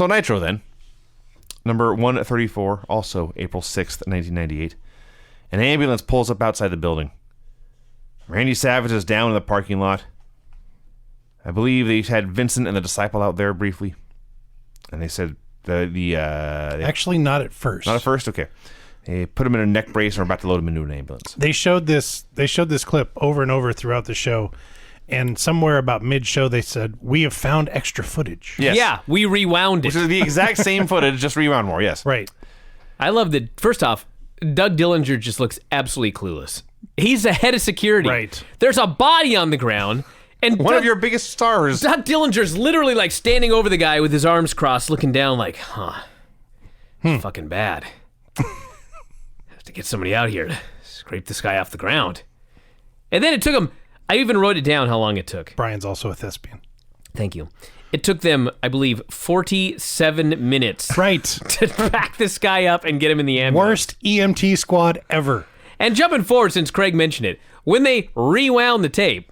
So Nitro then. Number 134, also April 6th, 1998. An ambulance pulls up outside the building. Randy Savage is down in the parking lot. I believe they had Vincent and the Disciple out there briefly. And they said Actually, not at first. Not at first? Okay. They put him in a neck brace and are about to load him into an ambulance. They showed this clip over and over throughout the show. And somewhere about mid-show, they said, "We have found extra footage." Yes. Yeah, we rewound it. Which is the exact same footage, just rewound more, yes. Right. I love that. First off, Doug Dillinger just looks absolutely clueless. He's the head of security. Right. There's a body on the ground, and One of your biggest stars. Doug Dillinger's literally like standing over the guy with his arms crossed, looking down like, fucking bad. Have to get somebody out here to scrape this guy off the ground. And then it took him, I even wrote it down how long it took. Brian's also a thespian. Thank you. It took them, I believe, 47 minutes Right. to back this guy up and get him in the ambulance. Worst EMT squad ever. And jumping forward, since Craig mentioned it, when they rewound the tape,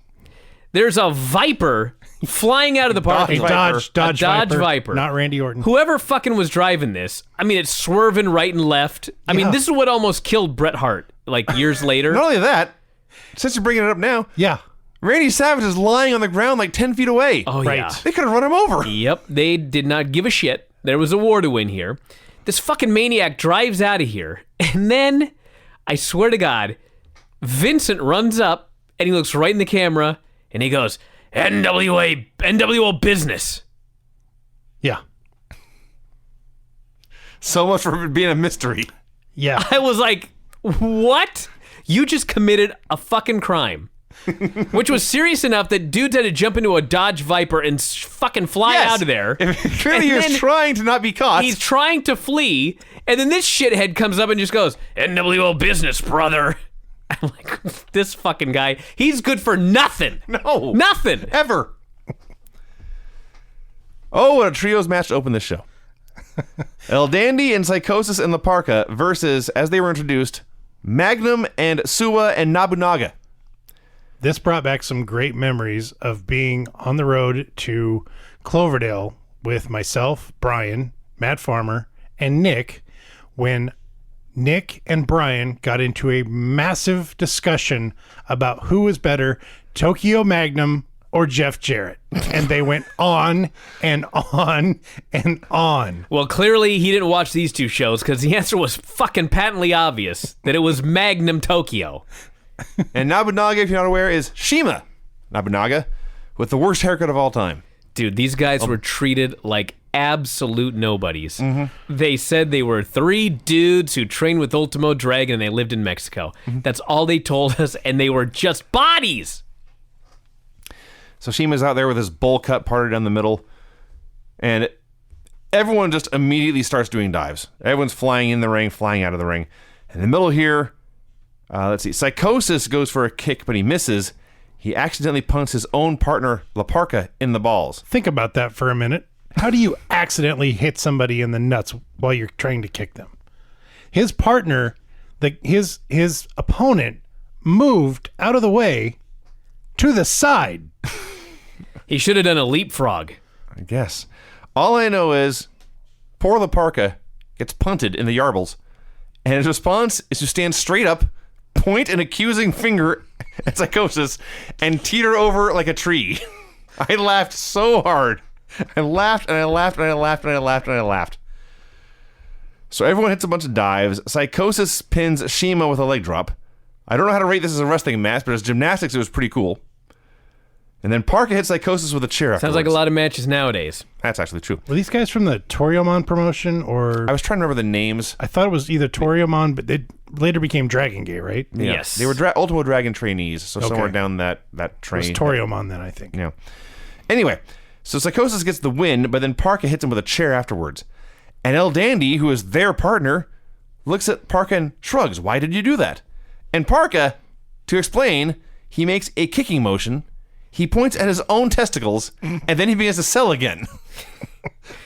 there's a Viper flying out of the parking lot. Dodge Viper. Not Randy Orton. Whoever fucking was driving this, I mean, it's swerving right and left. I mean, this is what almost killed Bret Hart, like, years later. Not only that, since you're bringing it up now, Yeah. Randy Savage is lying on the ground like 10 feet away. Oh, Right. yeah. They could have run him over. Yep, they did not give a shit. There was a war to win here. This fucking maniac drives out of here, and then, I swear to God, Vincent runs up, and he looks right in the camera, and he goes, NWO business. Yeah. So much for being a mystery. Yeah. I was like, what? You just committed a fucking crime. Which was serious enough that dudes had to jump into a Dodge Viper and fucking fly out of there. Clearly And he's then trying to not be caught. He's trying to flee, and then this shithead comes up and just goes, NWO business, brother. I'm like, this fucking guy, he's good for nothing. No. Nothing. Ever. Oh, what a trios match to open this show. El Dandy and Psychosis and La Parka versus, as they were introduced, Magnum and Suwa and Nobunaga. This brought back some great memories of being on the road to Cloverdale with myself, Brian, Matt Farmer, and Nick when Nick and Brian got into a massive discussion about who was better, Tokyo Magnum or Jeff Jarrett. And they went on and on and on. Well, clearly he didn't watch these two shows because the answer was fucking patently obvious that it was Magnum Tokyo. And Nobunaga, if you're not aware, is Shima Nobunaga with the worst haircut of all time. Dude, these guys were treated like absolute nobodies. They said they were 3 dudes who trained with Ultimo Dragon and they lived in Mexico. That's all they told us, and they were just bodies. So Shima's out there with his bowl cut parted down the middle, and everyone just immediately starts doing dives. Everyone's flying in the ring, flying out of the ring. In the middle here, let's see, Psychosis goes for a kick, but he misses. He accidentally punts his own partner, La Parka, in the balls. Think about that for a minute. How do you accidentally hit somebody in the nuts while you're trying to kick them? His partner, his opponent, moved out of the way to the side. He should have done a leapfrog. I guess. All I know is poor La Parka gets punted in the yarbles, and his response is to stand straight up, point an accusing finger at Psychosis, and teeter over like a tree. I laughed so hard. I laughed and I laughed and I laughed and I laughed and I laughed. So everyone hits a bunch of dives. Psychosis pins Shima with a leg drop. I don't know how to rate this as a wrestling match, but as gymnastics, it was pretty cool. And then Parka hits Psychosis with a chair afterwards. Sounds like a lot of matches nowadays. That's actually true. Were these guys from the Toriomon promotion or... I was trying to remember the names. I thought it was either Toriomon, but they later became Dragon Gate, right? Yeah. Yes. They were Ultimo Dragon trainees, so Okay. somewhere down that train. It was Toriomon then, I think. Yeah. Anyway, so Psychosis gets the win, but then Parka hits him with a chair afterwards. And El Dandy, who is their partner, looks at Parka and shrugs. Why did you do that? And Parka, to explain, he makes a kicking motion. He points at his own testicles, and then he begins to sell again.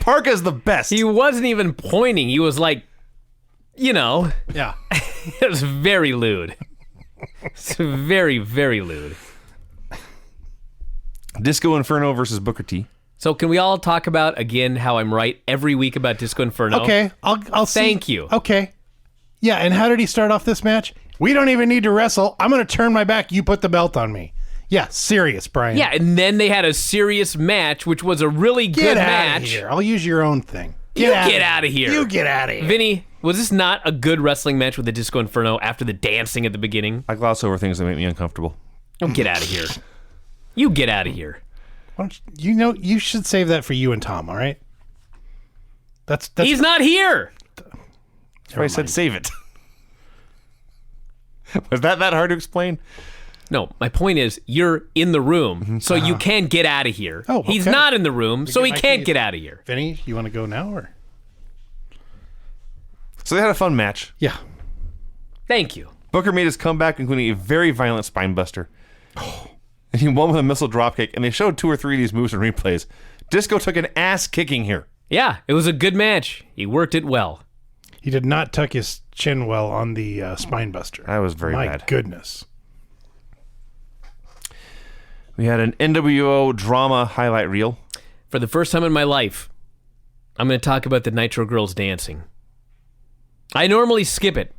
Parka is the best. He wasn't even pointing. He was like, Yeah. it was very lewd. It's very, very lewd. Disco Inferno versus Booker T. So can we all talk about, again, how I'm right every week about Disco Inferno? Okay, I'll see. Thank you. Okay. Yeah, and how did he start off this match? We don't even need to wrestle. I'm going to turn my back. You put the belt on me. Yeah, serious, Brian. Yeah, and then they had a serious match, which was a really Get good out match. of here. I'll use your own thing. Get out of here. You get out of here. Vinny, was this not a good wrestling match with the Disco Inferno after the dancing at the beginning? I gloss over things that make me uncomfortable. Don't get out of here. You get out of here. Why don't you should save that for you and Tom, all right? That's He's not here. That's why I said save it. Was that hard to explain? No, my point is you're in the room, so you can get out of here. Oh, He's okay. not in the room, so he my can't keys. get out of here. Vinny, you want to go now or? So they had a fun match. Yeah. Thank you. Booker made his comeback, including a very violent spine buster. And he won with a missile dropkick, and they showed 2 or 3 of these moves in replays. Disco took an ass kicking here. Yeah, it was a good match. He worked it well. He did not tuck his chin well on the spine buster. That was very My bad. goodness. We had an NWO drama highlight reel. For the first time in my life, I'm going to talk about the Nitro girls dancing. I normally skip it,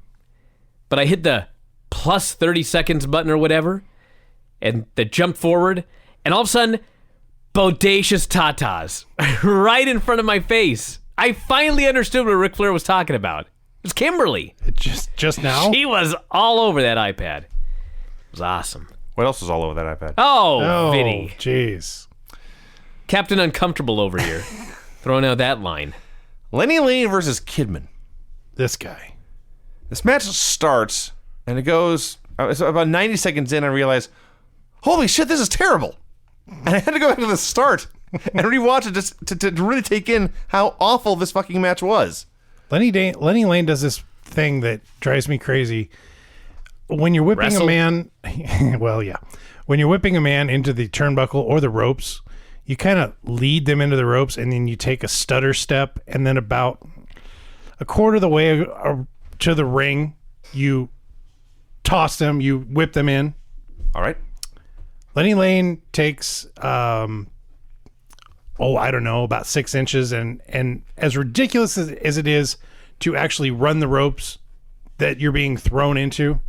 but I hit the plus 30 seconds button or whatever, and the jump forward, and all of a sudden, bodacious tatas right in front of my face. I finally understood what Ric Flair was talking about. It was Kimberly. It just now? She was all over that iPad. It was awesome. What else was all over that iPad? Oh, Vinny. Jeez. Captain Uncomfortable over here. Throwing out that line. Lenny Lane versus Kidman. This guy. This match starts, and it goes it's about 90 seconds in, I realize, holy shit, this is terrible. And I had to go back to the start and rewatch it just to really take in how awful this fucking match was. Lenny Lane does this thing that drives me crazy. When you're whipping Wrestle? a man, well, yeah. When you're whipping a man into the turnbuckle or the ropes, you kind of lead them into the ropes, and then you take a stutter step, and then about a quarter of the way to the ring, you toss them, you whip them in. All right. Lenny Lane takes, I don't know, about 6 inches, and as ridiculous as it is to actually run the ropes that you're being thrown into,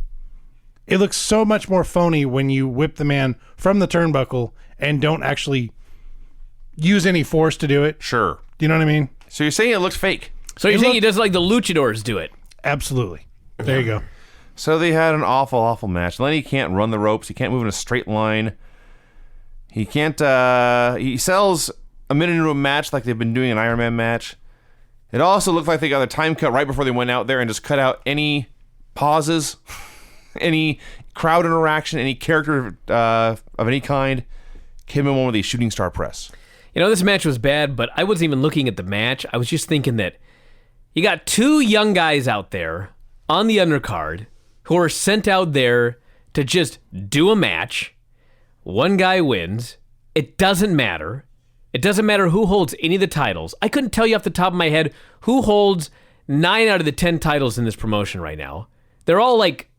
it looks so much more phony when you whip the man from the turnbuckle and don't actually use any force to do it. Sure. Do you know what I mean? So you're saying it looks fake. So you're saying he does like the luchadors do it? Absolutely. There you go. So they had an awful, awful match. Lenny can't run the ropes. He can't move in a straight line. He can't, he sells a minute into a match like they've been doing an Iron Man match. It also looked like they got a time cut right before they went out there and just cut out any pauses, any crowd interaction, any character of any kind. Kidman won with a shooting star press. You know, this match was bad, but I wasn't even looking at the match. I was just thinking that you got 2 young guys out there on the undercard who are sent out there to just do a match. One guy wins. It doesn't matter. It doesn't matter who holds any of the titles. I couldn't tell you off the top of my head who holds 9 out of the 10 titles in this promotion right now. They're all like,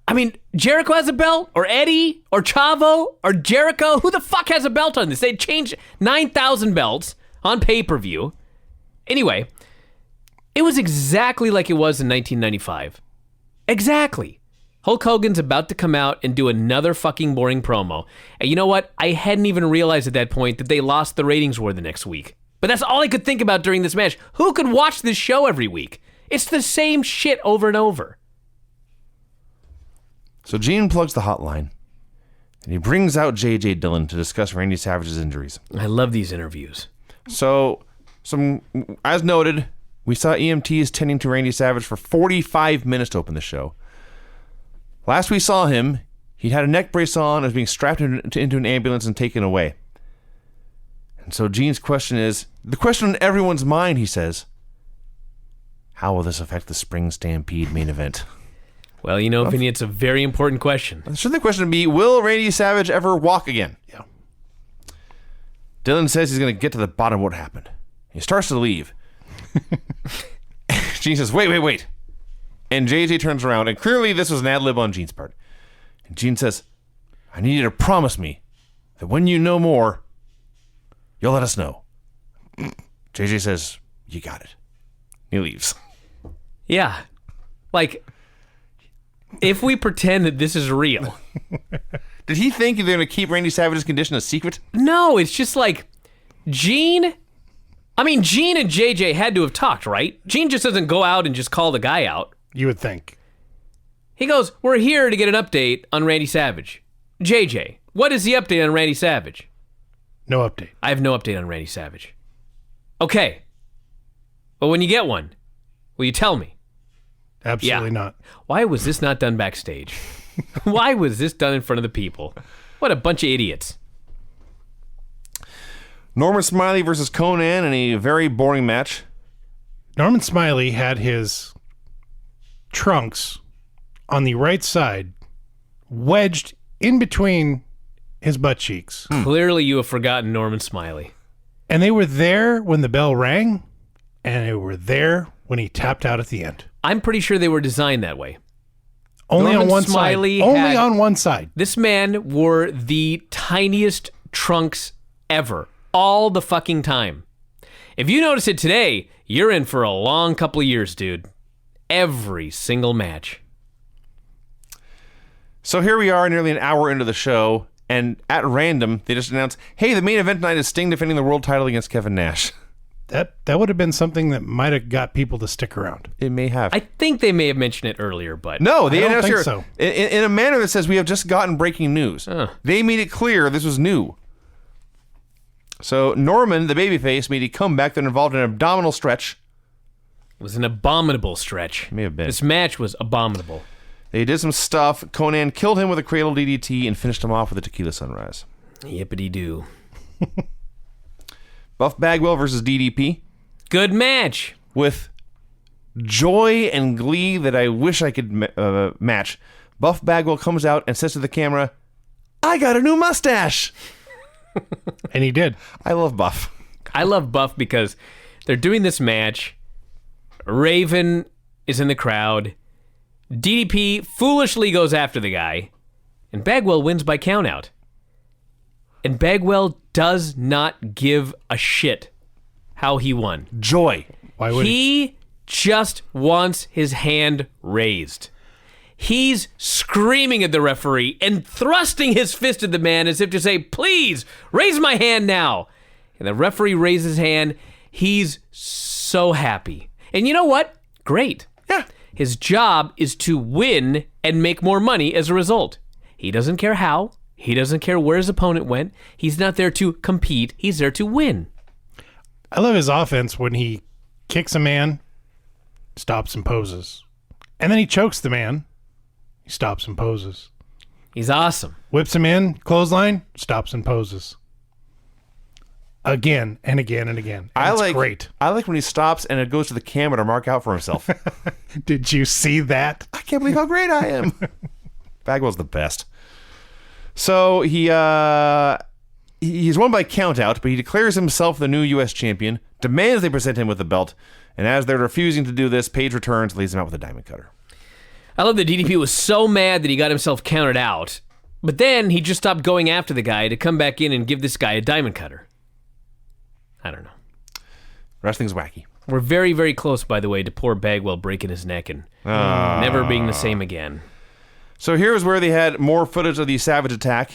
I mean, Jericho has a belt, or Eddie, or Chavo, or Jericho. Who the fuck has a belt on this? They changed 9,000 belts on pay-per-view. Anyway, it was exactly like it was in 1995. Exactly. Hulk Hogan's about to come out and do another fucking boring promo. And you know what? I hadn't even realized at that point that they lost the ratings war the next week. But that's all I could think about during this match. Who could watch this show every week? It's the same shit over and over. So Gene plugs the hotline, and he brings out J.J. Dillon to discuss Randy Savage's injuries. I love these interviews. So, as noted, we saw EMTs tending to Randy Savage for 45 minutes to open the show. Last we saw him, he had a neck brace on and was being strapped into an ambulance and taken away. And so Gene's question is, the question on everyone's mind, he says, how will this affect the Spring Stampede main event? Well, you know, Vinny, it's a very important question. Should the question be, will Randy Savage ever walk again? Yeah. Dillon says he's going to get to the bottom of what happened. He starts to leave. Gene says, wait. And JJ turns around, and clearly this was an ad-lib on Gene's part. And Gene says, I need you to promise me that when you know more, You'll let us know. JJ says, you got it. He leaves. Yeah. Like, if we pretend that this is real. Did he think they're going to keep Randy Savage's condition a secret? No, it's just like, Gene and JJ had to have talked, right? Gene just doesn't go out and just call the guy out. You would think. He goes, we're here to get an update on Randy Savage. JJ, what is the update on Randy Savage? No update. I have no update on Randy Savage. Okay. But when you get one, will you tell me? Absolutely not. Why was this not done backstage? Why was this done in front of the people? What a bunch of idiots. Norman Smiley versus Conan in a very boring match. Norman Smiley had his trunks on the right side wedged in between his butt cheeks. Clearly you have forgotten Norman Smiley. And they were there when the bell rang, and they were there when he tapped out at the end. I'm pretty sure they were designed that way. Only Norman on one Smiley side. Only had- on one side. This man wore the tiniest trunks ever, all the fucking time. If you notice it today, you're in for a long couple of years, dude. Every single match. So here we are nearly an hour into the show, and at random, they just announced, hey, the main event tonight is Sting defending the world title against Kevin Nash. That would have been something that might have got people to stick around. It may have. I think they may have mentioned it earlier, but... No, they I don't announced think here so. in a manner that says we have just gotten breaking news. They made it clear this was new. So Norman, the babyface, made a comeback that involved an abdominal stretch. It was an abominable stretch. May have been. This match was abominable. They did some stuff. Conan killed him with a cradle DDT and finished him off with a tequila sunrise. Yippity-doo. Buff Bagwell versus DDP Good match. with joy and glee that I wish I could match. Buff Bagwell comes out and says to the camera, I got a new mustache. And he did. I love Buff. I love Buff because they're doing this match. Raven is in the crowd. DDP foolishly goes after the guy. And Bagwell wins by countout. And Bagwell does not give a shit how he won. Joy. Why would He just wants his hand raised. He's screaming at the referee and thrusting his fist at the man as if to say, please, raise my hand now. And the referee raises his hand. He's so happy. And you know what? Great. Yeah. His job is to win and make more money as a result. He doesn't care how. He doesn't care where his opponent went. He's not there to compete. He's there to win. I love his offense when he kicks a man, stops and poses. And then he chokes the man. He stops and poses. He's awesome. Whips him in, clothesline, stops and poses. Again and again and again. And it's great. I like when he stops and it goes to the camera to mark out for himself. Did you see that? I can't believe how great I am. Bagwell's the best. So he's won by countout, but he declares himself the new U.S. champion, demands they present him with the belt, and as they're refusing to do this, Paige returns, leads him out with a diamond cutter. I love that DDP was so mad that he got himself counted out, but then he just stopped going after the guy to come back in and give this guy a diamond cutter. I don't know. Wrestling's wacky. We're very, very close, by the way, to poor Bagwell breaking his neck and never being the same again. So here's where they had more footage of the Savage attack,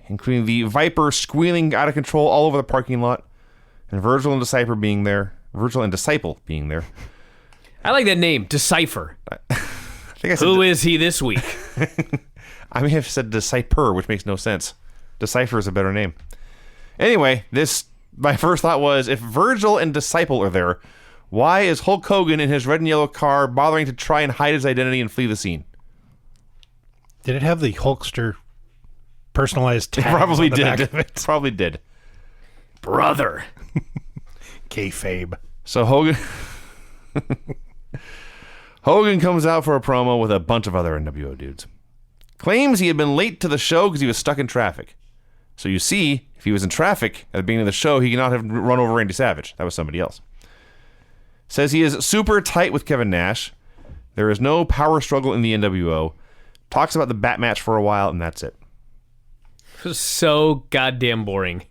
including the Viper squealing out of control all over the parking lot, and Virgil and Disciple being there. I like that name, Decipher. I think I said Who is he this week? I may have said Decipher, which makes no sense. Decipher is a better name. Anyway, my first thought was, if Virgil and Disciple are there, why is Hulk Hogan in his red and yellow car bothering to try and hide his identity and flee the scene? Did it have the Hulkster personalized tags Probably on the back did. of it? Probably did. Brother. Kayfabe. So Hogan comes out for a promo with a bunch of other NWO dudes. Claims he had been late to the show because he was stuck in traffic. So you see, if he was in traffic at the beginning of the show, he could not have run over Randy Savage. That was somebody else. Says he is super tight with Kevin Nash. There is no power struggle in the NWO. Talks about the bat match for a while, and that's it. So goddamn boring.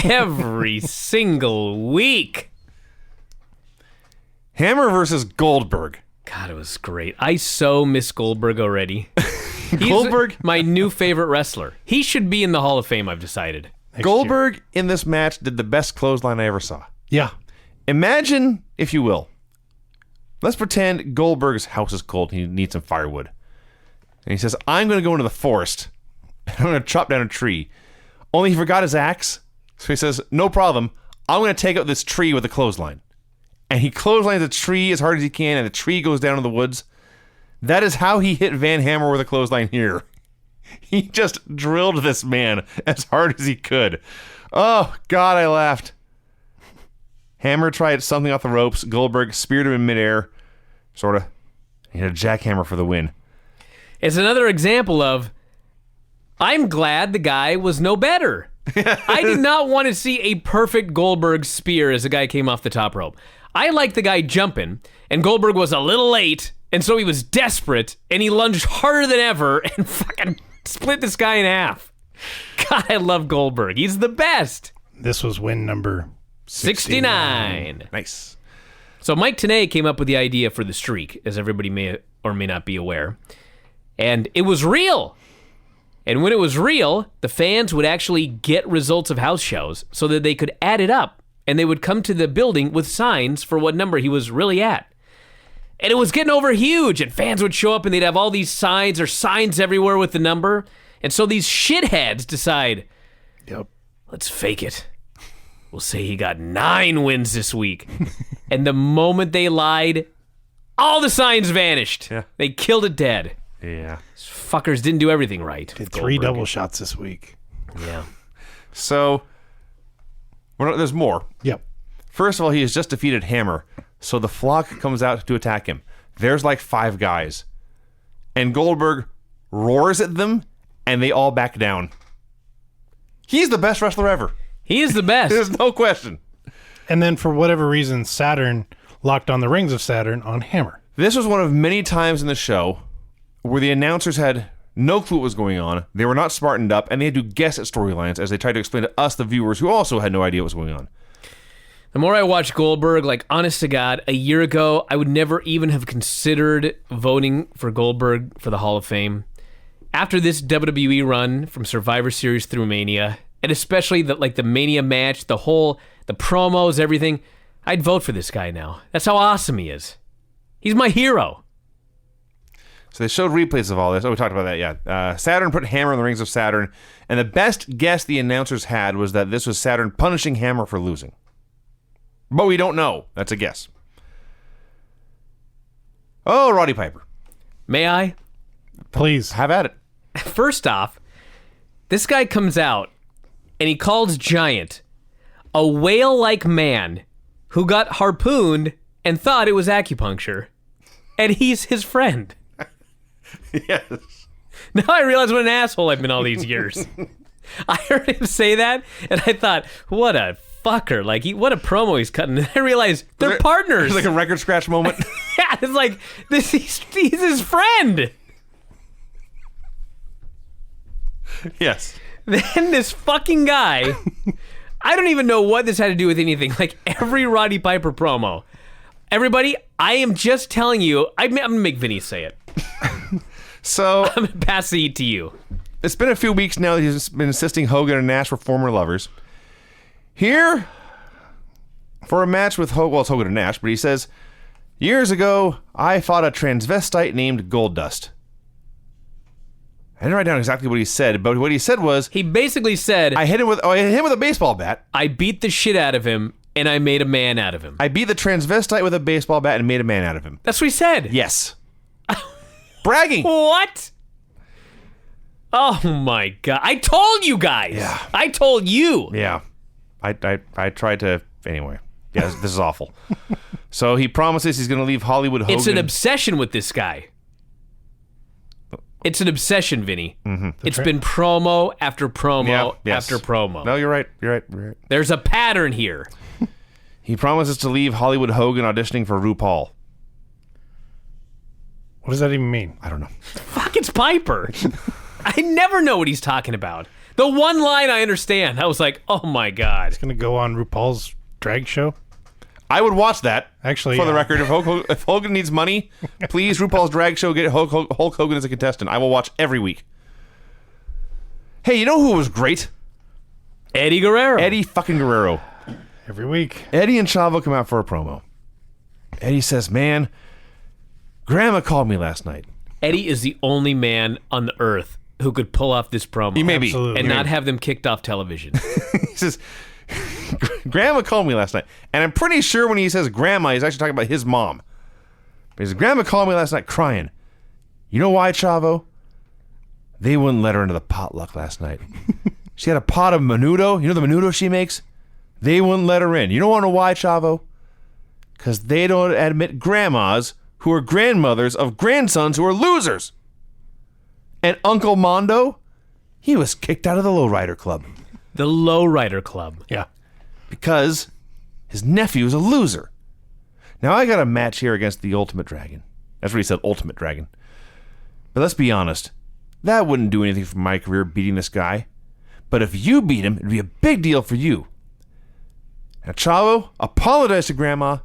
every single week. Hammer versus Goldberg. God, it was great. I so miss Goldberg already. He's Goldberg, my new favorite wrestler. He should be in the Hall of Fame, I've decided. Goldberg in this match did the best clothesline I ever saw. Yeah. Imagine, if you will, let's pretend Goldberg's house is cold and he needs some firewood. And he says, I'm going to go into the forest and I'm going to chop down a tree. Only he forgot his axe. So he says, no problem. I'm going to take out this tree with a clothesline. And he clotheslines the tree as hard as he can, and the tree goes down in the woods. That is how he hit Van Hammer with a clothesline here. He just drilled this man as hard as he could. Oh, God, I laughed. Hammer tried something off the ropes. Goldberg speared him in midair. Sort of. He had a jackhammer for the win. It's another example of, I'm glad the guy was no better. I did not want to see a perfect Goldberg spear as the guy came off the top rope. I liked the guy jumping, and Goldberg was a little late, and so he was desperate, and he lunged harder than ever and fucking split this guy in half. God, I love Goldberg. He's the best. This was win number 69. Nice. So Mike Tenay came up with the idea for the streak, as everybody may or may not be aware. And it was real. And when it was real, the fans would actually get results of house shows so that they could add it up. And they would come to the building with signs for what number he was really at. And it was getting over huge, and fans would show up and they'd have all these signs or signs everywhere with the number. And so these shitheads decide, Yep. Let's fake it. We'll say he got 9 wins this week. And the moment they lied, all the signs vanished. Yeah. They killed it dead. Yeah. These fuckers didn't do everything right. Did 3 Goldberg. double shots this week. Yeah. So, there's more. Yep. First of all, he has just defeated Hammer, so the flock comes out to attack him. There's like 5 guys. And Goldberg roars at them, and they all back down. He's the best wrestler ever. He is the best. There's no question. And then for whatever reason, Saturn locked on the rings of Saturn on Hammer. This was one of many times in the show where the announcers had no clue what was going on. They were not smartened up, and they had to guess at storylines as they tried to explain to us, the viewers, who also had no idea what was going on. The more I watch Goldberg, like, honest to God, a year ago, I would never even have considered voting for Goldberg for the Hall of Fame. After this WWE run from Survivor Series through Mania, and especially the Mania match, the promos, everything, I'd vote for this guy now. That's how awesome he is. He's my hero. So they showed replays of all this. Oh, we talked about that, yeah. Saturn put Hammer in the rings of Saturn, and the best guess the announcers had was that this was Saturn punishing Hammer for losing. But we don't know. That's a guess. Oh, Roddy Piper. May I? Please. Have at it. First off, this guy comes out, and he calls Giant a whale-like man who got harpooned and thought it was acupuncture. And he's his friend. Yes. Now I realize what an asshole I've been all these years. I heard him say that, and I thought, what a fucker. Like, what a promo he's cutting. And I realized they're partners. It's like a record scratch moment. Yeah, it's like, he's his friend. Yes. Then this fucking guy, I don't even know what this had to do with anything. Like, every Roddy Piper promo. Everybody, I am just telling you, I'm going to make Vinny say it. So, I'm going to pass the heat to you. it's been a few weeks now that he's been insisting Hogan and Nash were former lovers. Here, for a match with Hogan, well, it's Hogan and Nash, but he says, years ago, I fought a transvestite named Goldust. I didn't write down exactly what he said, but what he said was, He basically said, I hit him with a baseball bat. I beat the shit out of him, and I made a man out of him. I beat the transvestite with a baseball bat and made a man out of him. That's what he said. Yes. Bragging. What? Oh my God. I told you guys. Yeah. I told you. Yeah. I tried to, anyway. Yeah, this is awful. So he promises he's going to leave Hollywood Hogan. It's an obsession with this guy. It's an obsession, Vinny. Mm-hmm. It's been promo after promo after promo. No, you're right. You're right. There's a pattern here. He promises to leave Hollywood Hogan auditioning for RuPaul. What does that even mean? I don't know. Fuck, it's Piper. I never know what he's talking about. The one line I understand. I was like, oh my God. It's going to go on RuPaul's drag show. I would watch that. Actually, for the yeah. record, if Hogan needs money, please, RuPaul's drag show, get Hulk Hogan as a contestant. I will watch every week. Hey, you know who was great? Eddie Guerrero. Eddie fucking Guerrero. Every week. Eddie and Chavo come out for a promo. Eddie says, man, Grandma called me last night. Eddie is the only man on the earth who could pull off this promo. He may be. Absolutely. And not have them kicked off television. He says, Grandma called me last night. And I'm pretty sure when he says grandma, he's actually talking about his mom. But he says, Grandma called me last night crying. You know why, Chavo? They wouldn't let her into the potluck last night. She had a pot of menudo. You know the menudo she makes? They wouldn't let her in. You don't want to know why, Chavo? Because they don't admit grandmas who are grandmothers of grandsons who are losers. And Uncle Mondo, he was kicked out of the Lowrider Club. The Lowrider Club. Yeah. Because his nephew is a loser. Now I got a match here against the Ultimate Dragon. That's what he said, Ultimate Dragon. But let's be honest. That wouldn't do anything for my career, beating this guy. But if you beat him, it'd be a big deal for you. Now, Chavo, apologize to Grandma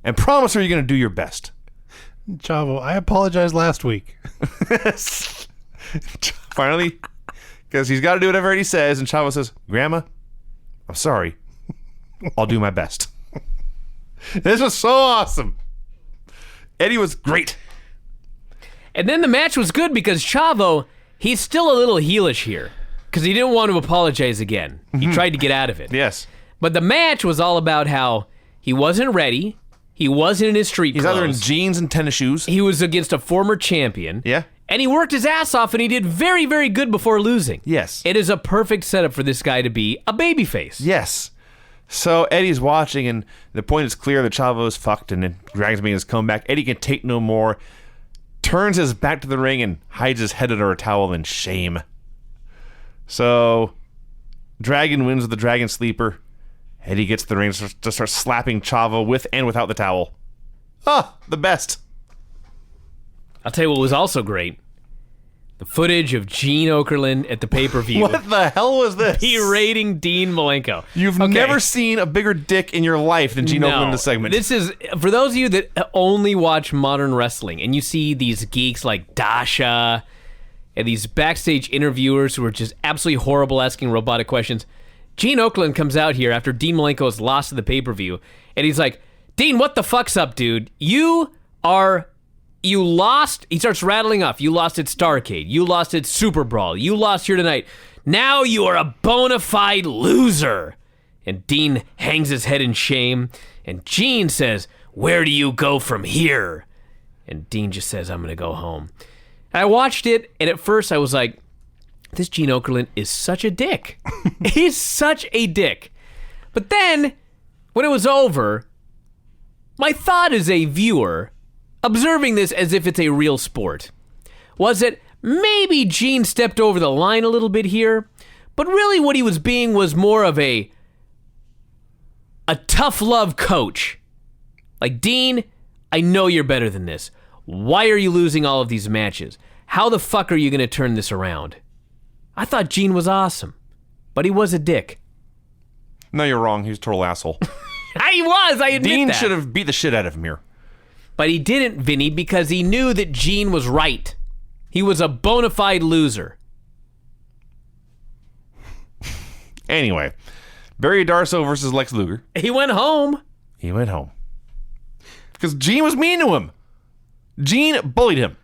and promise her you're going to do your best. Chavo, I apologized last week. Finally, because he's got to do whatever he says, and Chavo says, Grandma, I'm sorry. I'll do my best. This was so awesome. Eddie was great. And then the match was good because Chavo, he's still a little heelish here because he didn't want to apologize again. He tried to get out of it. Yes. But the match was all about how he wasn't ready. He wasn't in his street He's clothes. either in jeans and tennis shoes. He was against a former champion. Yeah. And he worked his ass off, and he did very, very good before losing. Yes. It is a perfect setup for this guy to be a babyface. Yes. So Eddie's watching, and the point is clear that Chavo's fucked, and then Dragon's making his comeback. Eddie can take no more, turns his back to the ring, and hides his head under a towel in shame. So Dragon wins with the Dragon Sleeper. Eddie gets to the ring to start slapping Chavo with and without the towel. Ah, the best. I'll tell you what was also great. The footage of Gene Okerlund at the pay-per-view. What the hell was this? Berating Dean Malenko. You've Okay. never seen a bigger dick in your life than Gene Okerlund in this segment. This is, for those of you that only watch modern wrestling, and you see these geeks like Dasha, and these backstage interviewers who are just absolutely horrible asking robotic questions. Gene Okerlund comes out here after Dean Malenko has lost to the pay-per-view, and he's like, Dean, what the fuck's up, dude? You lost. He starts rattling off. You lost at Starrcade. You lost at Super Brawl. You lost here tonight. Now you are a bona fide loser. And Dean hangs his head in shame. And Gene says, where do you go from here? And Dean just says, I'm going to go home. I watched it, and at first I was like, this Gene Okerlund is such a dick. He's such a dick. But then, when it was over, my thought as a viewer, observing this as if it's a real sport, was that maybe Gene stepped over the line a little bit here, but really what he was being was more of a tough love coach. Like, Dean, I know you're better than this. Why are you losing all of these matches? How the fuck are you going to turn this around? I thought Gene was awesome, but he was a dick. No, you're wrong. He's a total asshole. He was, I admit Dean that. should have beat the shit out of him here. But he didn't, Vinny, because he knew that Gene was right. He was a bona fide loser. Anyway, Barry Darsow versus Lex Luger. He went home. He went home. Because Gene was mean to him. Gene bullied him.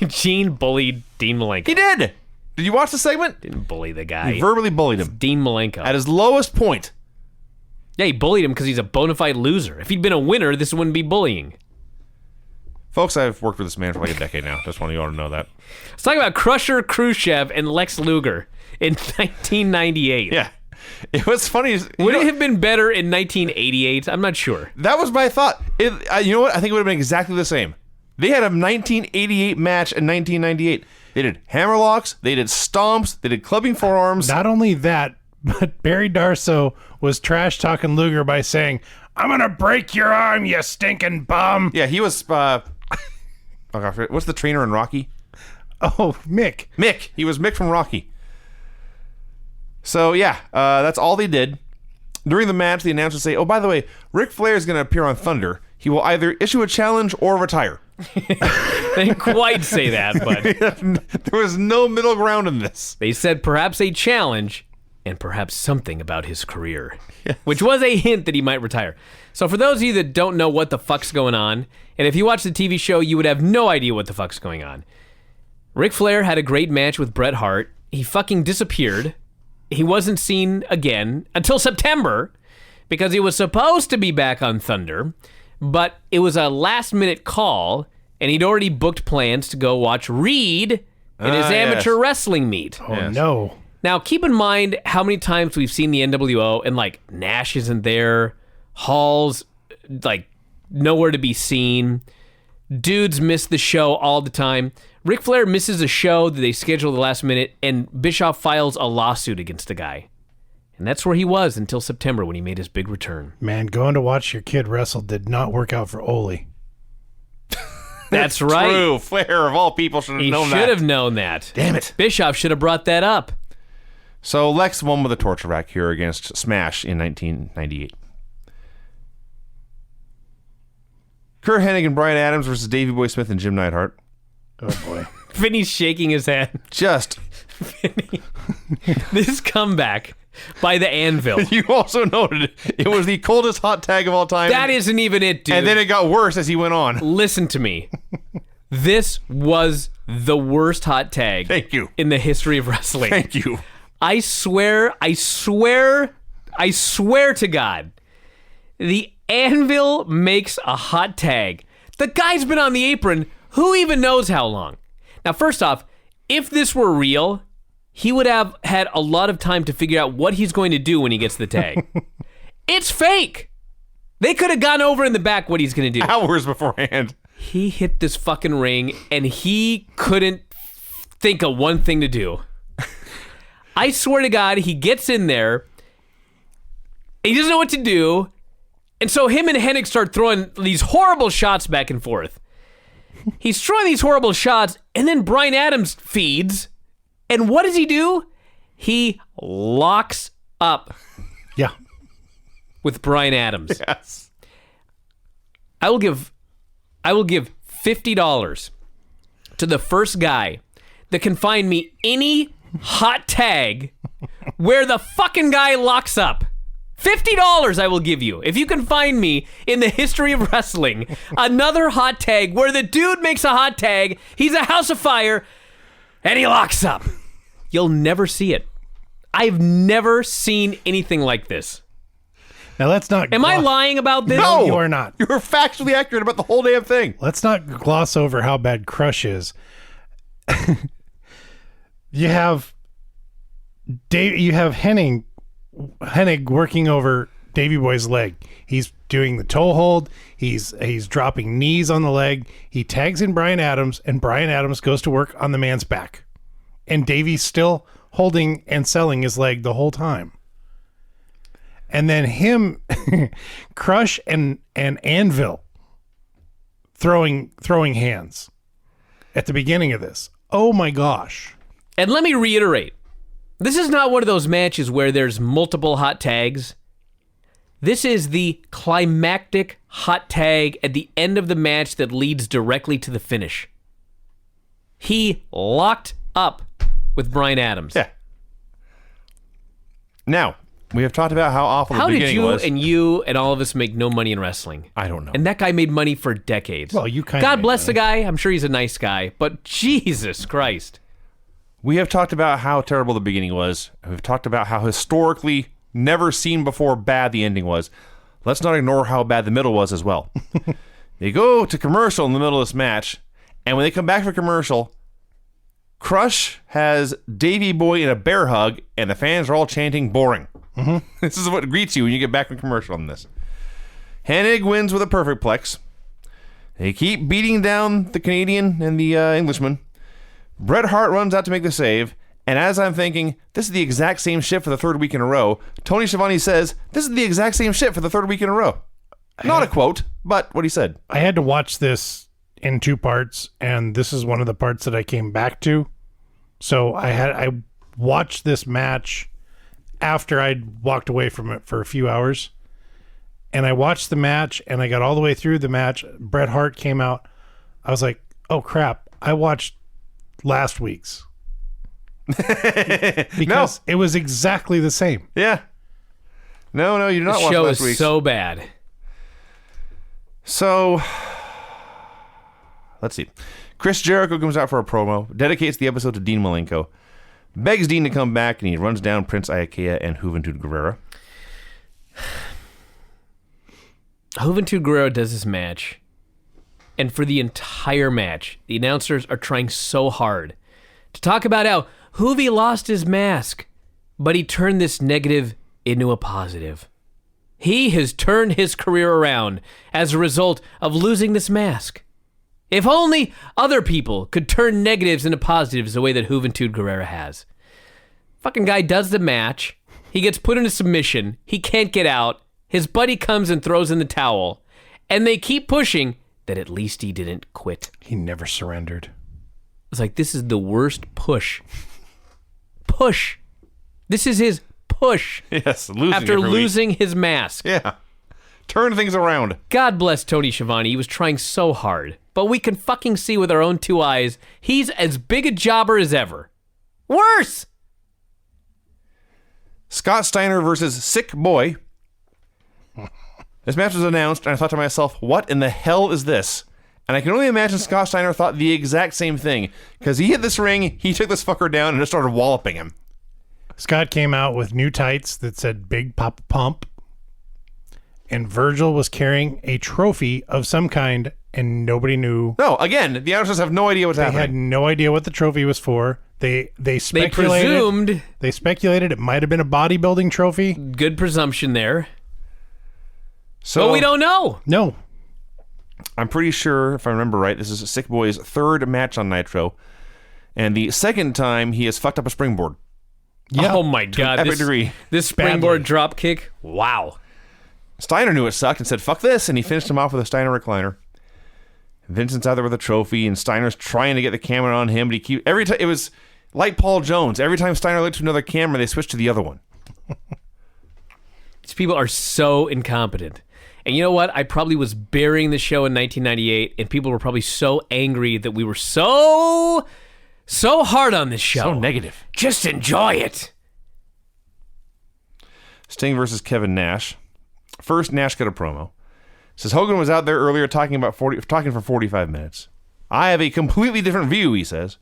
Gene bullied Dean Malenko. He did. Did you watch the segment? Didn't bully the guy. He verbally bullied him. Dean Malenko. At his lowest point. Yeah, he bullied him because he's a bona fide loser. If he'd been a winner, this wouldn't be bullying. Folks, I've worked with this man for like a decade now. Just want you all to know that. Let's talk about Crusher Khrushchev and Lex Luger in 1998. Yeah. It was funny. Would it have been better in 1988? I'm not sure. That was my thought. You know what? I think it would have been exactly the same. They had a 1988 match in 1998. They did hammerlocks. They did stomps. They did clubbing forearms. Not only that, but Barry Darsow was trash talking Luger by saying, I'm going to break your arm, you stinking bum. Yeah, he was... oh, gosh, what's the trainer in Rocky? Oh, Mick. Mick. He was Mick from Rocky. So, yeah, that's all they did. During the match, the announcers say, oh, by the way, Ric Flair is going to appear on Thunder. He will either issue a challenge or retire. They didn't quite say that, but There was no middle ground in this. they said perhaps a challenge and perhaps something about his career, which was a hint that he might retire. So for those of you that don't know what the fuck's going on, and if you watch the TV show, you would have no idea what the fuck's going on. Ric Flair had a great match with Bret Hart. He fucking disappeared. He wasn't seen again until September because he was supposed to be back on Thunder, but it was a last-minute call, and he'd already booked plans to go watch Reed in his amateur wrestling meet. Oh, no. Now, keep in mind how many times we've seen the NWO, and, like, Nash isn't there, Hall's, like, nowhere to be seen, dudes miss the show all the time. Ric Flair misses a show that they schedule at the last minute, and Bischoff files a lawsuit against the guy. And that's where he was until September when he made his big return. Man, going to watch your kid wrestle did not work out for Ole. That's right. True. Flair, of all people, should have He known that. should have known that. Damn it. Bischoff should have brought that up. So Lex won with a torture rack here against Smash in 1998. Kurt Hennig and Brian Adams versus Davey Boy Smith and Jim Neidhart. Oh, boy. Vinny's shaking his head. Just, This comeback by the Anvil. you also noted it was the coldest hot tag of all time. That isn't even it, dude. And then it got worse as he went on. Listen to me. This was the worst hot tag Thank you. in the history of wrestling. Thank you. I swear to God, the Anvil makes a hot tag. The guy's been on the apron who even knows how long. Now, first off, if this were real, he would have had a lot of time to figure out what he's going to do when he gets the tag. It's fake. They could have gone over in the back what he's going to do. Hours beforehand. He hit this fucking ring, and he couldn't think of one thing to do. I swear to God, he gets in there, and he doesn't know what to do, and so him and Hennig start throwing these horrible shots back and forth. He's throwing these horrible shots, and then Bryan Adams feeds, and what does he do? He locks up Yeah. with Bryan Adams. Yes. I will give $50 to the first guy that can find me any hot tag where the fucking guy locks up. $50 I will give you if you can find me in the history of wrestling another hot tag where the dude makes a hot tag, he's a house of fire, and he locks up. You'll never see it. I've never seen anything like this. Now, let's not... Am I lying about this? No, you are not. You were factually accurate about the whole damn thing. Let's not gloss over how bad Crush is. You have Hennig working over Davey Boy's leg. He's doing the toe hold. He's dropping knees on the leg. He tags in Bryan Adams, and Bryan Adams goes to work on the man's back. And Davey's still holding and selling his leg the whole time. And then him, Crush and Anvil throwing hands at the beginning of this. Oh my gosh. And let me reiterate, this is not one of those matches where there's multiple hot tags. This is the climactic hot tag at the end of the match that leads directly to the finish. He locked up with Bryan Adams. Yeah. Now, we have talked about how awful How the did beginning was. you and all of us make no money in wrestling? I don't know. And that guy made money for decades. Well, you kind of God made bless money. the guy. I'm sure he's a nice guy, but Jesus Christ. We have talked about how terrible the beginning was. We've talked about how historically never seen before bad the ending was. Let's not ignore how bad the middle was as well. They go to commercial in the middle of this match, and when they come back for commercial, Crush has Davey Boy in a bear hug, and the fans are all chanting boring. This is what greets you when you get back from commercial on this. Hennig wins with a perfect plex. They keep beating down the Canadian and the Englishman. Bret Hart runs out to make the save, and as I'm thinking, this is the exact same shit for the third week in a row, Tony Schiavone says, this is the exact same shit for the third week in a row. Not a quote, but what he said. I had to watch this in two parts, and this is one of the parts that I came back to. So I watched this match after I'd walked away from it for a few hours. And I watched the match, and I got all the way through the match. Bret Hart came out. I was like, oh, crap. I watched last week's. Because it was exactly the same. Yeah. No, you did not The watch show last is week's. so bad. So, let's see. Chris Jericho comes out for a promo, dedicates the episode to Dean Malenko, begs Dean to come back, and he runs down Prince Iaukea and Juventud Guerrera. Juventud Guerrero does this match, and for the entire match, the announcers are trying so hard to talk about how Juvi lost his mask, but he turned this negative into a positive. He has turned his career around as a result of losing this mask. If only other people could turn negatives into positives the way that Juventud Guerrera has. Fucking guy does the match. He gets put into submission. He can't get out. His buddy comes and throws in the towel. And they keep pushing that at least he didn't quit. He never surrendered. It's like, this is the worst push. Push. This is his push. Yes, losing After every week. losing his mask. Yeah. Turn things around. God bless Tony Schiavone. He was trying so hard. But we can fucking see with our own two eyes, he's as big a jobber as ever. Worse! Scott Steiner versus Sick Boy. This match was announced, and I thought to myself, what in the hell is this? And I can only imagine Scott Steiner thought the exact same thing, because he hit this ring, he took this fucker down, and just started walloping him. Scott came out with new tights that said Big Papa Pump. And Virgil was carrying a trophy of some kind, and nobody knew. No, again, the announcers have no idea what's They had happening. no idea what the trophy was for. They They speculated. presumed, They speculated it might have been a bodybuilding trophy. good presumption there, So but we don't know. No. I'm pretty sure, if I remember right, this is Sick Boy's third match on Nitro, and the second time he has fucked up a springboard. Yeah. Oh my God. epic This, degree. this springboard Badly. drop kick, wow. Steiner knew it sucked and said, fuck this, and he finished him off with a Steiner recliner. Vincent's out there with a trophy, and Steiner's trying to get the camera on him, but every time it was like Paul Jones. Every time Steiner looked to another camera, they switched to the other one. These people are so incompetent. And you know what? I probably was burying the show in 1998, and people were probably so angry that we were so hard on this show. So negative. Just enjoy it. Sting versus Kevin Nash. First, Nash got a promo. Says Hogan was out there earlier talking for 45 minutes. I have a completely different view, he says.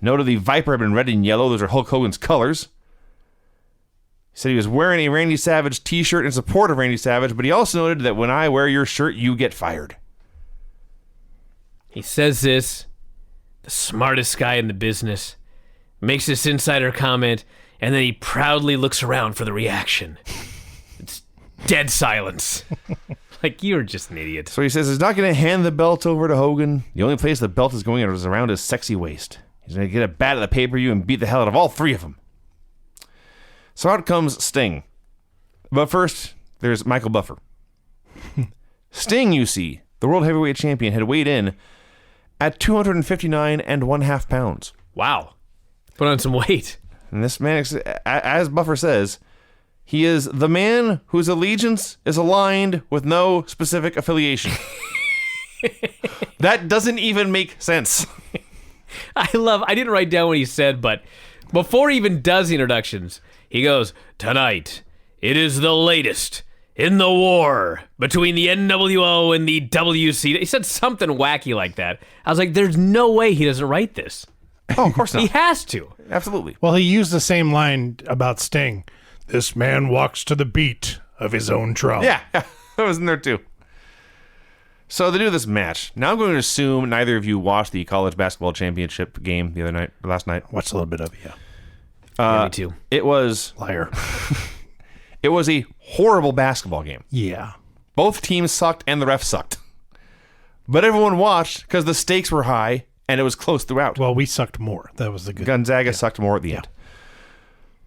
Noted the Viper had been red and yellow. Those are Hulk Hogan's colors. He said he was wearing a Randy Savage t-shirt in support of Randy Savage, but he also noted that when I wear your shirt, you get fired. He says this, the smartest guy in the business, makes this insider comment, and then he proudly looks around for the reaction. It's dead silence. Like, you're just an idiot. So he says he's not going to hand the belt over to Hogan. The only place the belt is going is around his sexy waist. He's going to get a bat at the pay-per-view and beat the hell out of all three of them. So out comes Sting. But first, there's Michael Buffer. Sting, you see, the World Heavyweight Champion, had weighed in at 259.5 pounds. Wow. Put on some weight. And this man, as Buffer says, he is the man whose allegiance is aligned with no specific affiliation. That doesn't even make sense. I didn't write down what he said, but before he even does the introductions, he goes, tonight, it is the latest in the war between the NWO and the WC. He said something wacky like that. I was like, there's no way he doesn't write this. Oh, of course not. He has to. Absolutely. Well, he used the same line about Sting. This man walks to the beat of his own drum. Yeah, that was in there too. So they do this match. Now I'm going to assume neither of you watched the college basketball championship game last night. Watched a little bit of it, yeah. Yeah, me too. It was Liar. a horrible basketball game. Yeah. Both teams sucked and the refs sucked. But everyone watched because the stakes were high and it was close throughout. Well, we sucked more. That was the good. Gonzaga sucked more at the end.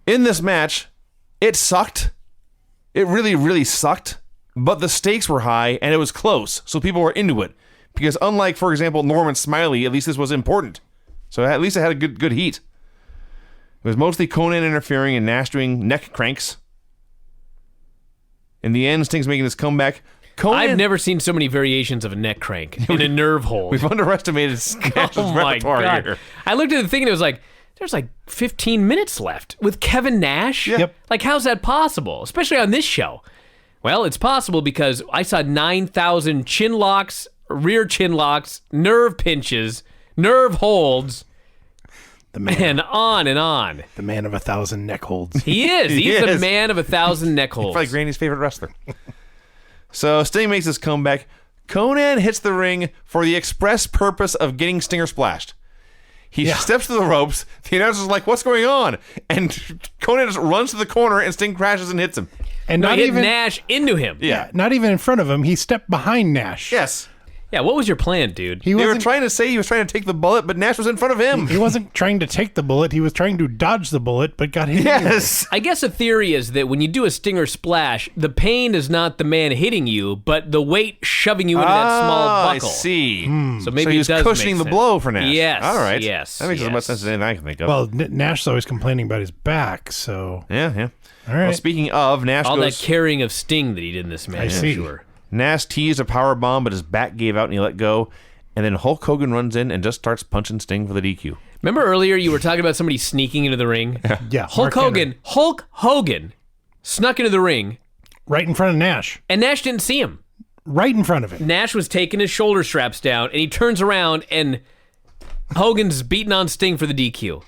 In this match, it sucked. It really, really sucked. But the stakes were high and it was close, so people were into it. Because unlike, for example, Norman Smiley, at least this was important. So at least it had a good heat. It was mostly Conan interfering and Nash doing neck cranks. In the end, Sting's making his comeback. I've never seen so many variations of a neck crank in a nerve hold. We've underestimated Nash's repertoire here. I looked at the thing and it was like, there's like 15 minutes left with Kevin Nash. Yep. Like, how's that possible? Especially on this show. Well, it's possible because I saw 9,000 chin locks, rear chin locks, nerve pinches, nerve holds, and on and on. The man of 1,000 neck holds. He is. He's the man of 1,000 neck holds. Probably Granny's favorite wrestler. So Sting makes his comeback. Conan hits the ring for the express purpose of getting Stinger splashed. He steps to the ropes. The announcer's like, what's going on? And Conan just runs to the corner and Sting crashes and hits him. And No, not he hit even Nash into him. Yeah. not even in front of him. He stepped behind Nash. Yes. Yeah, what was your plan, dude? He They were wasn't trying to say he was trying to take the bullet, but Nash was in front of him. he wasn't trying to take the bullet. He was trying to dodge the bullet, but got hit. anyway. Yes. I guess a theory is that when you do a Stinger splash, the pain is not the man hitting you, but the weight shoving you into that small buckle. I see. So maybe he it was does cushioning make the sense. blow for Nash. Yes. All right. Yes. That makes as much yes. sense as anything I can think of. Well, Nash's always complaining about his back, so yeah. all right. Well, speaking of, Nash All goes... that carrying of Sting that he did in this match. I see. I'm sure. Nash teased a power bomb, but his back gave out and he let go. And then Hulk Hogan runs in and just starts punching Sting for the DQ. Remember earlier you were talking about somebody sneaking into the ring? yeah, Hulk Mark Henry. Hogan snuck into the ring, right in front of Nash, and Nash didn't see him. right in front of him. Nash was taking his shoulder straps down, and he turns around, and Hogan's beating on Sting for the DQ. And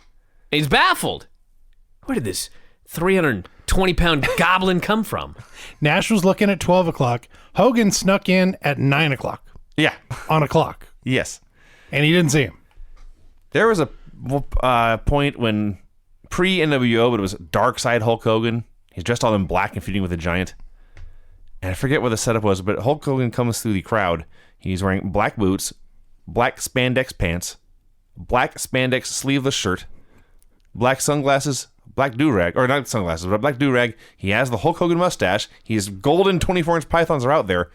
he's baffled. Where did this 320-pound goblin come from? Nash was looking at 12 o'clock. Hogan snuck in at 9 o'clock Yeah. on a clock, Yes. and he didn't see him. There was a point when pre-NWO, but it was Dark Side Hulk Hogan. He's dressed all in black and feuding with a giant. And I forget what the setup was, but Hulk Hogan comes through the crowd. He's wearing black boots, black spandex pants, black spandex sleeveless shirt, black sunglasses, black do-rag, or not sunglasses, but a black do-rag. He has the Hulk Hogan mustache. His golden 24-inch pythons are out there.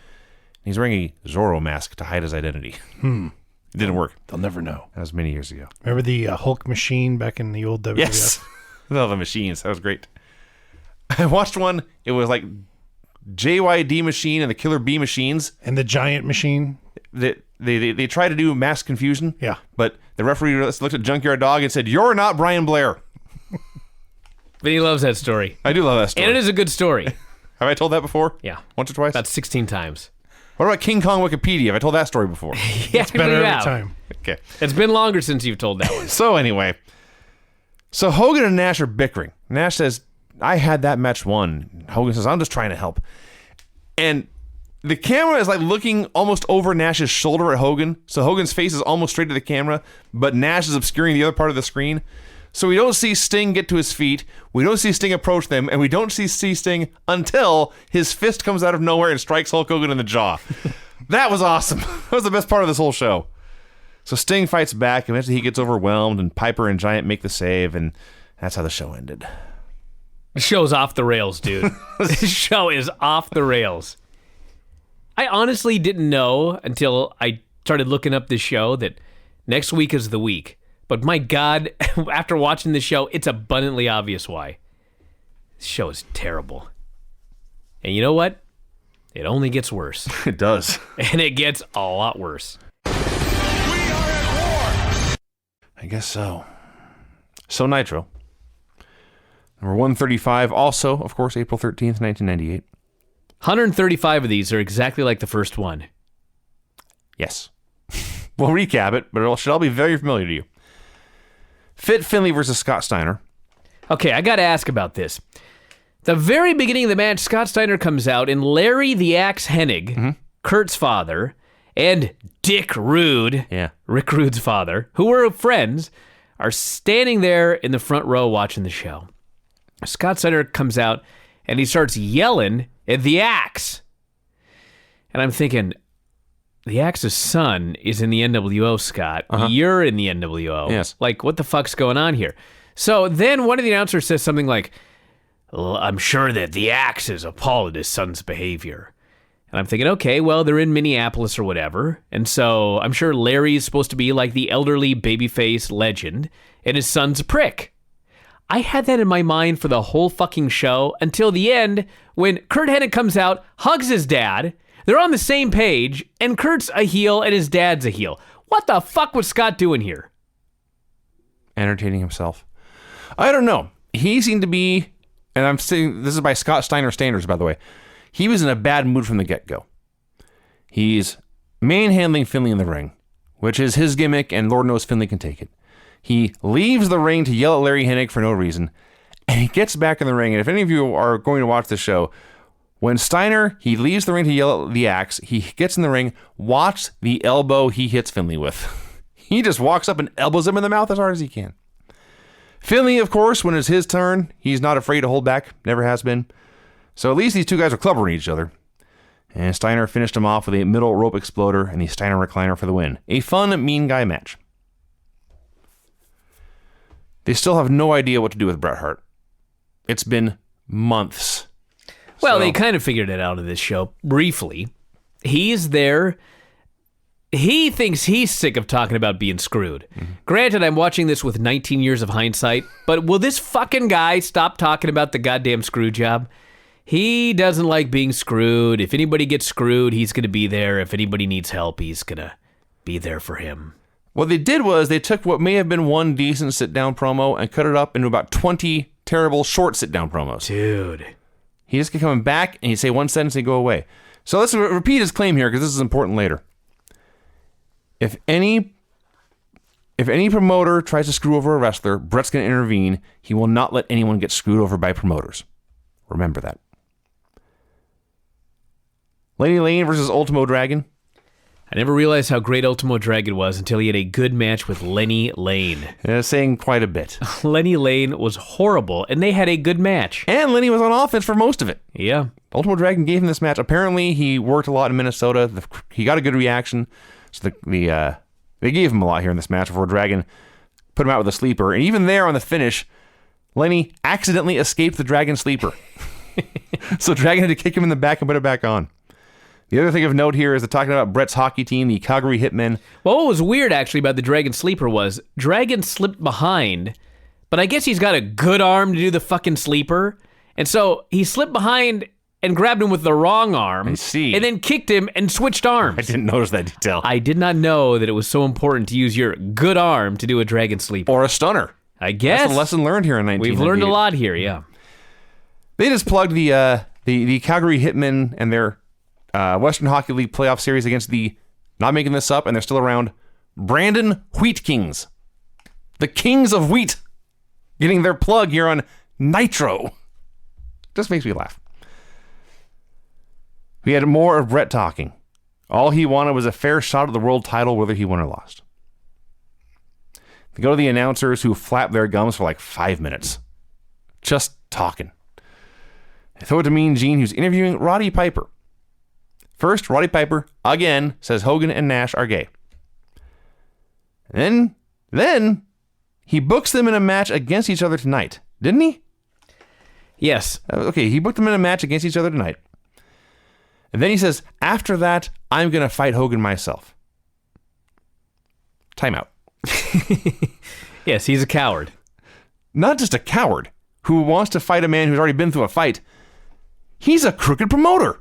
He's wearing a Zorro mask to hide his identity. It didn't work. They'll never know. That was many years ago. Remember the Hulk machine back in the old WWF? Yes. No, the machines. That was great. I watched one. It was like JYD machine and the Killer Bee machines. And the giant machine. They tried to do mass confusion. Yeah. But the referee looked at Junkyard Dog and said, "You're not Brian Blair." But he loves that story. I do love that story. And it is a good story. Have I told that before? Yeah. Once or twice? About 16 times. What about King Kong Wikipedia? Have I told that story before? Yeah, Better you every have. time. Okay. It's been longer since you've told that one. So anyway. So Hogan and Nash are bickering. Nash says, "I had that match won." Hogan says, "I'm just trying to help." And the camera is like looking almost over Nash's shoulder at Hogan. So Hogan's face is almost straight to the camera, but Nash is obscuring the other part of the screen. So we don't see Sting get to his feet. We don't see Sting approach them. And we don't see Sting until his fist comes out of nowhere and strikes Hulk Hogan in the jaw. That was awesome. That was the best part of this whole show. So Sting fights back. Eventually he gets overwhelmed and Piper and Giant make the save. And that's how the show ended. The show's off the rails, dude. This show is off the rails. I honestly didn't know until I started looking up this show that next week is the week. But my God, after watching this show, it's abundantly obvious why. This show is terrible. And you know what? It only gets worse. It does. And it gets a lot worse. I guess so. So Nitro. Number 135. Also, of course, April 13th, 1998. 135 of these are exactly like the first one. Yes. We'll recap it, but it should all be very familiar to you. Fit Finley versus Scott Steiner. Okay, I got to ask about this. The very beginning of the match, Scott Steiner comes out, and Larry the Axe Hennig, Kurt's father, and Dick Rude, Rick Rude's father, who were friends, are standing there in the front row watching the show. Scott Steiner comes out, and he starts yelling at the Axe. And I'm thinking, the Axe's son is in the NWO, Scott. You're in the NWO. Yes. Like, what the fuck's going on here? So then one of the announcers says something like, "Well, I'm sure that the Axe is appalled at his son's behavior." And I'm thinking, okay, well, they're in Minneapolis or whatever. And so I'm sure Larry's supposed to be like the elderly babyface legend, and his son's a prick. I had that in my mind for the whole fucking show until the end when Kurt Hennig comes out, hugs his dad. They're on the same page, and Kurt's a heel and his dad's a heel. What the fuck was Scott doing here? Entertaining himself. I don't know. He seemed to be, and I'm saying this is by Scott Steiner standards, by the way. He was in a bad mood from the get-go. He's manhandling Finlay in the ring, which is his gimmick, and Lord knows Finlay can take it. He leaves the ring to yell at Larry Hennig for no reason, and he gets back in the ring. And if any of you are going to watch the show, when Steiner, he leaves the ring to yell at the Axe, he gets in the ring, watch the elbow he hits Finlay with. He just walks up and elbows him in the mouth as hard as he can. Finlay, of course, when it's his turn, he's not afraid to hold back, never has been. So at least these two guys are clubbering each other. And Steiner finished him off with a middle rope exploder and the Steiner recliner for the win. A fun, mean guy match. They still have no idea what to do with Bret Hart. It's been months. Well, they kind of figured it out of this show briefly. He's there. He thinks he's sick of talking about being screwed. Mm-hmm. Granted, I'm watching this with 19 years of hindsight, but will this fucking guy stop talking about the goddamn screw job? He doesn't like being screwed. If anybody gets screwed, he's going to be there. If anybody needs help, he's going to be there for him. What they did was they took what may have been one decent sit-down promo and cut it up into about 20 terrible short sit-down promos. Dude. He just kept coming back and he'd say one sentence and he'd go away. So let's repeat his claim here because this is important later. If any promoter tries to screw over a wrestler, Bret's going to intervene. He will not let anyone get screwed over by promoters. Remember that. Lenny Lane versus Ultimo Dragon. I never realized how great Ultimo Dragon was until he had a good match with Lenny Lane. Saying quite a bit. Lenny Lane was horrible, and they had a good match. And Lenny was on offense for most of it. Yeah. Ultimo Dragon gave him this match. Apparently, he worked a lot in Minnesota. He got a good reaction. So they gave him a lot here in this match before Dragon put him out with a sleeper. And even there on the finish, Lenny accidentally escaped the Dragon sleeper. So Dragon had to kick him in the back and put it back on. The other thing of note here is they're talking about Bret's hockey team, the Calgary Hitmen. Well, what was weird, actually, about the Dragon Sleeper was Dragon slipped behind, but I guess he's got a good arm to do the fucking sleeper. And so he slipped behind and grabbed him with the wrong arm. I see. And then kicked him and switched arms. I didn't notice that detail. I did not know that it was so important to use your good arm to do a Dragon Sleeper. Or a stunner. I guess. That's a lesson learned here in 1998. We've learned a lot here, yeah. They just plugged the Calgary Hitmen and their Western Hockey League playoff series against the, not making this up, and they're still around, Brandon Wheat Kings. The Kings of Wheat getting their plug here on Nitro. Just makes me laugh. We had more of Bret talking. All he wanted was a fair shot at the world title, whether he won or lost. They go to the announcers who flap their gums for like 5 minutes. Just talking. They throw it to Mean Gene, who's interviewing Roddy Piper. First, Roddy Piper, again, says Hogan and Nash are gay. And then he books them in a match against each other tonight. Didn't he? Yes. Okay, he booked them in a match against each other tonight. And then he says, after that, I'm going to fight Hogan myself. Timeout. Yes, he's a coward. Not just a coward who wants to fight a man who's already been through a fight. He's a crooked promoter.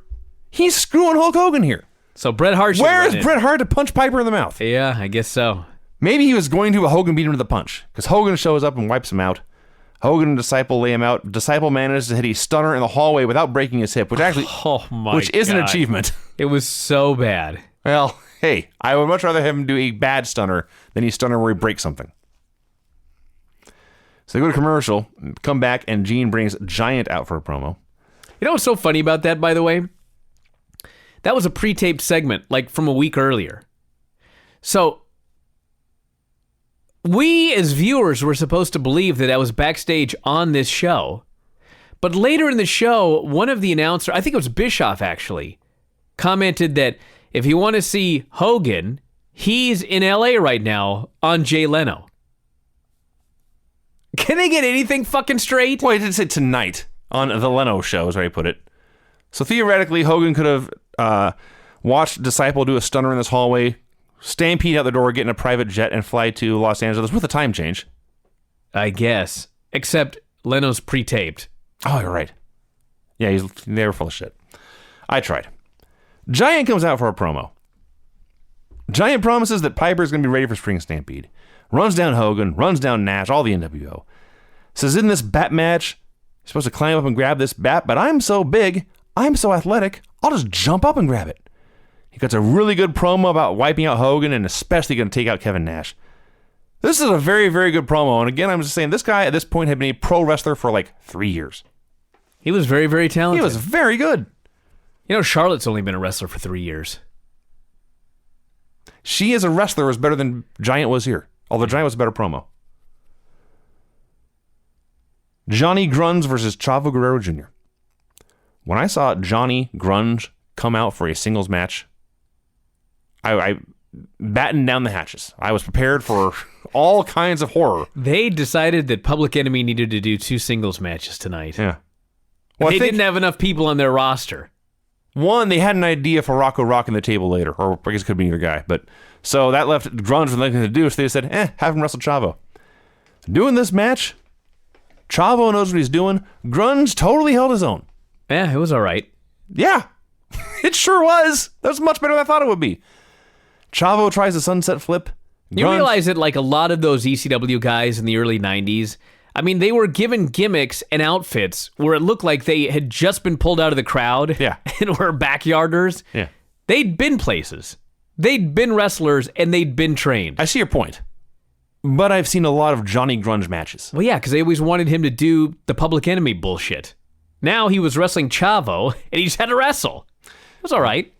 He's screwing Hulk Hogan here. So Bret Hart should Where is Bret Hart to punch Piper in the mouth? Yeah, I guess so. Maybe he was going to, but Hogan beat him to the punch. Because Hogan shows up and wipes him out. Hogan and Disciple lay him out. Disciple manages to hit a stunner in the hallway without breaking his hip, which actually, which is an achievement. It was so bad. Well, hey, I would much rather have him do a bad stunner than a stunner where he breaks something. So they go to commercial, come back, and Gene brings Giant out for a promo. You know what's so funny about that, by the way? That was a pre-taped segment, like from a week earlier. So we as viewers were supposed to believe that was backstage on this show. But later in the show, one of the announcers, I think it was Bischoff actually, commented that if you want to see Hogan, he's in LA right now on Jay Leno. Can they get anything fucking straight? Well, he did say tonight on the Leno show is where he put it. So theoretically, Hogan could have watched Disciple do a stunner in this hallway, stampede out the door, get in a private jet, and fly to Los Angeles with a time change. I guess. Except Leno's pre-taped. Oh, you're right. Yeah, they were full of shit. I tried. Giant comes out for a promo. Giant promises that Piper's going to be ready for Spring Stampede. Runs down Hogan, runs down Nash, all the NWO. Says in this bat match, you're supposed to climb up and grab this bat, but I'm so big, I'm so athletic, I'll just jump up and grab it. He cuts a really good promo about wiping out Hogan and especially going to take out Kevin Nash. This is a very, very good promo. And again, I'm just saying, this guy at this point had been a pro wrestler for like 3 years. He was very, very talented. He was very good. You know, Charlotte's only been a wrestler for 3 years. She as a wrestler was better than Giant was here. Although Giant was a better promo. Johnny Grunge versus Chavo Guerrero Jr. When I saw Johnny Grunge come out for a singles match, I battened down the hatches. I was prepared for all kinds of horror. They decided that Public Enemy needed to do 2 singles matches tonight. Yeah. Well, They didn't have enough people on their roster. One, they had an idea for Rocco rocking the table later, or I guess it could be either guy. But so that left Grunge with nothing to do, so they said, have him wrestle Chavo. Doing this match, Chavo knows what he's doing. Grunge totally held his own. Yeah, it was all right. Yeah, it sure was. That was much better than I thought it would be. Chavo tries a sunset flip. You realize that like a lot of those ECW guys in the early 90s, I mean, they were given gimmicks and outfits where it looked like they had just been pulled out of the crowd Yeah. and were backyarders. Yeah. They'd been places. They'd been wrestlers and they'd been trained. I see your point. But I've seen a lot of Johnny Grunge matches. Well, yeah, because they always wanted him to do the Public Enemy bullshit. Now he was wrestling Chavo and he just had to wrestle. It was all right.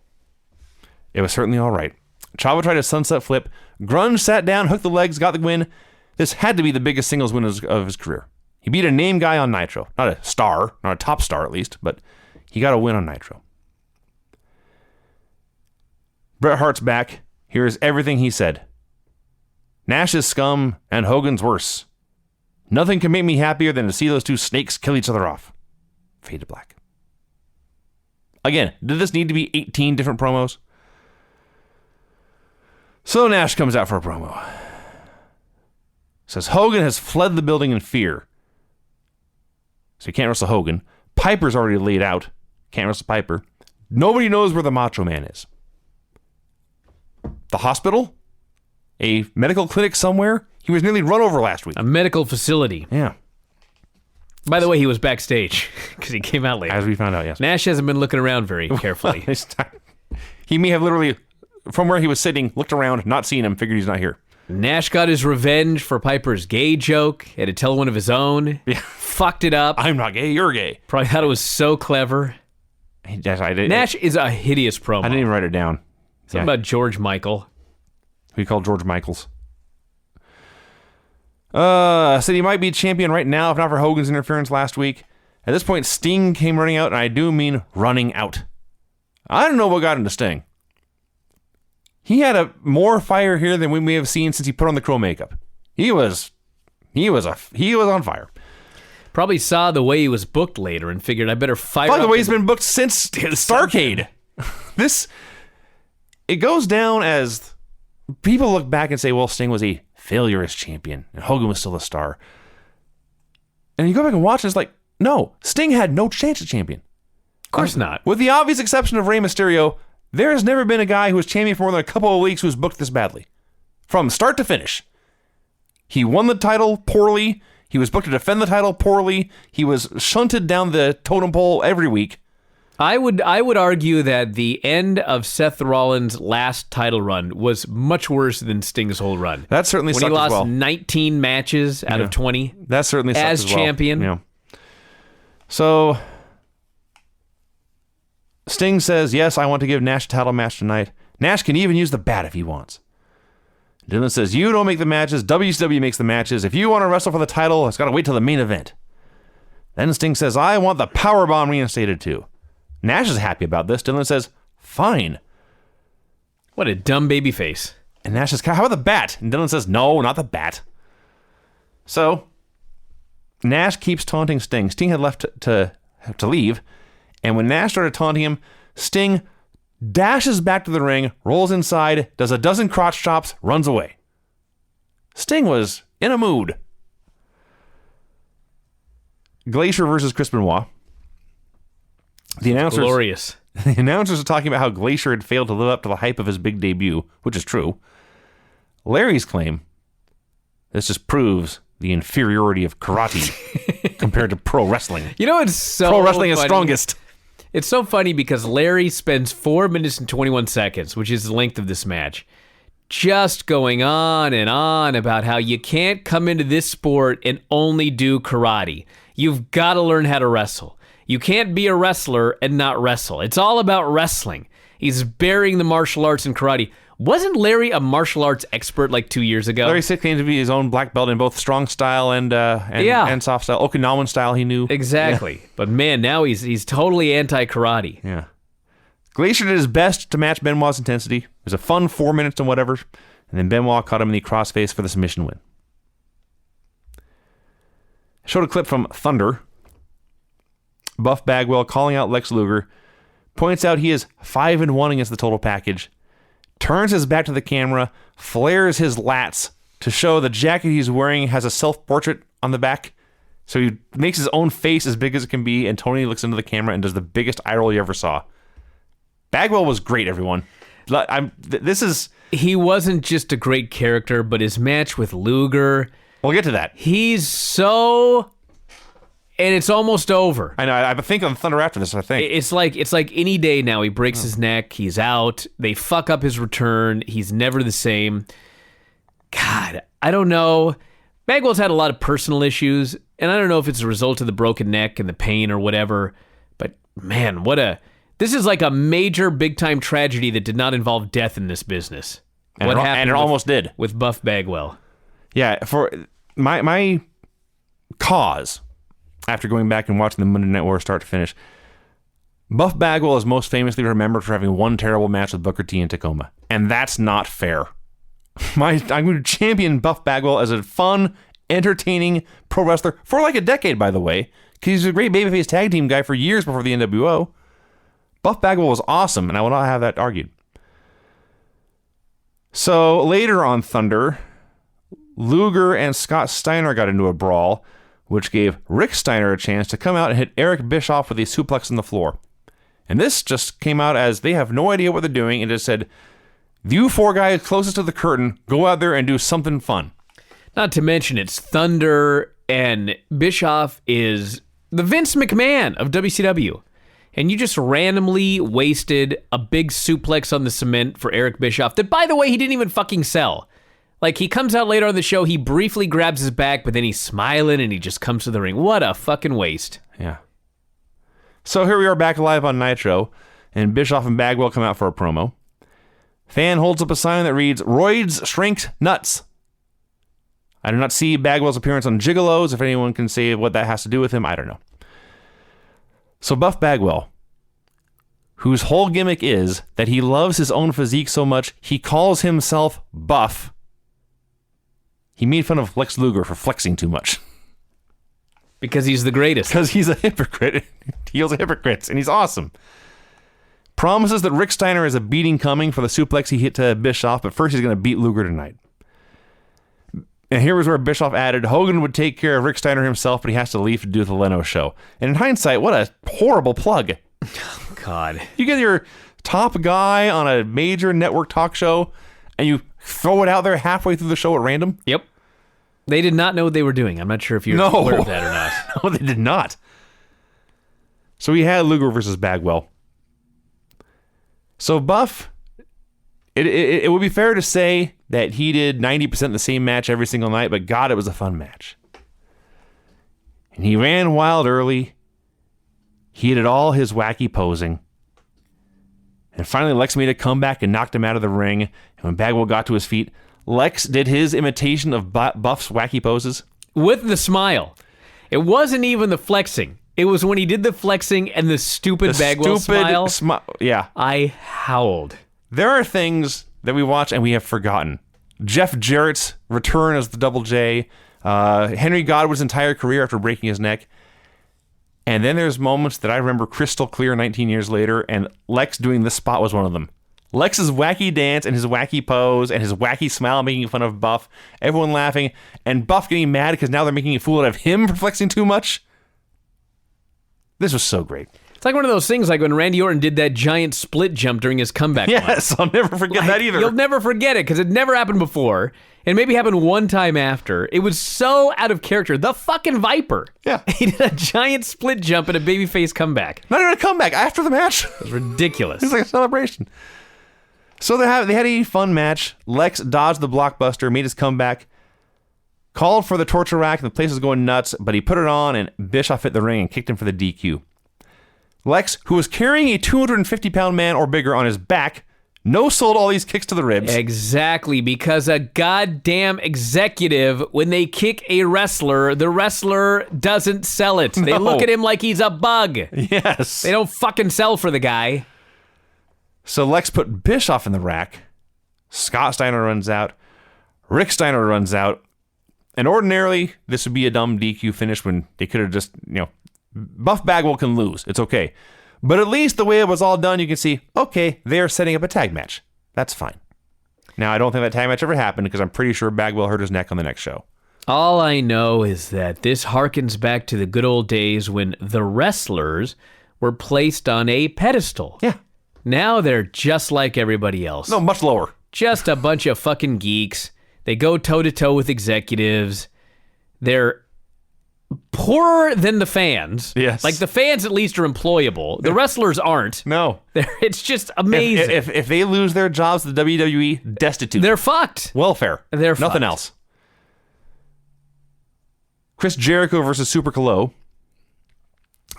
It was certainly all right. Chavo tried a sunset flip. Grunge sat down, hooked the legs, got the win. This had to be the biggest singles win of his career. He beat a name guy on Nitro. Not a star, not a top star at least, but he got a win on Nitro. Bret Hart's back. Here's everything he said. Nash is scum and Hogan's worse. Nothing can make me happier than to see those two snakes kill each other off. Fade to black. Again, did this need to be 18 different promos? So Nash comes out for a promo. Says Hogan has fled the building in fear. So he can't wrestle Hogan. Piper's already laid out. Can't wrestle Piper. Nobody knows where the Macho Man is. The hospital? A medical clinic somewhere? He was nearly run over last week. A medical facility. Yeah. By the way, he was backstage because he came out later. As we found out, yes. Nash hasn't been looking around very carefully. He may have literally, from where he was sitting, looked around, not seen him, figured he's not here. Nash got his revenge for Piper's gay joke. Had to tell one of his own. Yeah. Fucked it up. I'm not gay, you're gay. Probably thought it was so clever. Yes, I did. Nash is a hideous promo. I didn't even write it down. Something about George Michael. We call George Michaels. Said he might be champion right now if not for Hogan's interference last week. At this point, Sting came running out, and I do mean running out. I don't know what got into Sting. He had more fire here than we may have seen since he put on the crow makeup. He was on fire. Probably saw the way he was booked later and figured I better fire By the up way, he's been booked since Starrcade. It goes down as people look back and say, well, Sting was a failure as champion, and Hogan was still a star. And you go back and watch, and it's like, no, Sting had no chance at champion. Of course not. With the obvious exception of Rey Mysterio, there has never been a guy who was champion for more than a couple of weeks who was booked this badly. From start to finish. He won the title poorly. He was booked to defend the title poorly. He was shunted down the totem pole every week. I would argue that the end of Seth Rollins' last title run was much worse than Sting's whole run. That certainly when sucked he lost as well. 19 matches out of 20. That certainly sucked as as well. champion. Yeah. So Sting says, yes, I want to give Nash a title match tonight. Nash can even use the bat if he wants. Dylan says, you don't make the matches. WCW makes the matches. If you want to wrestle for the title, it's got to wait till the main event. Then Sting says, I want the powerbomb reinstated too. Nash is happy about this. Dylan says, fine. What a dumb baby face. And Nash says, how about the bat? And Dylan says, no, not the bat. So Nash keeps taunting Sting. Sting had left to leave. And when Nash started taunting him, Sting dashes back to the ring, rolls inside, does a dozen crotch chops, runs away. Sting was in a mood. Glacier versus Chris Benoit. The Glorious. announcers are talking about how Glacier had failed to live up to the hype of his big debut, which is true. Larry's claim, this just proves the inferiority of karate compared to pro wrestling. You know, it's so Pro wrestling funny. is strongest. It's so funny because Larry spends 4 minutes and 21 seconds, which is the length of this match, just going on and on about how you can't come into this sport and only do karate. You've got to learn how to wrestle. You can't be a wrestler and not wrestle. It's all about wrestling. He's burying the martial arts and karate. Wasn't Larry a martial arts expert like 2 years ago? Larry Sick claimed to be his own black belt in both strong style and soft style. Okinawan style he knew. Exactly. Yeah. But man, now he's totally anti-karate. Yeah. Glacier did his best to match Benoit's intensity. It was a fun 4 minutes and whatever. And then Benoit caught him in the crossface for the submission win. I showed a clip from Thunder. Buff Bagwell calling out Lex Luger. Points out he is 5-1 against the total package. Turns his back to the camera. Flares his lats to show the jacket he's wearing has a self-portrait on the back. So he makes his own face as big as it can be. And Tony looks into the camera and does the biggest eye roll you ever saw. Bagwell was great, everyone. He wasn't just a great character, but his match with Luger. We'll get to that. He's so... And it's almost over. I know. I think on Thunder after this, I think. It's like any day now. He breaks his neck. He's out. They fuck up his return. He's never the same. God, I don't know. Bagwell's had a lot of personal issues, and I don't know if it's a result of the broken neck and the pain or whatever. But man, this is like a major big-time tragedy that did not involve death in this business. And it almost did. With Buff Bagwell. Yeah, for my cause, after going back and watching the Monday Night War start to finish, Buff Bagwell is most famously remembered for having one terrible match with Booker T in Tacoma. And that's not fair. I'm going to champion Buff Bagwell as a fun, entertaining pro wrestler for like a decade, by the way, because he's a great babyface tag team guy for years before the NWO. Buff Bagwell was awesome, and I will not have that argued. So later on Thunder, Luger and Scott Steiner got into a brawl, which gave Rick Steiner a chance to come out and hit Eric Bischoff with a suplex on the floor. And this just came out as they have no idea what they're doing and just said, you four guys closest to the curtain, go out there and do something fun. Not to mention it's Thunder, and Bischoff is the Vince McMahon of WCW. And you just randomly wasted a big suplex on the cement for Eric Bischoff that, by the way, he didn't even fucking sell. Like, he comes out later on the show, he briefly grabs his back, but then he's smiling and he just comes to the ring. What a fucking waste. Yeah. So here we are back live on Nitro, and Bischoff and Bagwell come out for a promo. Fan holds up a sign that reads, Roids Shrinked Nuts. I do not see Bagwell's appearance on Gigolos. If anyone can say what that has to do with him, I don't know. So Buff Bagwell, whose whole gimmick is that he loves his own physique so much, he calls himself Buff. He made fun of Lex Luger for flexing too much. Because he's the greatest. Because he's a hypocrite. He's a hypocrite, and he's awesome. Promises that Rick Steiner is a beating coming for the suplex he hit to Bischoff, but first he's going to beat Luger tonight. And here was where Bischoff added, Hogan would take care of Rick Steiner himself, but he has to leave to do the Leno show. And in hindsight, what a horrible plug. God. You get your top guy on a major network talk show, and you throw it out there halfway through the show at random? Yep. They did not know what they were doing. I'm not sure if you're aware of that or not. No, they did not. So we had Luger versus Bagwell. So Buff, it would be fair to say that he did 90% the same match every single night, but God, it was a fun match. And he ran wild early. He did all his wacky posing. And finally, Lex made a comeback and knocked him out of the ring. And when Bagwell got to his feet, Lex did his imitation of Buff's wacky poses. With the smile. It wasn't even the flexing. It was when he did the flexing and the stupid Bagwell smile. Yeah. I howled. There are things that we watch and we have forgotten. Jeff Jarrett's return as the Double J. Henry Godwin's entire career after breaking his neck. And then there's moments that I remember crystal clear 19 years later, and Lex doing this spot was one of them. Lex's wacky dance and his wacky pose and his wacky smile making fun of Buff, everyone laughing, and Buff getting mad because now they're making a fool out of him for flexing too much. This was so great. It's like one of those things like when Randy Orton did that giant split jump during his comeback. Yes, I'll never forget that either. You'll never forget it because it never happened before. And maybe happened one time after. It was so out of character. The fucking Viper. Yeah. He did a giant split jump and a babyface comeback. Not even a comeback after the match. It was ridiculous. It's like a celebration. So they had a fun match. Lex dodged the blockbuster, made his comeback, called for the torture rack, and the place was going nuts, but he put it on, and Bischoff hit the ring and kicked him for the DQ. Lex, who was carrying a 250-pound man or bigger on his back, no-sold all these kicks to the ribs. Exactly, because a goddamn executive, when they kick a wrestler, the wrestler doesn't sell it. They look at him like he's a bug. Yes. They don't fucking sell for the guy. So Lex put Bischoff in the rack. Scott Steiner runs out. Rick Steiner runs out. And ordinarily, this would be a dumb DQ finish when they could have just, Buff Bagwell can lose. It's okay. But at least the way it was all done, you can see, okay, they're setting up a tag match. That's fine. Now, I don't think that tag match ever happened because I'm pretty sure Bagwell hurt his neck on the next show. All I know is that this harkens back to the good old days when the wrestlers were placed on a pedestal. Yeah. Now they're just like everybody else. No, much lower. Just a bunch of fucking geeks. They go toe-to-toe with executives. They're poorer than the fans. Yes. Like, the fans at least are employable. The wrestlers aren't. No. It's just amazing. If they lose their jobs, the WWE, destitute. They're fucked. Welfare. They're Nothing fucked. else. Chris Jericho versus Super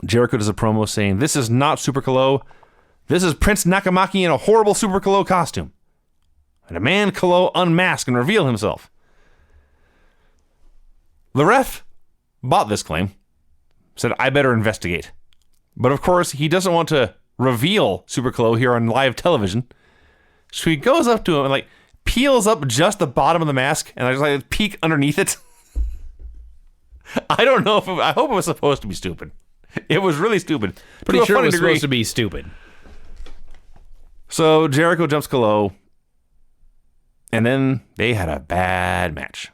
Jericho does a promo saying, "This is not Super This is Prince Nakamaki in a horrible Super costume. And a man unmask and reveal himself." The ref bought this claim, said, "I better investigate." But of course, he doesn't want to reveal Super here on live television. So he goes up to him and peels up just the bottom of the mask and I just peek underneath it. I don't know I hope it was supposed to be stupid. It was really stupid. Pretty sure it was supposed to be stupid. So Jericho jumps Kalo, and then they had a bad match.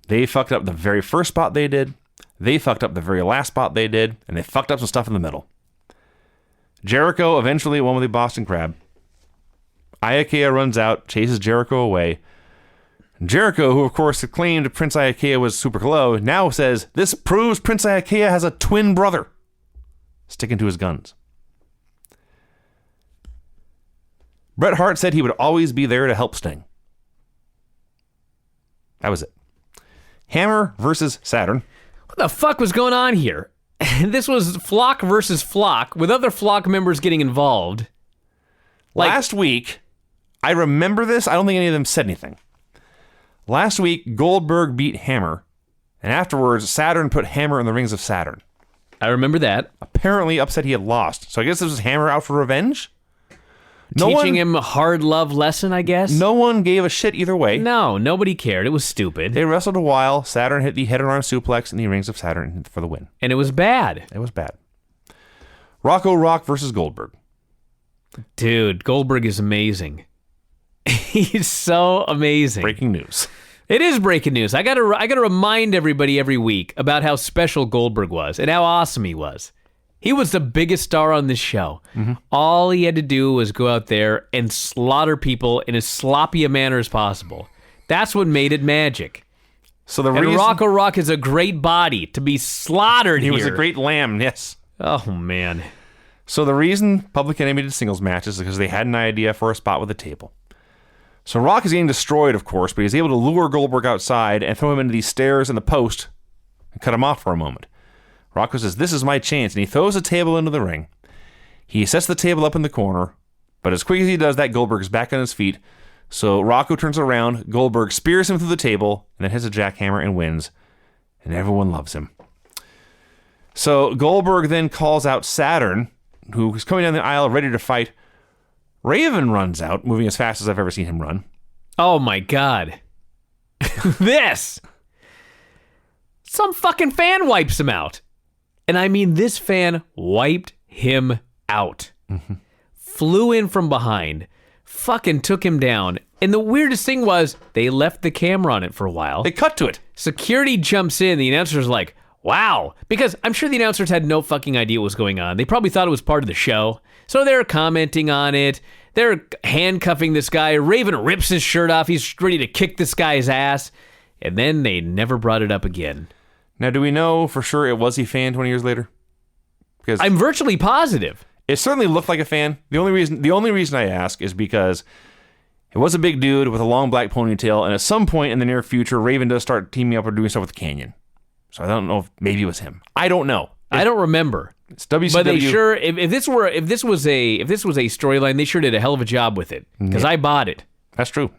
They fucked up the very first spot they did, they fucked up the very last spot they did, and they fucked up some stuff in the middle. Jericho eventually won with the Boston Crab. Iaukea runs out, chases Jericho away. Jericho, who of course claimed Prince Iaukea was Super Kalo, now says, "This proves Prince Iaukea has a twin brother." Sticking to his guns. Bret Hart said he would always be there to help Sting. That was it. Hammer versus Saturn. What the fuck was going on here? This was Flock versus Flock, with other Flock members getting involved. Last week, I remember this. I don't think any of them said anything. Last week, Goldberg beat Hammer, and afterwards, Saturn put Hammer in the rings of Saturn. I remember that. Apparently upset he had lost. So I guess this was Hammer out for revenge? Teaching him a hard love lesson, I guess? No one gave a shit either way. No, nobody cared. It was stupid. They wrestled a while. Saturn hit the head-on-arm suplex in the rings of Saturn for the win. And it was bad. It was bad. Rocco Rock versus Goldberg. Dude, Goldberg is amazing. He's so amazing. Breaking news. It is breaking news. I gotta remind everybody every week about how special Goldberg was and how awesome he was. He was the biggest star on this show. Mm-hmm. All he had to do was go out there and slaughter people in as sloppy a manner as possible. That's what made it magic. So and Rocco Rock is a great body to be slaughtered he here. Was a great lamb, yes. Oh, man. So the reason Public Enemy did singles matches is because they had an idea for a spot with a table. So Rock is getting destroyed, of course, but he's able to lure Goldberg outside and throw him into these stairs in the post and cut him off for a moment. Rocco says, "This is my chance," and he throws a table into the ring. He sets the table up in the corner, but as quick as he does that, Goldberg's back on his feet. So Rocco turns around, Goldberg spears him through the table, and then hits a jackhammer and wins. And everyone loves him. So Goldberg then calls out Saturn, who is coming down the aisle ready to fight. Raven runs out, moving as fast as I've ever seen him run. Oh my God. This! Some fucking fan wipes him out. And I mean, this fan wiped him out. Mm-hmm. Flew in from behind, fucking took him down. And the weirdest thing was, they left the camera on it for a while. They cut to it. Security jumps in. The announcer's like, Wow. Because I'm sure the announcers had no fucking idea what was going on. They probably thought it was part of the show. So they're commenting on it. They're handcuffing this guy. Raven rips his shirt off. He's ready to kick this guy's ass. And then they never brought it up again. Now, do we know for sure it was a fan 20 years later? Because I'm virtually positive. it certainly looked like a fan. The only reason I ask is because it was a big dude with a long black ponytail, and at some point in the near future, Raven does start teaming up or doing stuff with Canyon. So I don't know if maybe it was him. I don't know. I don't remember. It's WCW. But they sure, if this was a storyline, they sure did a hell of a job with it because I bought it. That's true.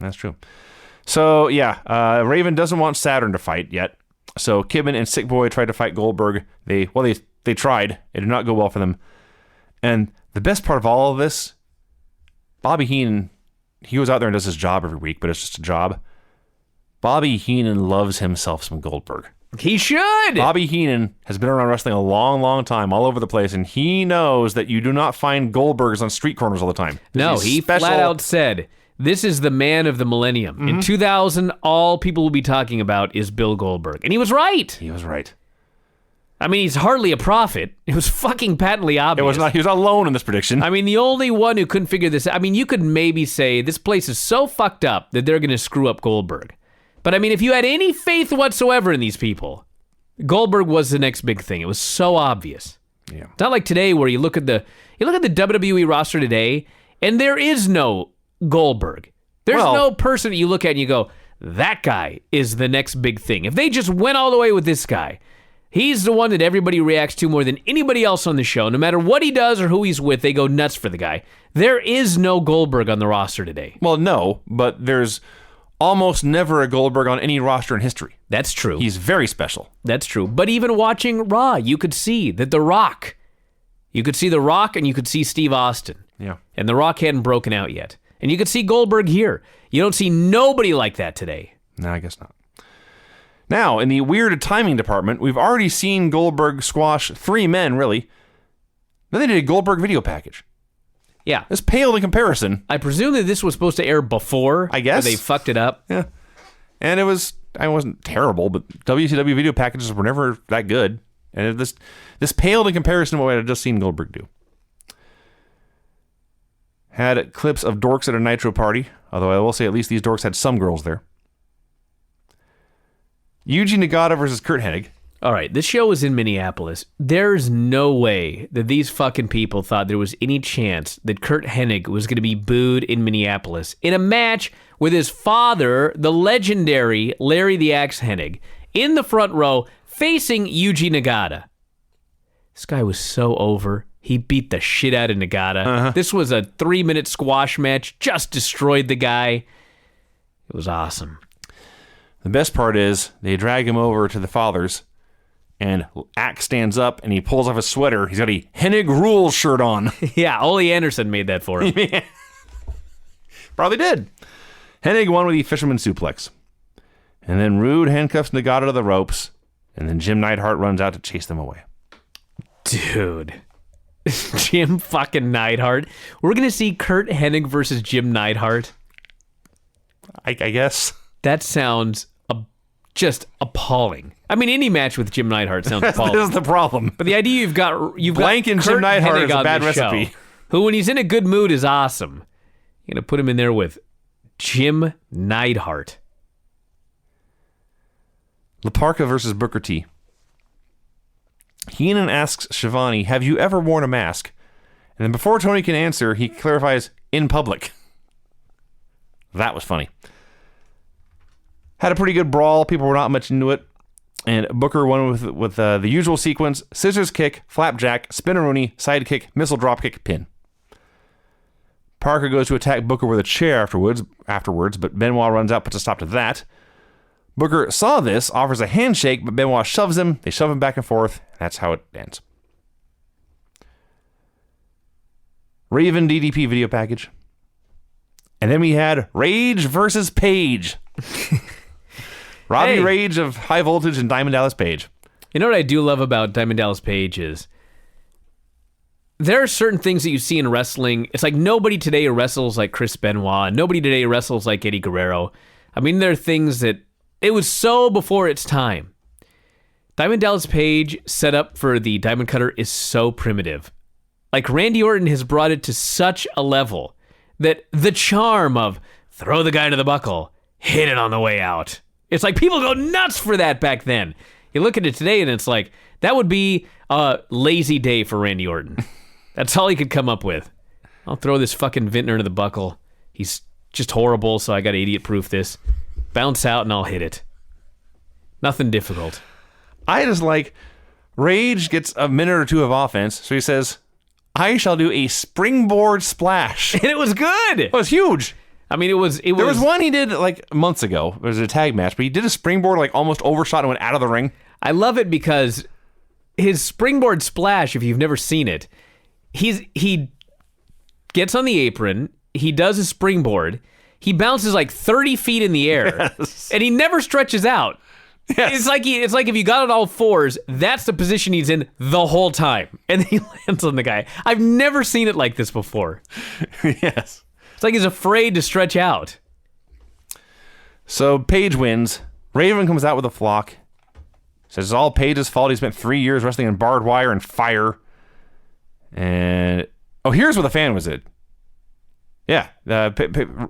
So yeah, Raven doesn't want Saturn to fight yet. So Kidman and Sick Boy tried to fight Goldberg. They tried. It did not go well for them. And the best part of all of this, Bobby Heenan, he goes out there and does his job every week, but it's just a job. Bobby Heenan loves himself some Goldberg. He should. Bobby Heenan has been around wrestling a long, long time, all over the place, and he knows that you do not find Goldbergs on street corners all the time. No, he flat out said, this is the man of the millennium. In 2000, all people will be talking about is Bill Goldberg. And he was right. He was right. I mean, he's hardly a prophet. It was fucking patently obvious. It was not. He was not alone in this prediction. I mean, the only one who couldn't figure this out. I mean, you could maybe say this place is so fucked up that they're going to screw up Goldberg. But I mean, if you had any faith whatsoever in these people, Goldberg was the next big thing. It was so obvious. Yeah. It's not like today where you look at the WWE roster today, and there is no Goldberg. There's no person that you look at and you go, that guy is the next big thing. If they just went all the way with this guy, he's the one that everybody reacts to more than anybody else on the show. No matter what he does or who he's with, they go nuts for the guy. There is no Goldberg on the roster today. Well, no, but there's almost never a Goldberg on any roster in history. That's true. He's very special. That's true. But even watching Raw, you could see that The Rock, and you could see Steve Austin. Yeah. And The Rock hadn't broken out yet. And you could see Goldberg here. You don't see nobody like that today. No, I guess not. Now, in the weird timing department, we've already seen Goldberg squash 3 men, really. Then they did a Goldberg video package. Yeah. It's paled in comparison. I presume that this was supposed to air before. I guess. But they fucked it up. Yeah. And it wasn't terrible, but WCW video packages were never that good. And this paled in comparison to what I had just seen Goldberg do. Had clips of dorks at a Nitro party, although I will say at least these dorks had some girls there. Yuji Nagata versus Kurt Hennig. All right, this show was in Minneapolis. There's no way that these fucking people thought there was any chance that Kurt Hennig was going to be booed in Minneapolis in a match with his father, the legendary Larry the Axe Hennig, in the front row facing Yuji Nagata. This guy was so over. He beat the shit out of Nagata. This was a 3-minute squash match, just destroyed the guy. It was awesome. The best part is they drag him over to the father's, and Axe stands up and he pulls off his sweater. He's got a Hennig Rules shirt on. Yeah, Ole Anderson made that for him. Probably did. Hennig won with the fisherman suplex. And then Rude handcuffs Nagata to the ropes, and then Jim Neidhart runs out to chase them away. Dude. Jim fucking Neidhart. We're going to see Kurt Hennig versus Jim Neidhart. I guess. That sounds just appalling. I mean, any match with Jim Neidhart sounds appalling. This is the problem. But the idea you've got Blanking Kurt Jim Neidhart Hennig is a on bad this recipe. show, who, when he's in a good mood, is awesome. You're going to put him in there with Jim Neidhart. Laparca versus Booker T. Heenan asks Shivani, have you ever worn a mask? And then before Tony can answer, he clarifies, in public. That was funny. Had a pretty good brawl. People were not much into it. And Booker won with the usual sequence: scissors kick, flapjack, spinneroonie, sidekick, missile dropkick, pin. Parker goes to attack Booker with a chair afterwards, but Benoit runs out, puts a stop to that. Booker saw this, offers a handshake, but Benoit shoves him. They shove him back and forth. And that's how it ends. Raven DDP video package. And then we had Rage versus Page. Robbie Rage of High Voltage and Diamond Dallas Page. You know what I do love about Diamond Dallas Page is there are certain things that you see in wrestling. It's like nobody today wrestles like Chris Benoit. Nobody today wrestles like Eddie Guerrero. I mean, there are things that it was so before its time Diamond Dallas Page set up for the Diamond Cutter is so primitive. Like, Randy Orton has brought it to such a level that the charm of throw the guy to the buckle, hit it on the way out. It's like people go nuts for that back then. You look at it today and it's like, that would be a lazy day for Randy Orton. That's all he could come up with. I'll throw this fucking vintner to the buckle. He's just horrible, so I got to idiot-proof this. Bounce out and I'll hit it. Nothing difficult. I just like, Rage gets a minute or two of offense, so he says, I shall do a springboard splash. And it was good. It was huge. I mean, it was. There was one he did like months ago. It was a tag match, but he did a springboard like almost overshot and went out of the ring. I love it because his springboard splash, if you've never seen it, he gets on the apron, he does a springboard, he bounces like 30 feet in the air, and he never stretches out. Yes. It's like if you got on all fours, that's the position he's in the whole time, and then he lands on the guy. I've never seen it like this before. Yes. It's like he's afraid to stretch out. So Page wins. Raven comes out with a flock. Says it's all Page's fault. He spent 3 years wrestling in barbed wire and fire. And here's where the fan was at. Yeah,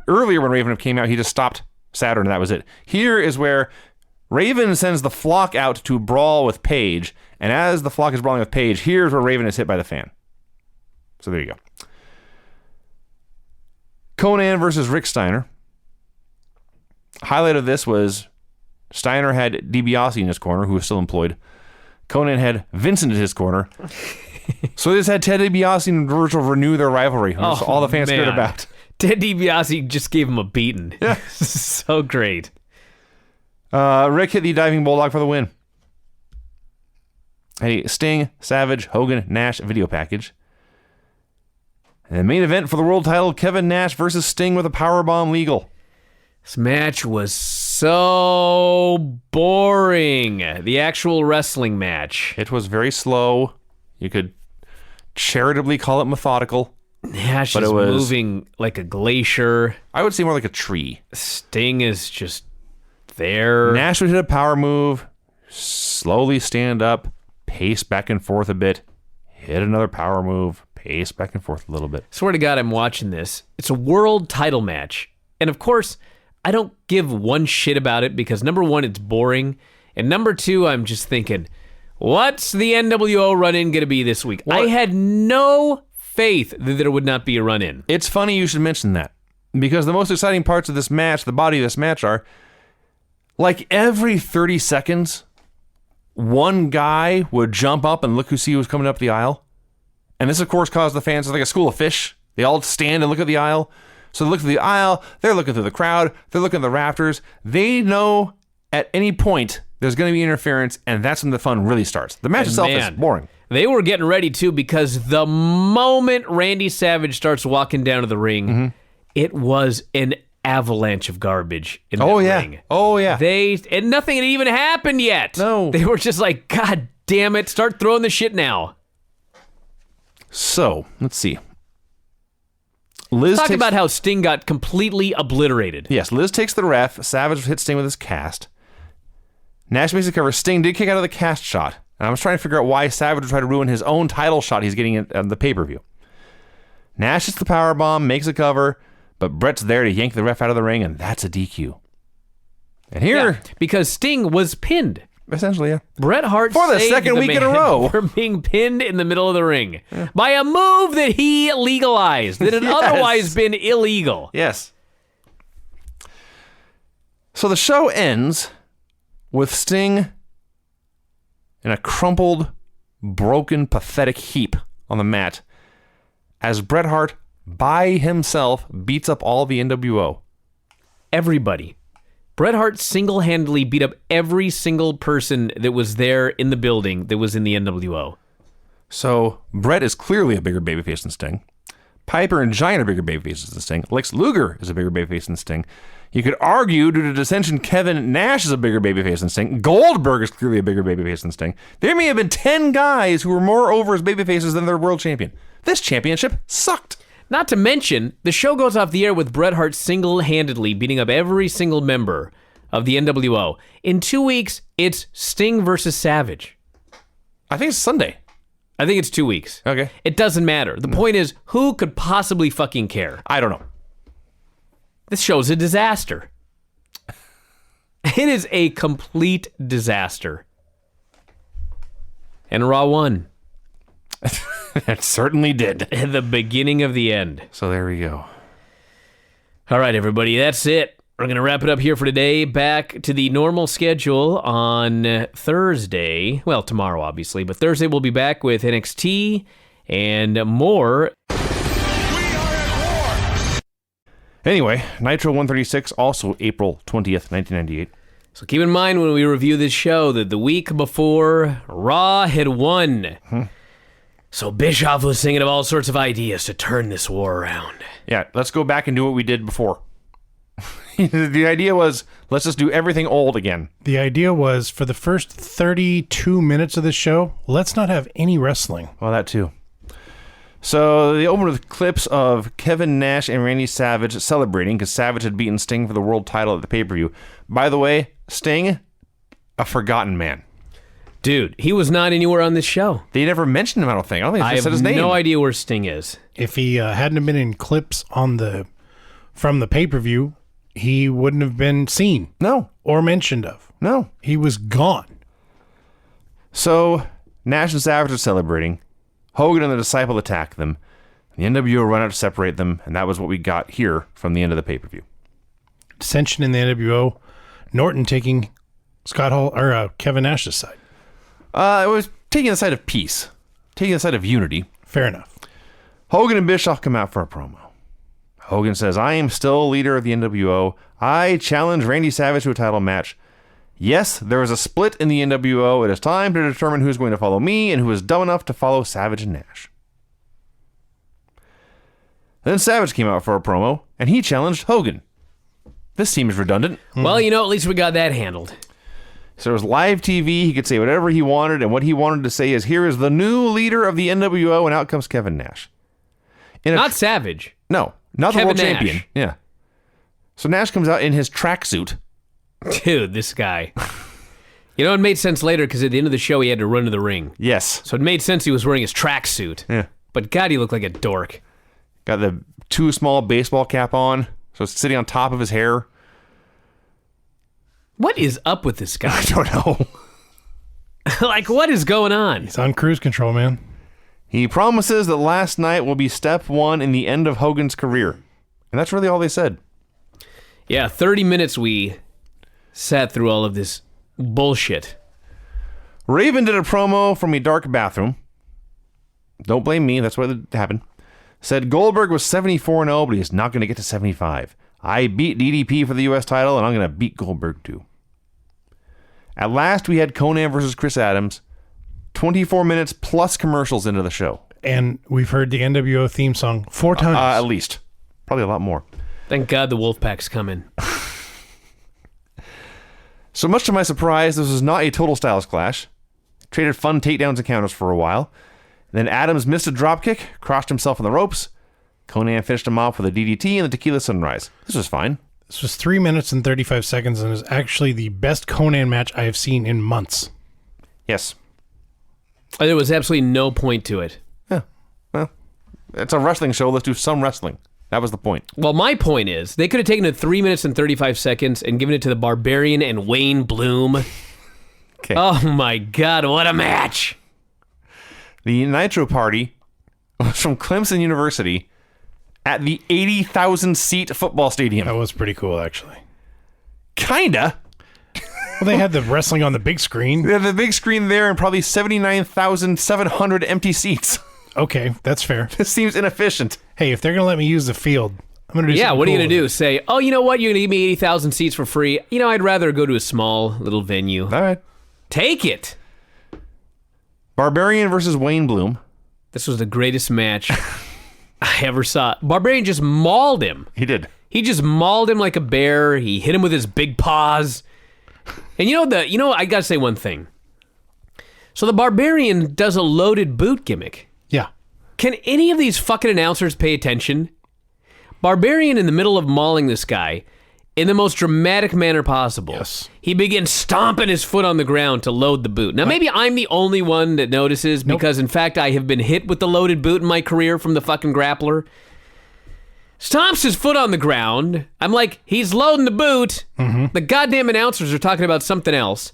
earlier when Raven came out, he just stopped Saturn, and that was it. Here is where Raven sends the flock out to brawl with Page, and as the flock is brawling with Page, here's where Raven is hit by the fan. So there you go. Conan versus Rick Steiner. Highlight of this was Steiner had DiBiase in his corner, who was still employed. Conan had Vincent in his corner. So they just had Ted DiBiase and Virgil renew their rivalry. That's all the fans cared about. Ted DiBiase just gave him a beating. Yeah. So great. Rick hit the diving bulldog for the win. A Sting, Savage, Hogan, Nash video package. And the main event for the world title, Kevin Nash versus Sting with a powerbomb legal. This match was so boring. The actual wrestling match. It was very slow. You could charitably call it methodical. Nash but is it was moving like a glacier. I would say more like a tree. Sting is just there. Nash would hit a power move, slowly stand up, pace back and forth a bit, hit another power move, pace back and forth a little bit. Swear to God, I'm watching this. It's a world title match. And of course, I don't give one shit about it because number one, it's boring. And number two, I'm just thinking, what's the NWO run-in going to be this week? What? I had no faith that there would not be a run-in. It's funny you should mention that because the most exciting parts of this match, the body of this match are, like every 30 seconds, one guy would jump up and look who was coming up the aisle. And this, of course, caused the fans, like a school of fish. They all stand and look at the aisle. So they look at the aisle, they're looking through the crowd, they're looking at the rafters. They know at any point there's going to be interference, and that's when the fun really starts. The match itself is boring. They were getting ready, too, because the moment Randy Savage starts walking down to the ring, it was an avalanche of garbage in that ring. Oh, yeah. And nothing had even happened yet. No. They were just like, God damn it, start throwing the shit now. So, let's see. Liz Talk takes, about how Sting got completely obliterated. Yes, Liz takes the ref. Savage hits Sting with his cast. Nash makes the cover. Sting did kick out of the cast shot. And I was trying to figure out why Savage would try to ruin his own title shot he's getting at the pay-per-view. Nash hits the powerbomb, makes a cover, but Brett's there to yank the ref out of the ring, and that's a DQ. And here... Yeah, because Sting was pinned. Essentially, yeah. Bret Hart For the saved second week in a man row. for being pinned in the middle of the ring by a move that he legalized, that had Yes. otherwise been illegal. Yes. So the show ends with Sting in a crumpled, broken, pathetic heap on the mat as Bret Hart, by himself, beats up all the NWO. Everybody. Bret Hart single-handedly beat up every single person that was there in the building that was in the NWO. So Bret is clearly a bigger babyface than Sting. Piper and Giant are bigger babyfaces than Sting. Lex Luger is a bigger babyface than Sting. You could argue, due to dissension, Kevin Nash is a bigger babyface than Sting. Goldberg is clearly a bigger babyface than Sting. There may have been 10 guys who were more over as babyfaces than their world champion. This championship sucked. Not to mention, the show goes off the air with Bret Hart single-handedly beating up every single member of the NWO. In 2 weeks, it's Sting versus Savage. I think it's Sunday. I think it's 2 weeks. Okay. It doesn't matter. The point is, who could possibly fucking care? I don't know. This show's a disaster. It is a complete disaster. And Raw won. It certainly did. At the beginning of the end. So there we go. All right, everybody, that's it. We're going to wrap it up here for today. Back to the normal schedule on Thursday. Well, tomorrow, obviously. But Thursday we'll be back with NXT and more. Anyway, Nitro 136, also April 20th, 1998. So keep in mind when we review this show that the week before, Raw had won. So Bischoff was thinking of all sorts of ideas to turn this war around. Yeah, let's go back and do what we did before. The idea was, let's just do everything old again. The idea was, for the first 32 minutes of this show, let's not have any wrestling. Well, that too. So they opened with clips of Kevin Nash and Randy Savage celebrating because Savage had beaten Sting for the world title at the pay-per-view. By the way, Sting, a forgotten man. Dude, he was not anywhere on this show. They never mentioned him, I don't think. I don't think they I said have his name. no idea where Sting is. If he hadn't been in clips from the pay-per-view, he wouldn't have been seen. No. Or mentioned of. No. He was gone. So Nash and Savage are celebrating. Hogan and the Disciple attack them. The NWO run out to separate them, and that was what we got here from the end of the pay-per-view. Dissension in the NWO. Norton taking Scott Hall or Kevin Nash's side. It was taking the side of peace, taking the side of unity. Fair enough. Hogan and Bischoff come out for a promo. Hogan says, I am still leader of the NWO. I challenge Randy Savage to a title match. Yes, there is a split in the NWO. It is time to determine who's going to follow me and who is dumb enough to follow Savage and Nash. Then Savage came out for a promo, and he challenged Hogan. This seems redundant. Well, at least we got that handled. So it was live TV. He could say whatever he wanted, and what he wanted to say is, here is the new leader of the NWO, and out comes Kevin Nash. Not Savage. No, not the Kevin world Nash. champion. Yeah. So Nash comes out in his tracksuit. Dude, this guy. It made sense later because at the end of the show he had to run to the ring. Yes. So it made sense he was wearing his tracksuit. Yeah. But God, he looked like a dork. Got the too small baseball cap on, so it's sitting on top of his hair. What is up with this guy? I don't know. Like, what is going on? He's on cruise control, man. He promises that last night will be step one in the end of Hogan's career. And that's really all they said. Yeah, 30 minutes we sat through all of this bullshit. Raven did a promo from a dark bathroom. Don't blame me, that's what happened. Said Goldberg was 74-0, but he's not going to get to 75. I beat DDP for the U.S. title, and I'm going to beat Goldberg too. At last, we had Conan versus Chris Adams. 24 minutes plus commercials into the show. And we've heard the NWO theme song 4 times. At least. Probably a lot more. Thank God the Wolfpack's coming. So much to my surprise, this was not a total styles clash. Traded fun takedowns and counters for a while. Then Adams missed a dropkick, crossed himself on the ropes. Conan finished him off with a DDT and the Tequila Sunrise. This was fine. This was 3 minutes and 35 seconds and is actually the best Conan match I have seen in months. Yes. There was absolutely no point to it. Yeah. Well, it's a wrestling show. Let's do some wrestling. That was the point. Well, my point is, they could have taken it 3 minutes and 35 seconds and given it to the Barbarian and Wayne Bloom. Okay. Oh my God, what a match! The Nitro party was from Clemson University at the 80,000 seat football stadium. That was pretty cool, actually. Kinda. Well, they had the wrestling on the big screen. They had the big screen there and probably 79,700 empty seats. Okay, that's fair. This seems inefficient. Hey, if they're going to let me use the field, I'm going to do something What are you cool going to do? with Say, oh, you know what? You're going to give me 80,000 seats for free. I'd rather go to a small little venue. All right. Take it. Barbarian versus Wayne Bloom. This was the greatest match I ever saw. Barbarian just mauled him. He did. He just mauled him like a bear. He hit him with his big paws. And I got to say one thing. So the Barbarian does a loaded boot gimmick. Yeah. Can any of these fucking announcers pay attention? Barbarian in the middle of mauling this guy in the most dramatic manner possible. Yes. He begins stomping his foot on the ground to load the boot. Now, maybe I'm the only one that notices because, in fact, I have been hit with the loaded boot in my career from the fucking grappler. Stomps his foot on the ground. I'm like, he's loading the boot. The goddamn announcers are talking about something else.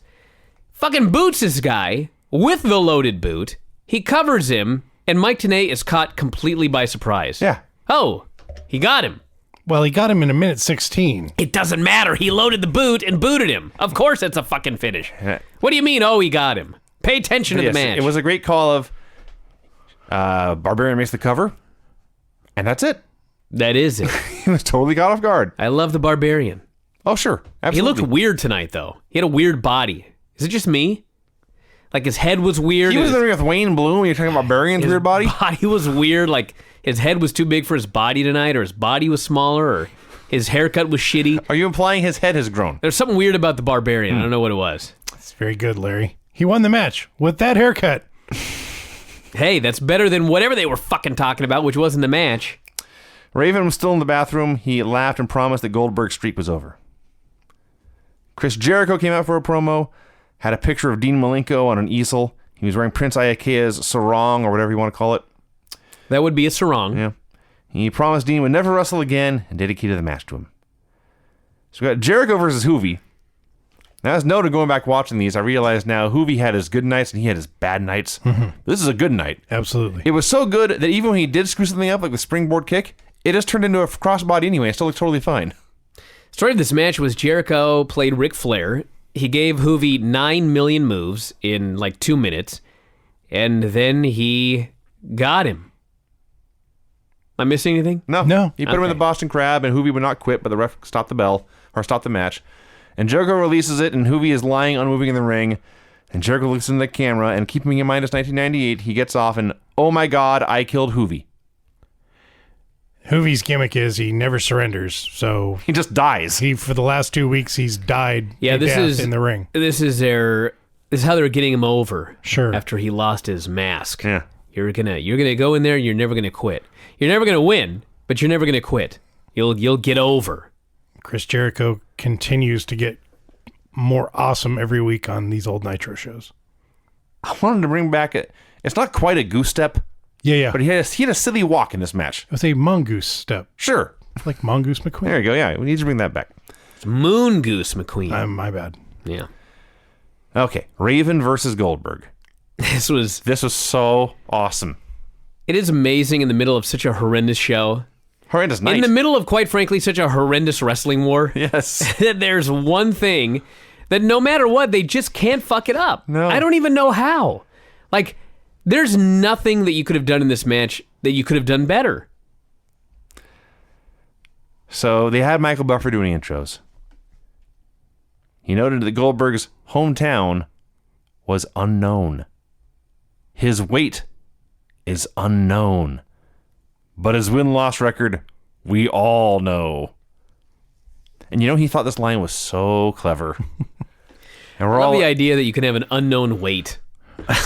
Fucking boots this guy with the loaded boot. He covers him, and Mike Tenay is caught completely by surprise. Yeah. Oh, he got him. Well, he got him in a minute 16. It doesn't matter. He loaded the boot and booted him. Of course it's a fucking finish. What do you mean, oh, he got him? Pay attention to the match. It was a great call of Barbarian makes the cover, and that's it. That is it. He was totally caught off guard. I love the Barbarian. Oh, sure. Absolutely. He looked weird tonight, though. He had a weird body. Is it just me? Like his head was weird. He was there with Wayne Bloom when you're talking about Barbarian's weird body. Body was weird. Like his head was too big for his body tonight, or his body was smaller, or his haircut was shitty. Are you implying his head has grown? There's something weird about the Barbarian. I don't know what it was. It's very good, Larry. He won the match with that haircut. Hey, that's better than whatever they were fucking talking about, which wasn't the match. Raven was still in the bathroom. He laughed and promised that Goldberg's streak was over. Chris Jericho came out for a promo, had a picture of Dean Malenko on an easel. He was wearing Prince Iaukea sarong, or whatever you want to call it. That would be a sarong. Yeah. He promised Dean would never wrestle again and dedicated the match to him. So we got Jericho versus Hoovy. Now, as noted going back watching these, I realize now Hoovy had his good nights and he had his bad nights. This is a good night. Absolutely. It was so good that even when he did screw something up, like the springboard kick, it just turned into a crossbody anyway. It still looked totally fine. Story of this match was Jericho played Ric Flair. He gave Hoovy 9 million moves in like 2 minutes, and then he got him. Am I missing anything? No. He put him in the Boston Crab, and Hoovy would not quit, but the ref stopped the bell, or stopped the match. And Jericho releases it, and Hoovy is lying unmoving in the ring. And Jericho looks into the camera, and keeping in mind it's 1998, he gets off, and oh my God, I killed Hoovy. Hoovy's gimmick is he never surrenders, so He just dies. for the last 2 weeks he's died Yeah, to this death is in the ring. This is how they're getting him over. Sure. After he lost his mask. Yeah. You're gonna go in there. You're never gonna quit. You're never gonna win, but you're never gonna quit. You'll get over. Chris Jericho continues to get more awesome every week on these old Nitro shows. I wanted to bring back it's not quite a goose step, Yeah. but he had a silly walk in this match. It was a mongoose step, Sure. like Mongoose McQueen. There you go. Yeah, we need to bring that back. It's Moon Goose McQueen. My bad. Yeah. Okay, Raven versus Goldberg. This was so awesome. It is amazing in the middle of such a horrendous show. Horrendous night. In the middle of, quite frankly, such a horrendous wrestling war. Yes. That there's one thing that no matter what, they just can't fuck it up. No. I don't even know how. Like, there's nothing that you could have done in this match that you could have done better. So they had Michael Buffer doing intros. He noted that Goldberg's hometown was unknown. His weight is unknown. But his win-loss record, we all know. And he thought this line was so clever. And we're I love all the idea that you can have an unknown weight.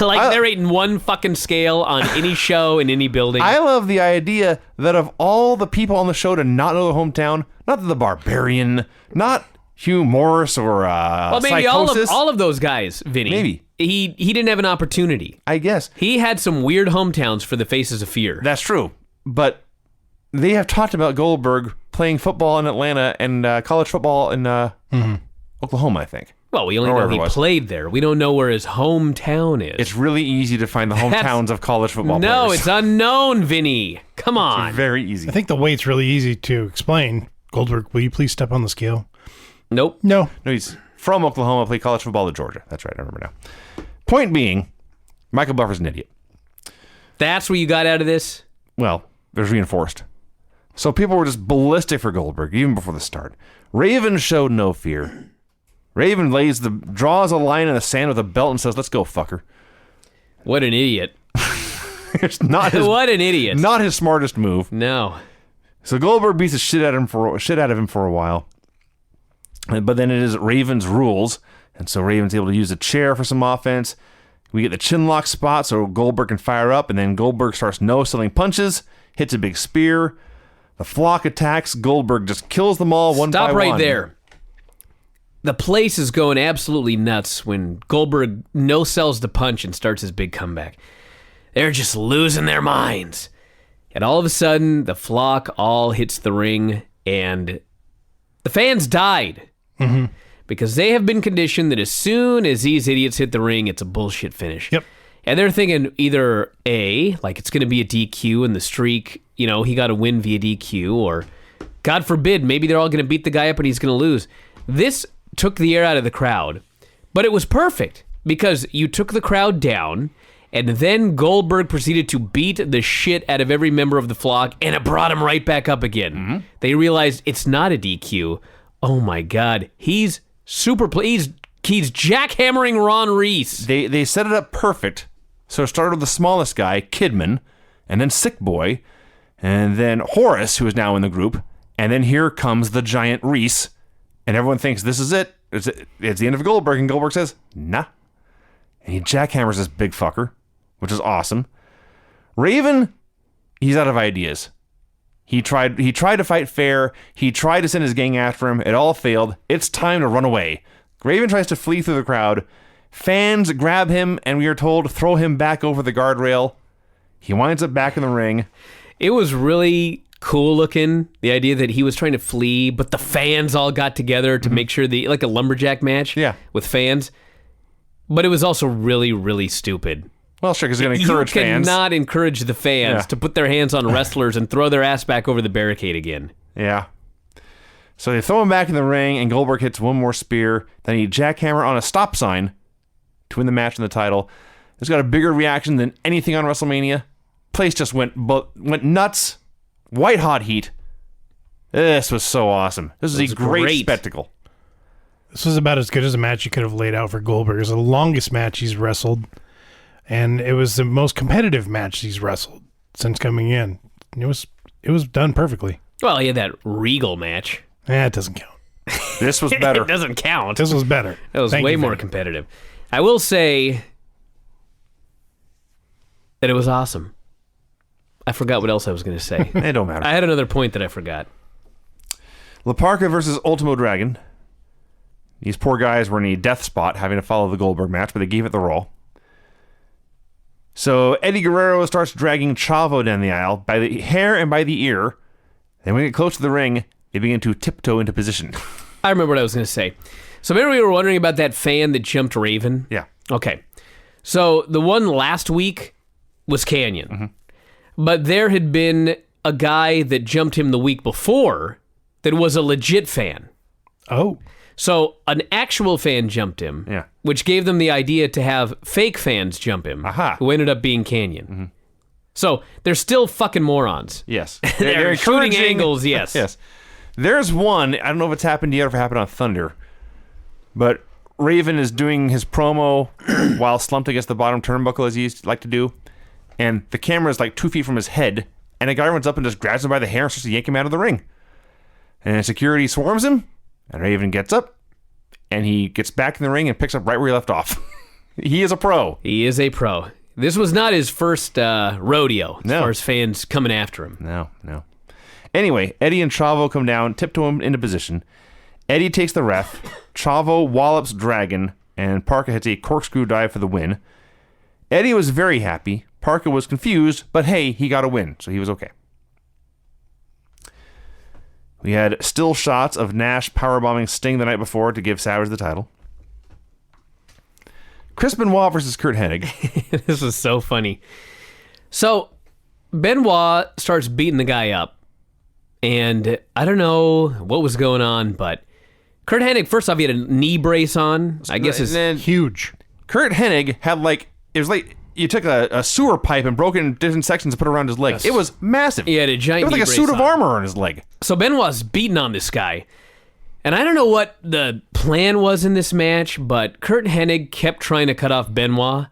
Like, there ain't one fucking scale on any show in any building. I love the idea that of all the people on the show to not know their hometown, not the Barbarian, not Hugh Morris or well, maybe Psychosis. all of those guys, Vinny. Maybe. He didn't have an opportunity. I guess. He had some weird hometowns for the Faces of Fear. That's true. But they have talked about Goldberg playing football in Atlanta and college football in Oklahoma, I think. Well, we only know he played there. We don't know where his hometown is. It's really easy to find the hometowns of college football No, players. it's unknown, Vinny. Come on. It's very easy. I think the weight's really easy to explain. Goldberg, will you please step on the scale? Nope. No. No, he's from Oklahoma, played college football at Georgia. That's right, I remember now. Point being, Michael Buffer's an idiot. That's what you got out of this? Well, there's reinforced. So people were just ballistic for Goldberg, even before the start. Raven showed no fear. Raven draws a line in the sand with a belt and says, "Let's go, fucker." What an idiot. It's not his, What an idiot. not his smartest move. No. So Goldberg beats the shit out of him for a while. But then it is Raven's rules, and so Raven's able to use a chair for some offense. We get the chin lock spot so Goldberg can fire up, and then Goldberg starts no-selling punches, hits a big spear. The flock attacks. Goldberg just kills them all one by one. Stop right there. The place is going absolutely nuts when Goldberg no-sells the punch and starts his big comeback. They're just losing their minds. And all of a sudden, the flock all hits the ring, and the fans died. Mm-hmm. Because they have been conditioned that as soon as these idiots hit the ring, it's a bullshit finish. Yep. And they're thinking either A, like it's going to be a DQ and the streak, he got to win via DQ, or God forbid, maybe they're all going to beat the guy up and he's going to lose. This took the air out of the crowd, but it was perfect because you took the crowd down, and then Goldberg proceeded to beat the shit out of every member of the flock, and it brought him right back up again. Mm-hmm. They realized it's not a DQ. Oh my God, he's he's jackhammering Ron Reese. They set it up perfect. So it started with the smallest guy, Kidman, and then Sick Boy, and then Horace, who is now in the group, and then here comes the giant Reese, and everyone thinks this is it. It's the end of Goldberg, and Goldberg says, nah. And he jackhammers this big fucker, which is awesome. Raven, he's out of ideas. He tried to fight fair. He tried to send his gang after him. It all failed. It's time to run away. Raven tries to flee through the crowd. Fans grab him, and we are told to throw him back over the guardrail. He winds up back in the ring. It was really cool looking, the idea that he was trying to flee, but the fans all got together to make sure like a lumberjack match with fans. But it was also really, really stupid. Well, sure, because he's going to encourage fans. You cannot encourage the fans to put their hands on wrestlers and throw their ass back over the barricade again. Yeah. So they throw him back in the ring, and Goldberg hits one more spear. Then he jackhammer on a stop sign to win the match and the title. It's got a bigger reaction than anything on WrestleMania. Place just went nuts. White hot heat. This was so awesome. This was a great spectacle. This was about as good as a match you could have laid out for Goldberg. It was the longest match he's wrestled, and it was the most competitive match he's wrestled since coming in. It was done perfectly. Well, he had that Regal match. It doesn't count. This was better. It doesn't count. This was better. It was way more competitive. I will say that it was awesome. I forgot what else I was going to say. It don't matter. I had another point that I forgot. La Parka versus Ultimo Dragon. These poor guys were in a death spot having to follow the Goldberg match, but they gave it the roll. So Eddie Guerrero starts dragging Chavo down the aisle by the hair and by the ear. Then when they get close to the ring, they begin to tiptoe into position. I remember what I was going to say. So remember we were wondering about that fan that jumped Raven? Yeah. Okay. So the one last week was Canyon. Mm-hmm. But there had been a guy that jumped him the week before that was a legit fan. Oh. So an actual fan jumped him, which gave them the idea to have fake fans jump him, who ended up being Canyon. Mm-hmm. So they're still fucking morons. Yes. they're shooting angles, yes. Yes. There's one, I don't know if it's happened yet or if it happened on Thunder, but Raven is doing his promo while slumped against the bottom turnbuckle, as he used to like to do, and the camera is like 2 feet from his head, and a guy runs up and just grabs him by the hair and starts to yank him out of the ring. And security swarms him, and Raven gets up, and he gets back in the ring and picks up right where he left off. He is a pro. He is a pro. This was not his first rodeo as far as fans coming after him. No. Anyway, Eddie and Chavo come down, tiptoe him into position. Eddie takes the ref. Chavo wallops Dragon, and Parka hits a corkscrew dive for the win. Eddie was very happy. Parka was confused, but hey, he got a win, so he was okay. We had still shots of Nash powerbombing Sting the night before to give Savage the title. Chris Benoit versus Kurt Hennig. This was so funny. So, Benoit starts beating the guy up. And I don't know what was going on, but Kurt Hennig, first off, he had a knee brace on. I guess it's huge. Kurt Hennig had it was like you took a sewer pipe and broke it in different sections and put it around his leg. Yes. It was massive. He had a giant It was like a suit of armor on his leg. So Benoit's beating on this guy. And I don't know what the plan was in this match, but Kurt Hennig kept trying to cut off Benoit.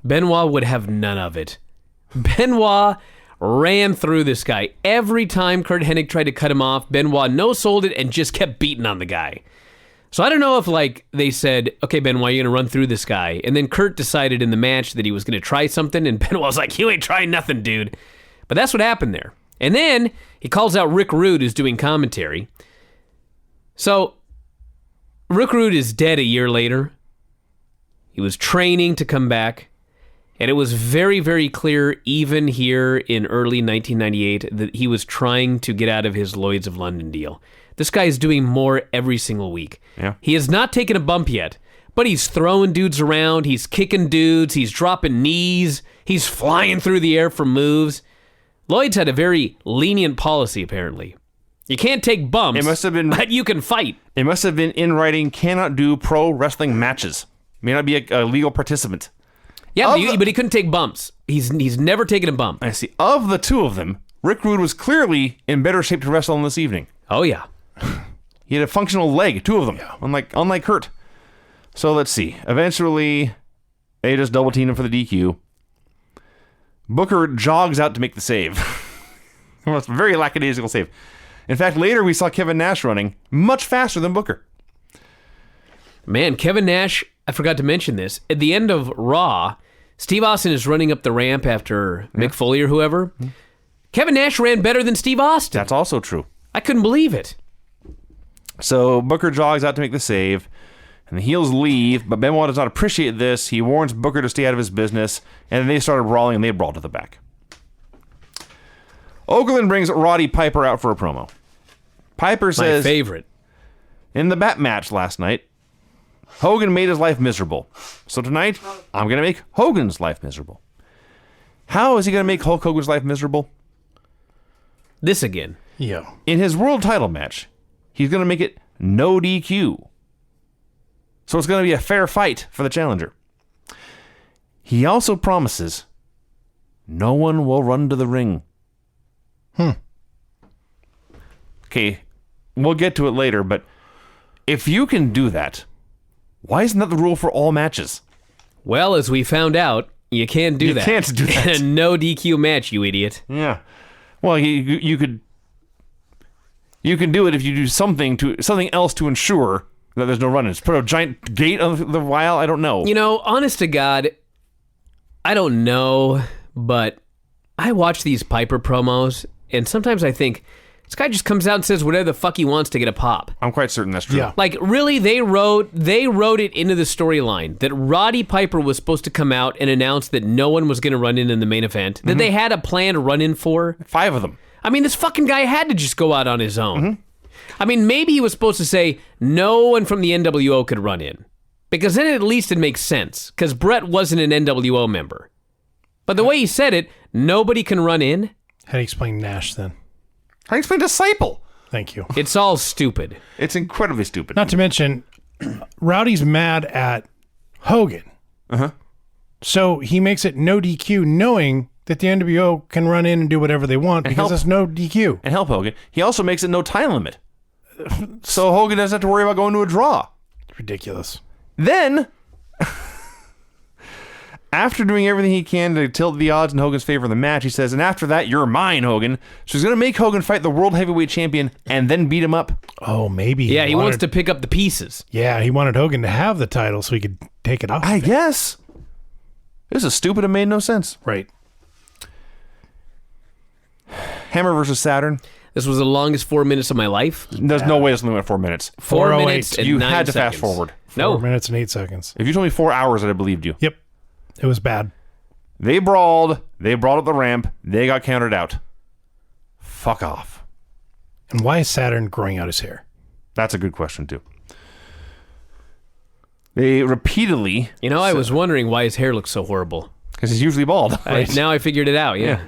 Benoit would have none of it. Benoit ran through this guy. Every time Kurt Hennig tried to cut him off, Benoit no-sold it and just kept beating on the guy. So I don't know if they said, okay, Benoit, you're going to run through this guy. And then Kurt decided in the match that he was going to try something, and Benoit was like, you ain't trying nothing, dude. But that's what happened there. And then He calls out Rick Rude, who's doing commentary. So, Rick Rude is dead a year later. He was training to come back. And it was very, very clear, even here in early 1998, that he was trying to get out of his Lloyd's of London deal. This guy is doing more every single week. Yeah. He has not taken a bump yet, but he's throwing dudes around, he's kicking dudes, he's dropping knees, he's flying through the air for moves. Lloyd's had a very lenient policy, apparently. You can't take bumps, It must have been- but you can fight. It must have been in writing, cannot do pro wrestling matches. May not be a legal participant. Yeah, but he couldn't take bumps. He's never taken a bump. I see. Of the two of them, Rick Rude was clearly in better shape to wrestle on this evening. Oh, yeah. He had a functional leg, two of them, unlike Kurt. So let's see. Eventually, they just double team him for the DQ. Booker jogs out to make the save. Well, it's a very lackadaisical save. In fact, later we saw Kevin Nash running much faster than Booker. Man, Kevin Nash, I forgot to mention this. At the end of Raw, Steve Austin is running up the ramp after Mick Foley or whoever. Kevin Nash ran better than Steve Austin. That's also true. I couldn't believe it. So Booker jogs out to make the save, and the heels leave, but Benoit does not appreciate this. He warns Booker to stay out of his business, and then they started brawling, and they brawled to the back. Okerlund brings Roddy Piper out for a promo. Piper says, My favorite. in the bat match last night, Hogan made his life miserable. So tonight, I'm going to make Hogan's life miserable. How is he going to make Hulk Hogan's life miserable? This again. Yeah. In his world title match, he's going to make it no DQ. So it's going to be a fair fight for the challenger. He also promises no one will run to the ring. Okay, we'll get to it later, but if you can do that, why isn't that the rule for all matches? Well, as we found out, you can't do that. You can't do that. In a no DQ match, you idiot. Yeah. Well, you could do it if you do something else to ensure that there's no run-ins. Put a giant gate on the while. I don't know. You know, honest to God, I don't know, but I watch these Piper promos, and sometimes I think, this guy just comes out and says whatever the fuck he wants to get a pop. I'm quite certain that's true. Yeah. Like, really, they wrote it into the storyline that Roddy Piper was supposed to come out and announce that no one was going to run in the main event, that they had a planned run-in for. 5 of them. I mean, this fucking guy had to just go out on his own. I mean, maybe he was supposed to say no one from the NWO could run in, because then at least it makes sense, because Brett wasn't an NWO member. But the way he said it, nobody can run in. How do you explain Nash then? I explained Disciple. Thank you. It's all stupid. It's incredibly stupid. Not to mention, Rowdy's mad at Hogan. So he makes it no DQ, knowing that the NWO can run in and do whatever they want because help. there's no DQ. And help Hogan. He also makes it no time limit. So Hogan doesn't have to worry about going to a draw. It's ridiculous. Then, after doing everything he can to tilt the odds in Hogan's favor in the match, he says, and after that, you're mine, Hogan. So he's going to make Hogan fight the World Heavyweight Champion and then beat him up. Oh, maybe. Yeah, he wants to pick up the pieces. Yeah, he wanted Hogan to have the title so he could take it off. I guess. This is stupid and made no sense. Right. Hammer versus Saturn. This was the longest 4 minutes of my life. There's no way it's only went 4 minutes. 4 4:08. minutes and You 9 had to fast seconds. forward. 4 No. minutes and 8 seconds. If you told me 4 hours, I'd have believed you. Yep. It was bad. They brawled. They brawled up the ramp. They got counted out. Fuck off. And why is Saturn growing out his hair? That's a good question, too. They repeatedly... You know, I was wondering why his hair looked so horrible. Because he's usually bald. Now I figured it out, yeah.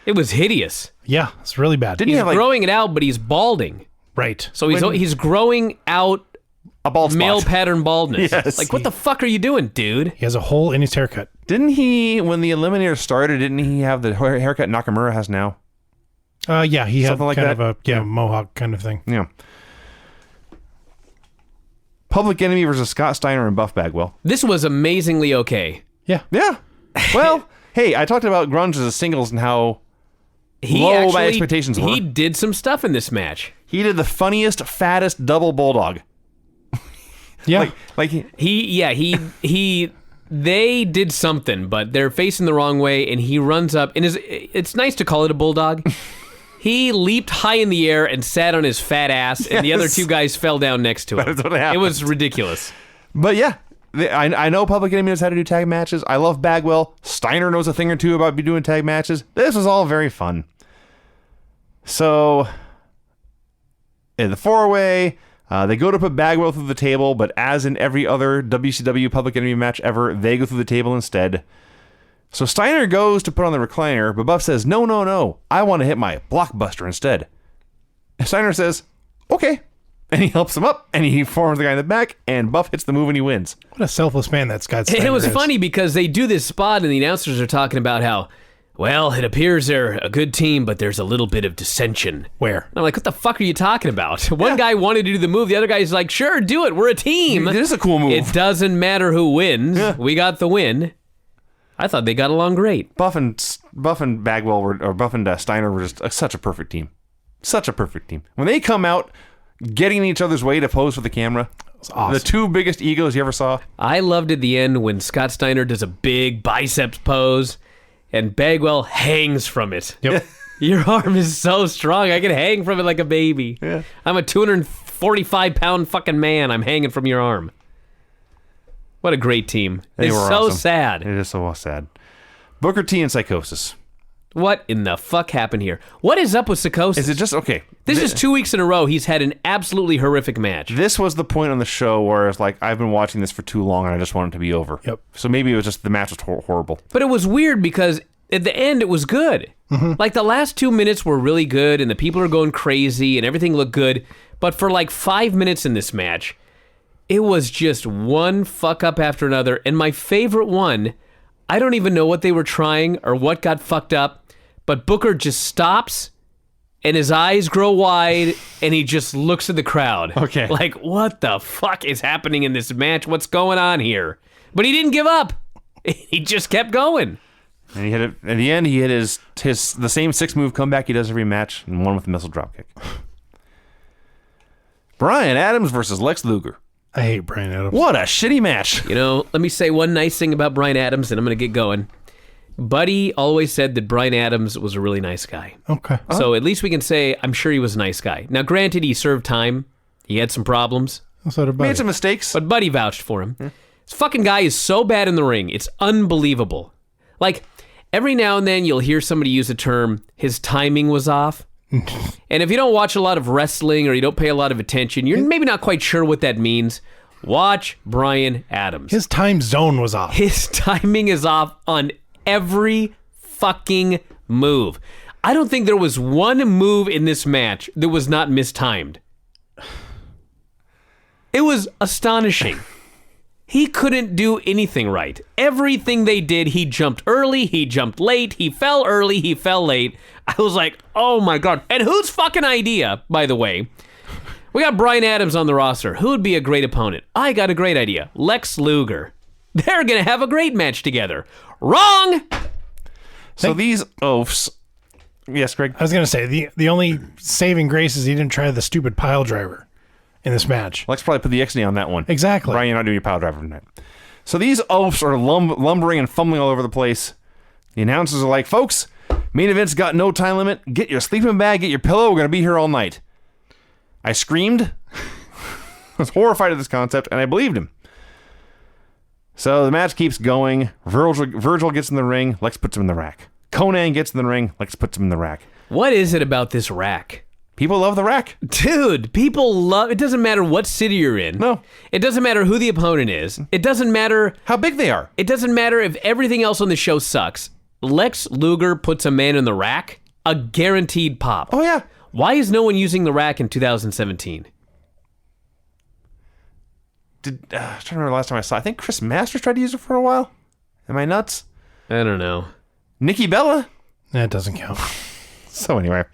It was hideous. Yeah, it's really bad. Didn't he He's have, like, growing it out, but he's balding. Right. So he's growing out a bald spot? male pattern baldness. Yes. Like, what the fuck are you doing, dude? He has a hole in his haircut. Didn't he, when the Eliminator started, didn't he have the haircut Nakamura has now? Yeah, he had Something like kind that? of a mohawk kind of thing. Yeah. Public Enemy versus Scott Steiner and Buff Bagwell. This was amazingly okay. Yeah. Yeah. Well, hey, I talked about grunge as a singles and how He low actually, my expectations were. He did some stuff in this match. He did the funniest, fattest double bulldog. Yeah. They did something, but they're facing the wrong way, and he runs up, and it's nice to call it a bulldog, He leaped high in the air and sat on his fat ass, and the other two guys fell down next to him. That's what happened. It was ridiculous. But yeah, I know Public Enemy knows how to do tag matches. I love Bagwell. Steiner knows a thing or two about doing tag matches. This was all very fun. So, in the four-way, they go to put Bagwell through the table, but as in every other WCW Public Enemy match ever, they go through the table instead. So Steiner goes to put on the recliner, but Buff says, no, I want to hit my blockbuster instead. And Steiner says, okay. And he helps him up, and he forms the guy in the back, and Buff hits the move, and he wins. What a selfless man that Scott Steiner And it was is. funny because they do this spot, and the announcers are talking about how, well, it appears they're a good team, but there's a little bit of dissension. Where? And I'm like, what the fuck are you talking about? One guy wanted to do the move, the other guy's like, sure, do it, we're a team. It is a cool move. It doesn't matter who wins. Yeah. We got the win. I thought they got along great. Buff and Bagwell Buff and Steiner were just such a perfect team. Such a perfect team. When they come out, getting in each other's way to pose for the camera, It's awesome. the two biggest egos you ever saw. I loved at the end when Scott Steiner does a big biceps pose and Bagwell hangs from it. Yep. Your arm is so strong. I can hang from it like a baby. Yeah. I'm a 245-pound fucking man. I'm hanging from your arm. What a great team. They It's were so awesome. sad. It is so sad. Booker T and Psychosis. What in the fuck happened here? What is up with Psychosis? Is it just okay? This is 2 weeks in a row. He's had an absolutely horrific match. This was the point on the show where it's like, I've been watching this for too long and I just want it to be over. Yep. So maybe it was just the match was horrible. But it was weird because at the end it was good. Like the last 2 minutes were really good and the people are going crazy and everything looked good. But for like 5 minutes in this match, it was just one fuck up after another. And my favorite one, I don't even know what they were trying or what got fucked up, but Booker just stops and his eyes grow wide and he just looks at the crowd. Okay. Like, what the fuck is happening in this match? What's going on here? But he didn't give up. He just kept going. And he hit it at the end. He hit his the same 6-move comeback he does every match, and won with a missile dropkick. Brian Adams versus Lex Luger. I hate Brian Adams. What a shitty match. You know, let me say one nice thing about Brian Adams, and I'm going to get going. Buddy always said that Brian Adams was a really nice guy. Okay. So at least we can say, I'm sure he was a nice guy. Now, granted, he served time. He had some problems. So did Buddy. Made some mistakes. But Buddy vouched for him. This fucking guy is so bad in the ring. It's unbelievable. Like, every now and then you'll hear somebody use the term, his timing was off. And if you don't watch a lot of wrestling or you don't pay a lot of attention, you're maybe not quite sure what that means. Watch Brian Adams. His time zone was off. His timing is off on every fucking move. I don't think there was one move in this match that was not mistimed. It was astonishing. He couldn't do anything right. Everything they did, he jumped early, he jumped late, he fell early, he fell late. I was like, oh my God. And whose fucking idea, by the way? We got Brian Adams on the roster. Who would be a great opponent? I got a great idea. Lex Luger. They're going to have a great match together. Wrong! So these oafs. Yes, Greg. I was going to say, the only saving grace is he didn't try the stupid pile driver in this match. Let's probably put the X-Nay on that one. Exactly. Brian, you're not doing your power driver tonight. So these oafs are lumbering and fumbling all over the place. The announcers are like, folks, main event's got no time limit. Get your sleeping bag, get your pillow. We're going to be here all night. I screamed. I was horrified at this concept, and I believed him. So the match keeps going. Virgil gets in the ring. Lex puts him in the rack. Conan gets in the ring. Lex puts him in the rack. What is it about this rack? People love the rack. Dude, people love... It doesn't matter what city you're in. No. It doesn't matter who the opponent is. It doesn't matter... How big they are. It doesn't matter if everything else on the show sucks. Lex Luger puts a man in the rack, a guaranteed pop. Oh, yeah. Why is no one using the rack in 2017? I'm trying to remember the last time I saw it. I think Chris Masters tried to use it for a while. Am I nuts? I don't know. Nikki Bella? That doesn't count. So anyway,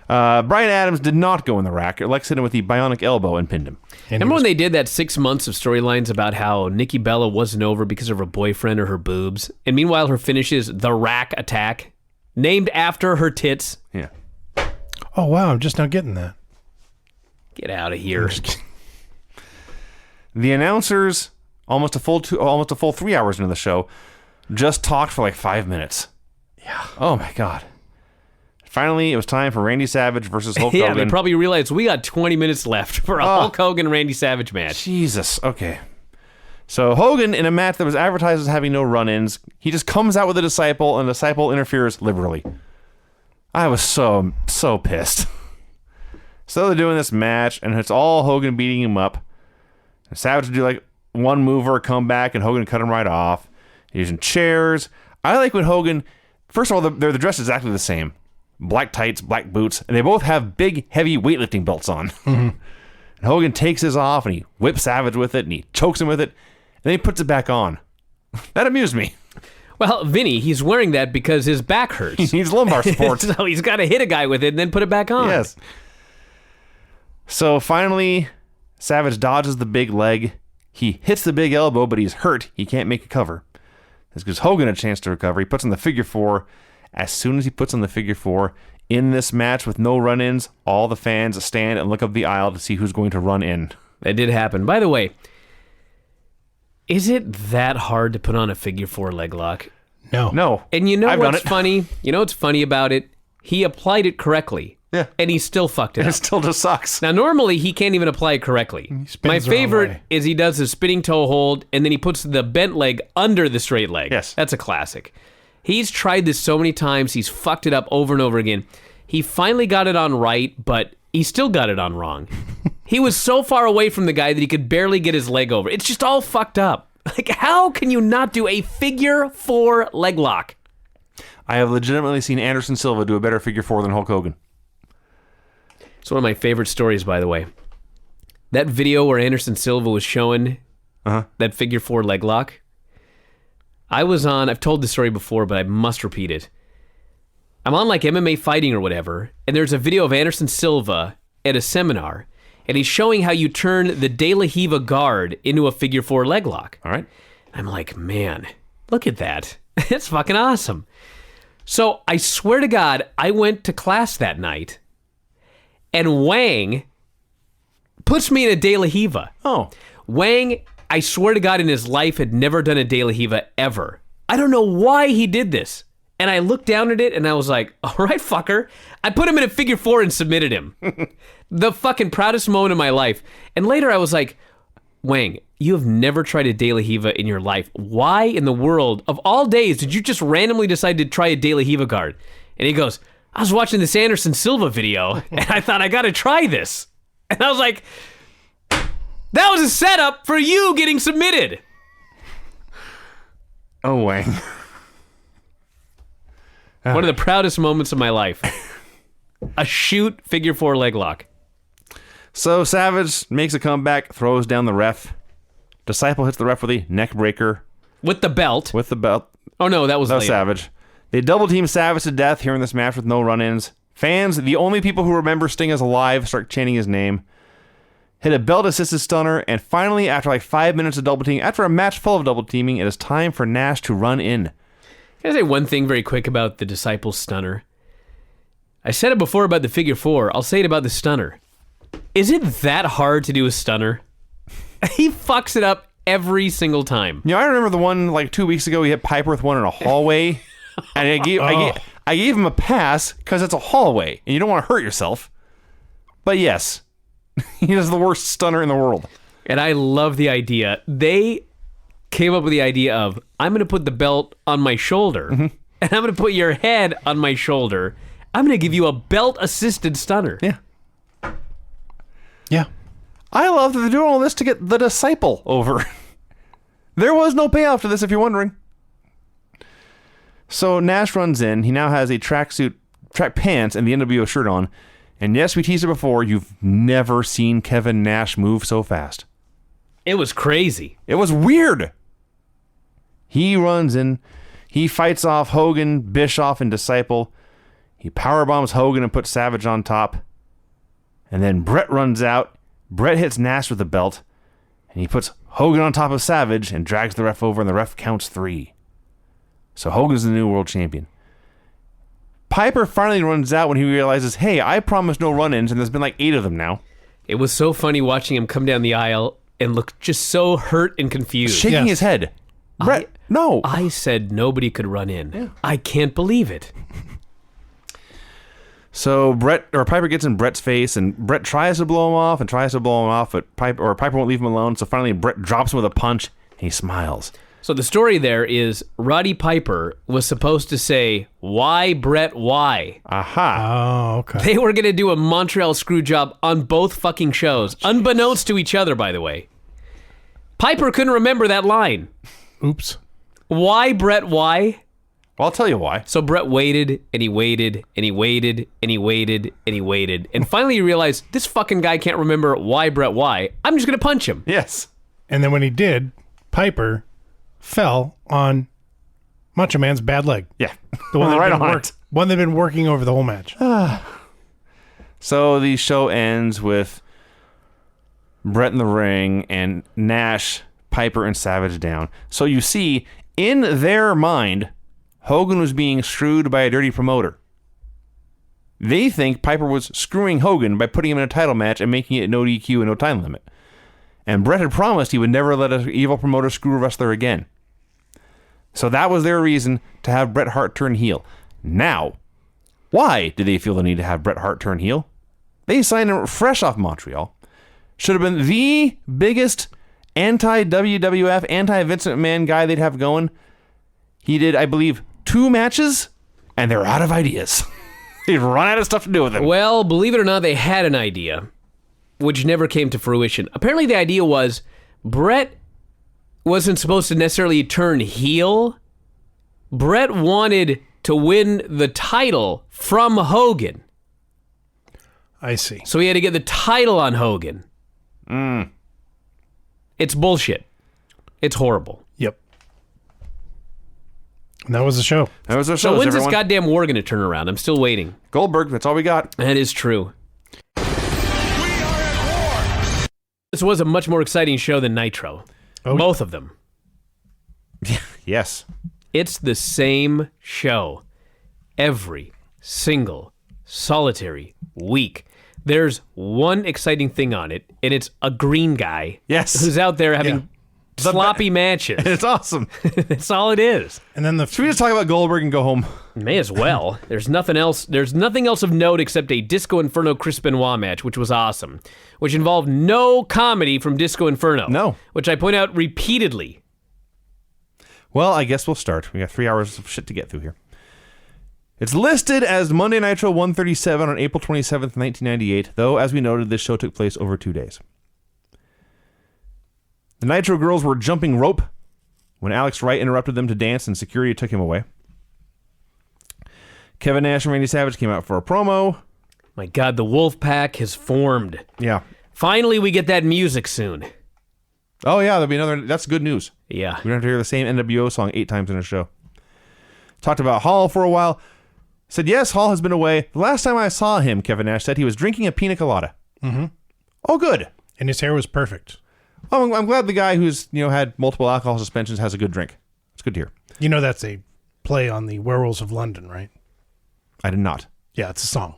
Brian Adams did not go in the rack. Lex hit him with the bionic elbow and pinned him. And Remember when they did that 6 months of storylines about how Nikki Bella wasn't over because of her boyfriend or her boobs? And meanwhile, her finish is the rack attack, named after her tits. Yeah. oh, wow, I'm just now getting that. Get out of here. The announcers, almost a full 3 hours into the show, just talked for like 5 minutes. Yeah. Oh my God. Finally, it was time for Randy Savage versus Hulk Yeah, Hogan. they probably realized we got 20 minutes left for a Hulk Hogan Randy Savage match. Jesus. Okay. So Hogan, in a match that was advertised as having no run-ins, he just comes out with a Disciple, and the Disciple interferes liberally. I was so pissed. So they're doing this match, and it's all Hogan beating him up. And Savage would do like one move or a comeback, and Hogan cut him right off. Using chairs. I like when Hogan... First of all, they're dressed exactly the same. Black tights, black boots, and they both have big, heavy weightlifting belts on. And Hogan takes his off, and he whips Savage with it, and he chokes him with it, and then he puts it back on. That amused me. Well, Vinny, he's wearing that because his back hurts. He needs lumbar support. So he's got to hit a guy with it and then put it back on. Yes. So finally, Savage dodges the big leg. He hits the big elbow, but he's hurt. He can't make a cover. This gives Hogan a chance to recover. He puts on the figure four. As soon as he puts on the figure four, in this match with no run-ins, all the fans stand and look up the aisle to see who's going to run in. That did happen. By the way, is it that hard to put on a figure four leg lock? No. And you know I've done what's it. funny? You know what's funny about it? He applied it correctly. Yeah. And he still fucked it It up. still just sucks. Now, normally, he can't even apply it correctly. spins My the wrong favorite way. is he does the spinning toe hold, and then he puts the bent leg under the straight leg. Yes. That's a classic. He's tried this so many times. He's fucked it up over and over again. He finally got it on right, but he still got it on wrong. He was so far away from the guy that he could barely get his leg over. It's just all fucked up. Like, how can you not do a figure four leg lock? I have legitimately seen Anderson Silva do a better figure four than Hulk Hogan. It's one of my favorite stories, by the way. That video where Anderson Silva was showing that figure four leg lock. I've told this story before, but I must repeat it. I'm on like MMA fighting or whatever, and there's a video of Anderson Silva at a seminar, and he's showing how you turn the De La Riva guard into a figure four leg lock. All right? I'm like, man, look at that. It's fucking awesome. So I swear to God, I went to class that night, and Wang puts me in a De La Riva. Oh. Wang, I swear to God, in his life had never done a De La Riva ever. I don't know why he did this. And I looked down at it and I was like, all right, fucker. I put him in a figure four and submitted him. The fucking proudest moment of my life. And later I was like, Wang, you have never tried a De La Riva in your life. Why in the world, of all days, did you just randomly decide to try a De La Riva guard? And he goes, I was watching this Anderson Silva video and I thought I got to try this. And I was like, that was a setup for you getting submitted. Oh, Wang. One of the proudest moments of my life. A shoot figure four leg lock. So Savage makes a comeback, throws down the ref. Disciple hits the ref with a neck breaker With the belt. with the belt. Oh, no, that was That was later. Savage. They double team Savage to death here in this match with no run-ins. Fans, the only people who remember Sting as alive, start chanting his name. Hit a belt-assisted stunner, and finally, after like 5 minutes of double teaming, after a match full of double teaming, it is time for Nash to run in. Can I say one thing very quick about the Disciple stunner? I said it before about the figure four. I'll say it about the stunner. Is it that hard to do a stunner? He fucks it up every single time. You know, I remember the one like 2 weeks ago, he hit Piper with one in a hallway, and I gave him a pass because it's a hallway, and you don't want to hurt yourself. But yes, he is the worst stunner in the world. And I love the idea. They came up with the idea of, I'm going to put the belt on my shoulder, and I'm going to put your head on my shoulder. I'm going to give you a belt-assisted stunner. Yeah. Yeah. I love that they're doing all this to get the Disciple over. There was no payoff to this, if you're wondering. So Nash runs in. He now has a track pants, and the NWO shirt on. And yes, we teased it before. You've never seen Kevin Nash move so fast. It was crazy. It was weird. He runs in. He fights off Hogan, Bischoff, and Disciple. He powerbombs Hogan and puts Savage on top. And then Brett runs out. Brett hits Nash with the belt. And he puts Hogan on top of Savage and drags the ref over, and the ref counts 3. So Hogan's the new world champion. Piper finally runs out when he realizes, hey, I promised no run-ins, and there's been like 8 of them now. It was so funny watching him come down the aisle and look just so hurt and confused. Shaking his head. Brett, no. I said nobody could run in. I can't believe it. So Piper gets in Brett's face, and Brett tries to blow him off, but Piper won't leave him alone. So finally, Brett drops him with a punch, and he smiles. So the story there is Roddy Piper was supposed to say, "Why, Brett, why?" Aha. Oh, okay. They were going to do a Montreal screw job on both fucking shows, unbeknownst to each other, by the way. Piper couldn't remember that line. Oops. Why, Brett, why? Well, I'll tell you why. So Brett waited, and he waited, and he waited, and he waited, and he waited. And finally he realized, this fucking guy can't remember why, Brett, why. I'm just going to punch him. Yes. And then when he did, Piper fell on Macho Man's bad leg. Yeah. The one right that on it. one they've been working over the whole match. So the show ends with Brett in the ring and Nash, Piper, and Savage down. So you see, in their mind, Hogan was being screwed by a dirty promoter. They think Piper was screwing Hogan by putting him in a title match and making it no DQ and no time limit. And Brett had promised he would never let an evil promoter screw a wrestler again. So that was their reason to have Bret Hart turn heel. Now, why did they feel the need to have Bret Hart turn heel? They signed him fresh off Montreal. Should have been the biggest anti-WWF, anti-Vince McMahon guy they'd have going. He did, I believe, 2 matches, and they're out of ideas. They've run out of stuff to do with him. Well, believe it or not, they had an idea, which never came to fruition. Apparently the idea was Brett wasn't supposed to necessarily turn heel. Brett wanted to win the title from Hogan. I see. So he had to get the title on Hogan. It's bullshit. It's horrible. Yep. And that was the show. That was our show. So when's everyone. this goddamn war going to turn around? I'm still waiting. Goldberg, that's all we got. That is true. This was a much more exciting show than Nitro. Oh, Both of them. Yes. It's the same show every single solitary week. There's one exciting thing on it, and it's a green guy Yes. who's out there having sloppy matches. It's awesome. That's all it is. And then Should we just talk about Goldberg and go home? May as well. There's nothing else. There's nothing else of note except a Disco Inferno Chris Benoit match, which was awesome, which involved no comedy from Disco Inferno. No. Which I point out repeatedly. Well, I guess we'll start. We got 3 hours of shit to get through here. It's listed as Monday Nitro 137 on April 27th, 1998, though, as we noted, this show took place over 2 days. The Nitro girls were jumping rope when Alex Wright interrupted them to dance and security took him away. Kevin Nash and Randy Savage came out for a promo. My God, the Wolf Pack has formed. Yeah. Finally, we get that music soon. Oh, yeah, there'll be another. That's good news. Yeah. We don't have to hear the same NWO song 8 times in a show. Talked about Hall for a while. Said, yes, Hall has been away. The last time I saw him, Kevin Nash said, he was drinking a pina colada. Mm-hmm. Oh, good. and his hair was perfect. Oh, I'm glad the guy who's had multiple alcohol suspensions has a good drink. It's good to hear. You know that's a play on the Werewolves of London, right? I did not. Yeah, it's a song.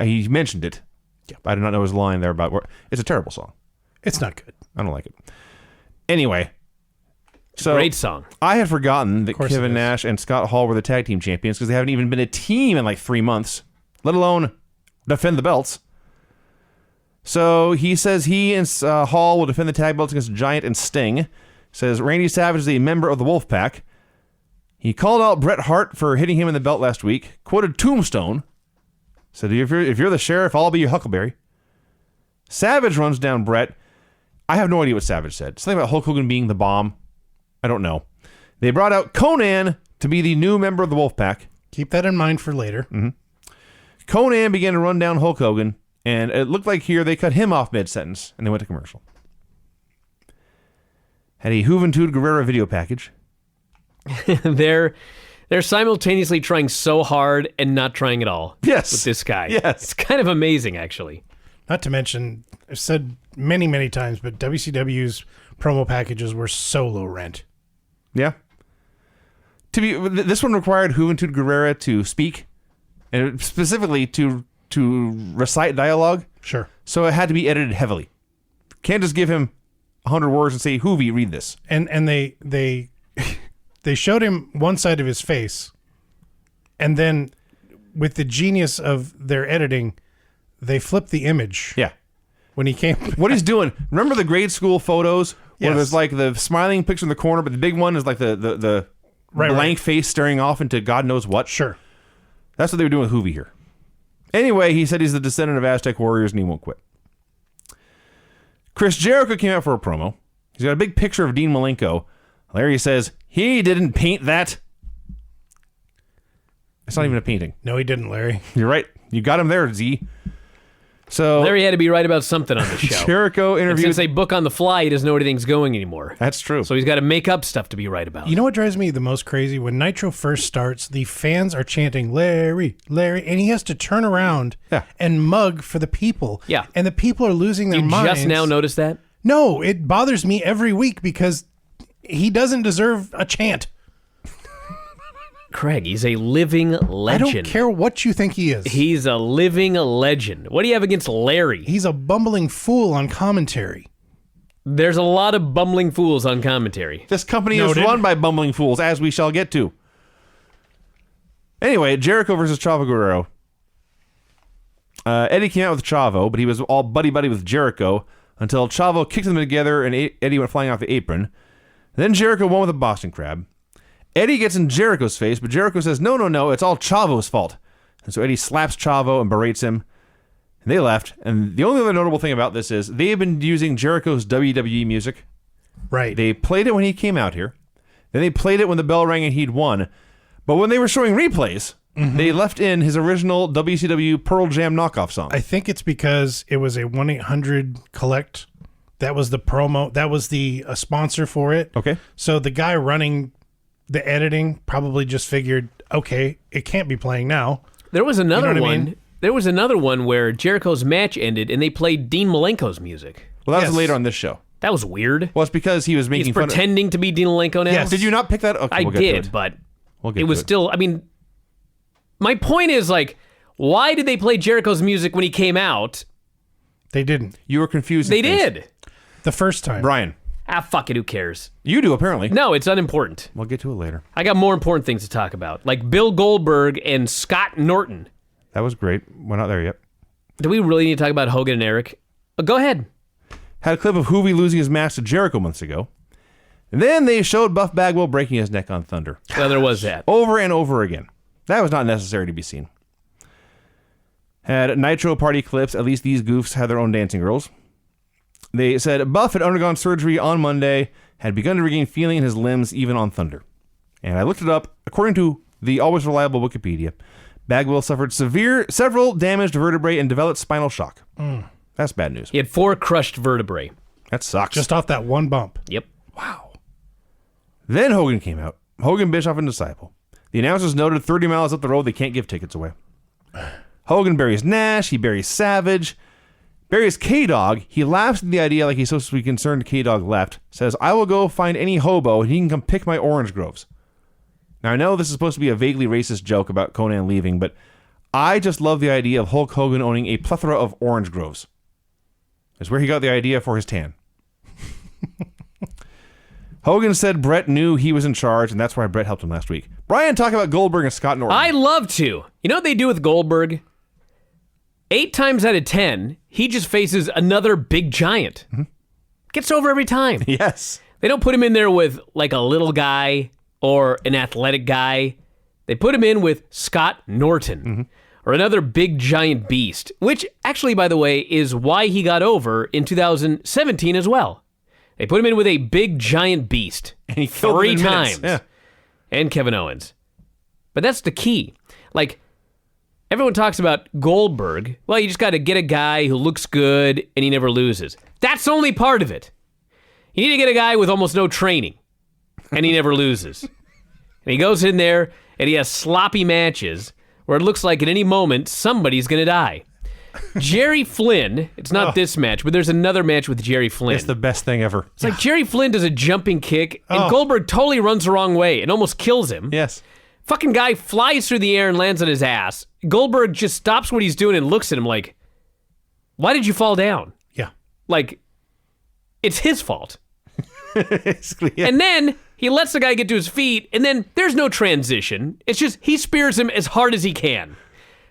He mentioned it. Yeah. I did not know his line there about it's a terrible song. It's not good. I don't like it. Anyway, so Great song. I had forgotten that course Kevin it is. Nash and Scott Hall were the tag team champions because they haven't even been a team in like 3 months, let alone defend the belts. So he says he and Hall will defend the tag belts against Giant and Sting. Says Randy Savage is a member of the Wolfpack. He called out Bret Hart for hitting him in the belt last week. Quoted Tombstone. Said, if you're the sheriff, I'll be your Huckleberry. Savage runs down Bret. I have no idea what Savage said. Something about Hulk Hogan being the bomb. I don't know. They brought out Conan to be the new member of the Wolfpack. Keep that in mind for later. Mm-hmm. Conan began to run down Hulk Hogan, and it looked like here they cut him off mid-sentence, and they went to commercial. Had a Juventud Guerrera video package. They're simultaneously trying so hard and not trying at all. Yes. With this guy. Yes. It's kind of amazing, actually. Not to mention, I've said many, many times, but WCW's promo packages were so low rent. Yeah. This one required Juventud Guerrera to speak, and specifically to recite dialogue. Sure. So it had to be edited heavily. Can't just give him 100 words and say, Hoovy, read this. And they they showed him one side of his face, and then with the genius of their editing, they flipped the image Yeah. when he came. What he's doing, remember the grade school photos where Yes. there's like the smiling picture in the corner, but the big one is like the Right, blank right. face staring off into God knows what? Sure. That's what they were doing with Hoovy here. Anyway, he said he's the descendant of Aztec warriors and he won't quit. Chris Jericho came out for a promo. He's got a big picture of Dean Malenko. Larry says, he didn't paint that. It's not even a painting. No, he didn't, Larry. You're right. You got him there, Z. So Larry had to be right about something on the show. Jericho And interviewed... since they book on the fly, he doesn't know where anything's going anymore. That's true. So he's got to make up stuff to be right about. You know what drives me the most crazy? When Nitro first starts, the fans are chanting, Larry, Larry, and he has to turn around Yeah. and mug for the people. Yeah. And the people are losing their You minds. just now noticed that? No, it bothers me every week because he doesn't deserve a chant. Craig, he's a living I legend. don't care what you think he is. He's a living legend. What do you have against Larry? He's a bumbling fool on commentary. There's a lot of bumbling fools on commentary. This company is Noted. run by bumbling fools, as we shall get to. Anyway, Jericho versus Chavo Guerrero. Eddie came out with Chavo, but he was all buddy-buddy with Jericho until Chavo kicked them together and Eddie went flying off the apron. Then Jericho won with a Boston Crab. Eddie gets in Jericho's face, but Jericho says, no, it's all Chavo's fault. And so Eddie slaps Chavo and berates him. And they left. And the only other notable thing about this is they have been using Jericho's WWE music. Right. They played it when he came out here. Then they played it when the bell rang and he'd won. But when they were showing replays, they left in his original WCW Pearl Jam knockoff song. I think it's because it was a 1-800-COLLECT. That was the promo. That was the sponsor for it. Okay. So the guy running the editing probably just figured, okay, it can't be playing now. There was another You know what I one. mean? There was another one where Jericho's match ended and they played Dean Malenko's music. Well, that was Yes. later on this show. That was weird. Well, it's because he was He's making fun pretending to be Dean Malenko now. Yes. Did you not pick that? Okay, I we'll get to did, it. but We'll get it to was it. still, I mean, my point is like, why did they play Jericho's music when he came out? They didn't. You were confused. They did. The first time. Brian, Ah, fuck it, who cares? you do apparently. No, it's unimportant. We'll get to it later. I got more important things to talk about, like Bill Goldberg and Scott Norton. That was great. We're not there yet. Do we really need to talk about Hogan and Eric? Go ahead. Had a clip of Hoovy losing his match to Jericho months ago. And then they showed Buff Bagwell breaking his neck on Thunder. Well, there was that. Over and over again. That was not necessary to be seen. Had Nitro party clips. At least these goofs had their own dancing girls. They said Buff had undergone surgery on Monday, had begun to regain feeling in his limbs even on Thunder. And I looked it up. According to the always reliable Wikipedia, Bagwell suffered several damaged vertebrae and developed spinal shock. That's bad news. He had 4 crushed vertebrae. That sucks. Just off that one bump. Yep. Wow. Then Hogan came out. Hogan, Bischoff, and Disciple. The announcers noted 30 miles up the road they can't give tickets away. Hogan buries Nash. He buries Savage. Buries K-Dog. He laughs at the idea like he's supposed to be concerned K-Dog left. Says, I will go find any hobo and he can come pick my orange groves. Now, I know this is supposed to be a vaguely racist joke about Conan leaving, but I just love the idea of Hulk Hogan owning a plethora of orange groves. It's where he got the idea for his tan. Hogan said Brett knew he was in charge, and that's why Brett helped him last week. Brian, talk about Goldberg and Scott Norton. I love to. You know what they do with Goldberg? 8 times out of 10, he just faces another big giant. Gets over every time. Yes. They don't put him in there with like a little guy or an athletic guy. They put him in with Scott Norton or another big giant beast, which actually, by the way, is why he got over in 2017 as well. They put him in with a big giant beast And he killed him 3 in minutes. times. Yeah. And Kevin Owens. But that's the key. Like, everyone talks about Goldberg. Well, you just got to get a guy who looks good and he never loses. That's only part of it. You need to get a guy with almost no training and he never loses. And he goes in there and he has sloppy matches where it looks like at any moment somebody's going to die. Jerry Flynn, it's not this match, but there's another match with Jerry Flynn. It's the best thing ever. It's like Jerry Flynn does a jumping kick and Goldberg totally runs the wrong way and almost kills him. Yes. Fucking guy flies through the air and lands on his ass. Goldberg just stops what he's doing and looks at him like, why did you fall down? Yeah. Like, it's his fault. Basically, yeah. And then he lets the guy get to his feet, and then there's no transition. It's just he spears him as hard as he can.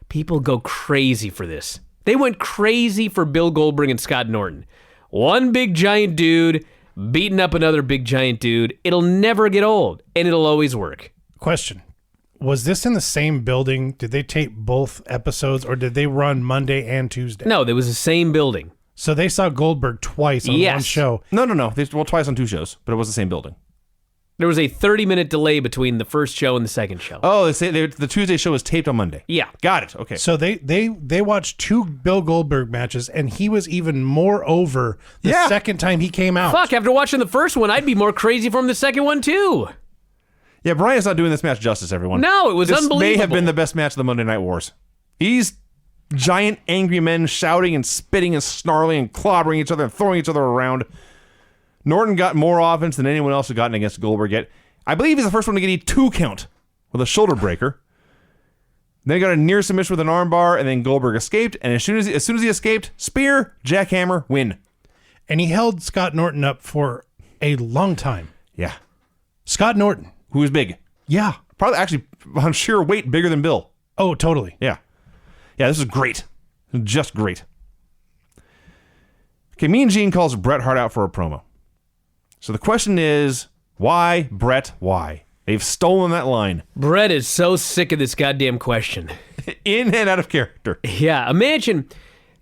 People go crazy for this. They went crazy for Bill Goldberg and Scott Norton. One big giant dude beating up another big giant dude. It'll never get old, and it'll always work. Question. Was this in the same building? Did they tape both episodes, or did they run Monday and Tuesday? No, there was the same building. So they saw Goldberg twice on one show. No. Well, twice on 2 shows, but it was the same building. There was a 30-minute delay between the first show and the second show. Oh, the Tuesday show was taped on Monday. Yeah. Got it. Okay. So they watched 2 Bill Goldberg matches, and he was even more over the second time he came out. Fuck, after watching the first one, I'd be more crazy from the second one, too. Yeah, Brian's not doing this match justice, everyone. No, it was unbelievable. This may have been the best match of the Monday Night Wars. These giant angry men shouting and spitting and snarling and clobbering each other and throwing each other around. Norton got more offense than anyone else had gotten against Goldberg yet. I believe he's the first one to get a 2 count with a shoulder breaker. Then he got a near submission with an armbar, and then Goldberg escaped. And as soon as he escaped, spear, jackhammer, win. And he held Scott Norton up for a long time. Yeah. Scott Norton. Who was big. Yeah. Probably actually on sheer weight bigger than Bill. Oh, totally. Yeah. Yeah, this is great. Just great. Okay, Mean Gene calls Bret Hart out for a promo. So the question is, why, Bret, why? They've stolen that line. Bret is so sick of this goddamn question. In and out of character. Yeah, imagine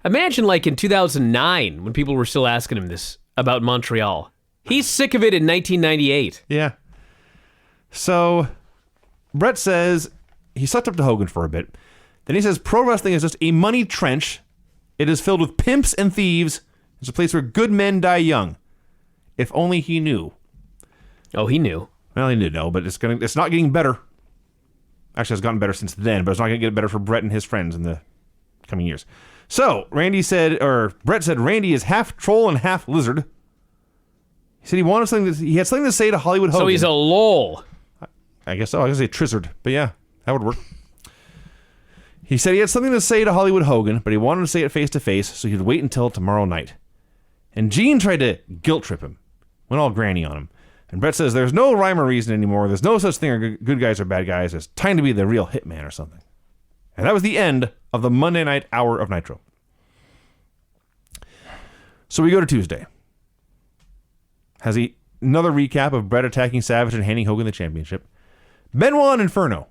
like in 2009 when people were still asking him this about Montreal. He's sick of it in 1998. Yeah. So, Bret says he sucked up to Hogan for a bit. Then he says pro wrestling is just a money trench. It is filled with pimps and thieves. It's a place where good men die young. If only he knew. Oh, he knew. Well, he did know, but it's not getting better. Actually, it's gotten better since then, but it's not going to get better for Bret and his friends in the coming years. So, Bret said Randy is half troll and half lizard. He said he had something to say to Hollywood Hogan. So he's a lol. I guess so. I was going to say Trizzard, but yeah, that would work. He said he had something to say to Hollywood Hogan, but he wanted to say it face to face, so he'd wait until tomorrow night. And Gene tried to guilt trip him, went all granny on him. And Bret says there's no rhyme or reason anymore. There's no such thing as good guys or bad guys. It's time to be the real hitman or something. And that was the end of the Monday night hour of Nitro. So we go to Tuesday. Another recap of Bret attacking Savage and handing Hogan the championship. Benoit and Inferno.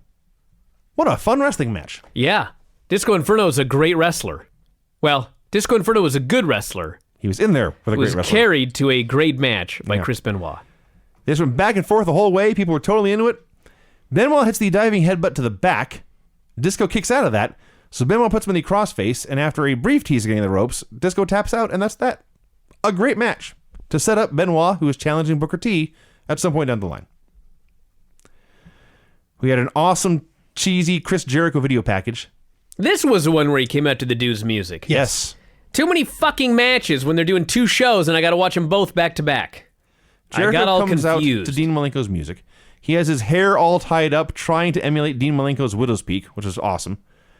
What a fun wrestling match. Yeah. Disco Inferno is a great wrestler. Well, Disco Inferno was a good wrestler. He was in there with a great wrestler. Was carried to a great match by Chris Benoit. They just went back and forth the whole way. People were totally into it. Benoit hits the diving headbutt to the back. Disco kicks out of that. So Benoit puts him in the crossface, and after a brief tease of getting the ropes, Disco taps out, and that's that. A great match to set up Benoit, who is challenging Booker T at some point down the line. We had an awesome, cheesy Chris Jericho video package. This was the one where he came out to the dude's music. Yes. Too many fucking matches when they're doing 2 shows, and I got to watch them both back to back. Jericho I got all comes confused. out to Dean Malenko's music. He has his hair all tied up, trying to emulate Dean Malenko's Widow's Peak, which is awesome.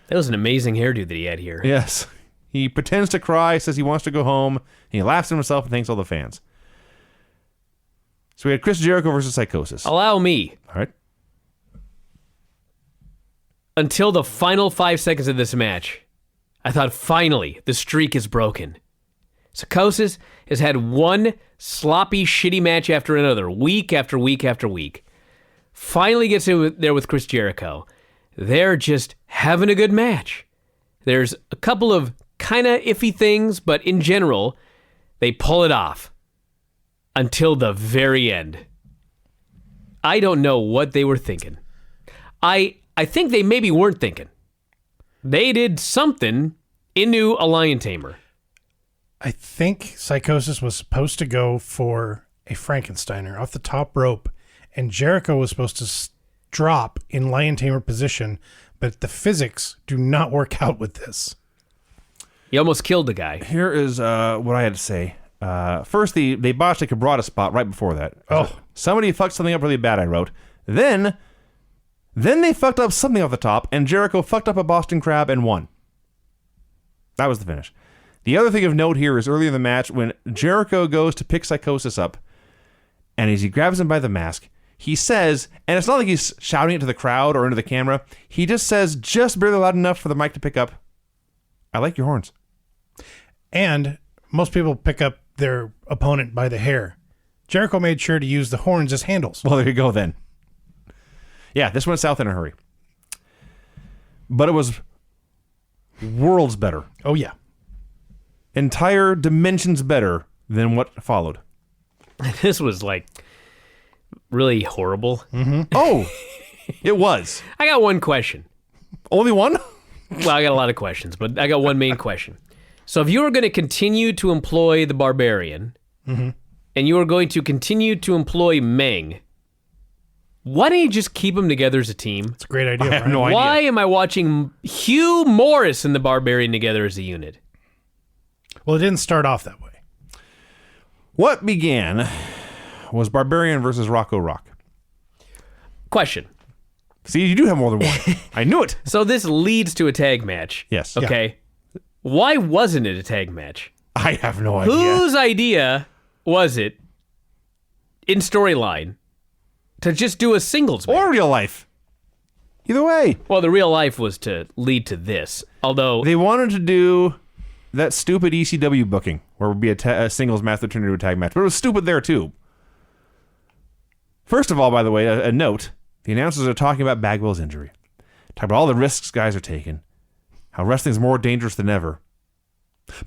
That was an amazing hairdo that he had here. Yes. He pretends to cry, says he wants to go home, and he laughs at himself and thanks all the fans. So we had Chris Jericho versus Psychosis. Allow me. All right. Until the final 5 seconds of this match, I thought finally the streak is broken. Psychosis has had one sloppy, shitty match after another, week after week after week. Finally gets in there with Chris Jericho. They're just having a good match. There's a couple of kind of iffy things, but in general, they pull it off. Until the very end. I don't know what they were thinking. I think they maybe weren't thinking. They did something into a lion tamer. I think Psychosis was supposed to go for a Frankensteiner off the top rope, and Jericho was supposed to drop in lion tamer position, but the physics do not work out with this. He almost killed the guy. Here is what I had to say. First, they botched a Cabrata spot right before that. Oh. Somebody fucked something up really bad, I wrote. Then they fucked up something off the top, and Jericho fucked up a Boston Crab and won. That was the finish. The other thing of note here is earlier in the match when Jericho goes to pick Psychosis up, and as he grabs him by the mask, he says, and it's not like he's shouting it to the crowd or into the camera. He just says, just barely loud enough for the mic to pick up, "I like your horns." And most people pick up their opponent by the hair. Jericho made sure to use the horns as handles. Well, there you go then. Yeah, this went south in a hurry. But it was worlds better. Oh, yeah. Entire dimensions better than what followed. This was like really horrible. Oh, it was. I got one question. Only one? Well, I got a lot of questions, but I got one main question. So if you were going to continue to employ the Barbarian, and you were going to continue to employ Meng, why don't you just keep them together as a team? It's a great idea. I have Brian. no idea. Why am I watching Hugh Morris and the Barbarian together as a unit? Well, it didn't start off that way. What began was Barbarian versus Rocco Rock. Question. See, you do have more than one. I knew it. So this leads to a tag match. Yes. Okay. Why wasn't it a tag match? I have no idea. Whose idea was it in storyline to just do a singles match? Or real life. Either way. Well, the real life was to lead to this. Although, They wanted to do that stupid ECW booking where it would be a singles match that turned into a tag match. But it was stupid there, too. First of all, by the way, a note. The announcers are talking about Bagwell's injury. Talking about all the risks guys are taking. How wrestling's more dangerous than ever.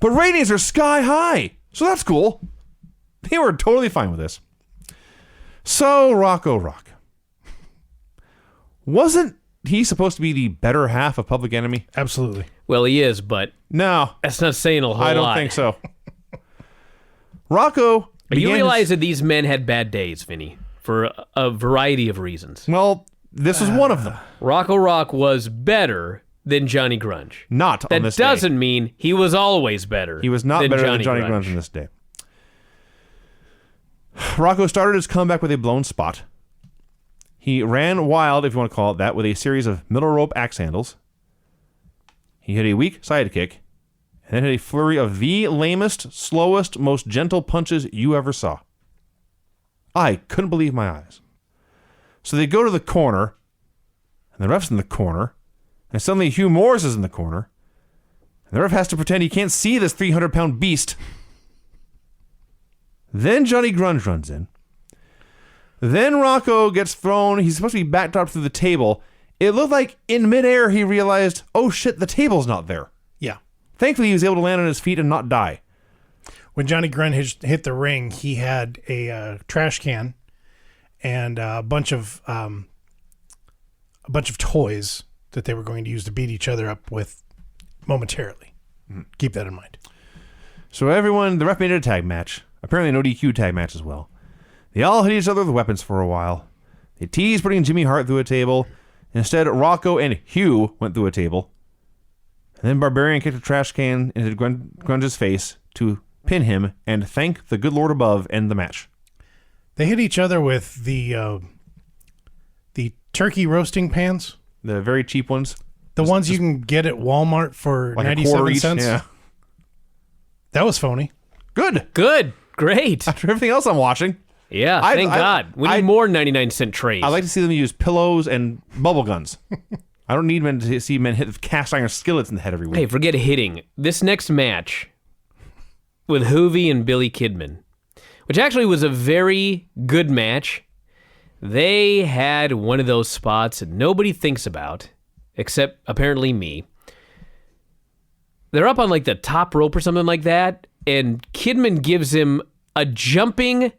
But ratings are sky high. So that's cool. They were totally fine with this. So, Rocco Rock. Wasn't he supposed to be the better half of Public Enemy? Absolutely. well, he is, but No, that's not saying a whole lot. I don't think so. Rocco But you began realize his- that these men had bad days, Vinny, for a variety of reasons. well, this was one of them. Rocco Rock was better than Johnny Grunge. Not on That this day. doesn't mean he was always better. He was not better than Johnny Grunge on this day. Rocco started his comeback with a blown spot. He ran wild, if you want to call it that, with a series of middle rope axe handles. He hit a weak sidekick, and then hit a flurry of the lamest, slowest, most gentle punches you ever saw. I couldn't believe my eyes. So they go to the corner, and the ref's in the corner, and suddenly Hugh Morris is in the corner, and the ref has to pretend he can't see this 300-pound beast. Then Johnny Grunge runs in. Then Rocco gets thrown. He's supposed to be backdropped through the table. It looked like in midair he realized, oh shit, the table's not there. Yeah. Thankfully, he was able to land on his feet and not die. When Johnny Grunge hit the ring, he had a trash can and a bunch of toys that they were going to use to beat each other up with momentarily. Keep that in mind. So the ref made it a tag match. Apparently no DQ tag match as well. They all hit each other with weapons for a while. They teased putting Jimmy Hart through a table. Instead, Rocco and Hugh went through a table. And then Barbarian kicked a trash can into Grunge's face to pin him and thank the good Lord above and the match. They hit each other with the turkey roasting pans. The very cheap ones. The ones you can get at Walmart for Like a 97 quarter each. cents. Yeah. That was phony. Good. Good. Great. After everything else I'm watching. Yeah, thank God. We need more 99-cent trays. I like to see them use pillows and bubble guns. I don't need men to see men hit with cast iron skillets in the head every week. Hey, forget hitting. This next match with Hoovy and Billy Kidman, which actually was a very good match. They had one of those spots that nobody thinks about, except apparently me. They're up on like the top rope or something like that, and Kidman gives him a jumping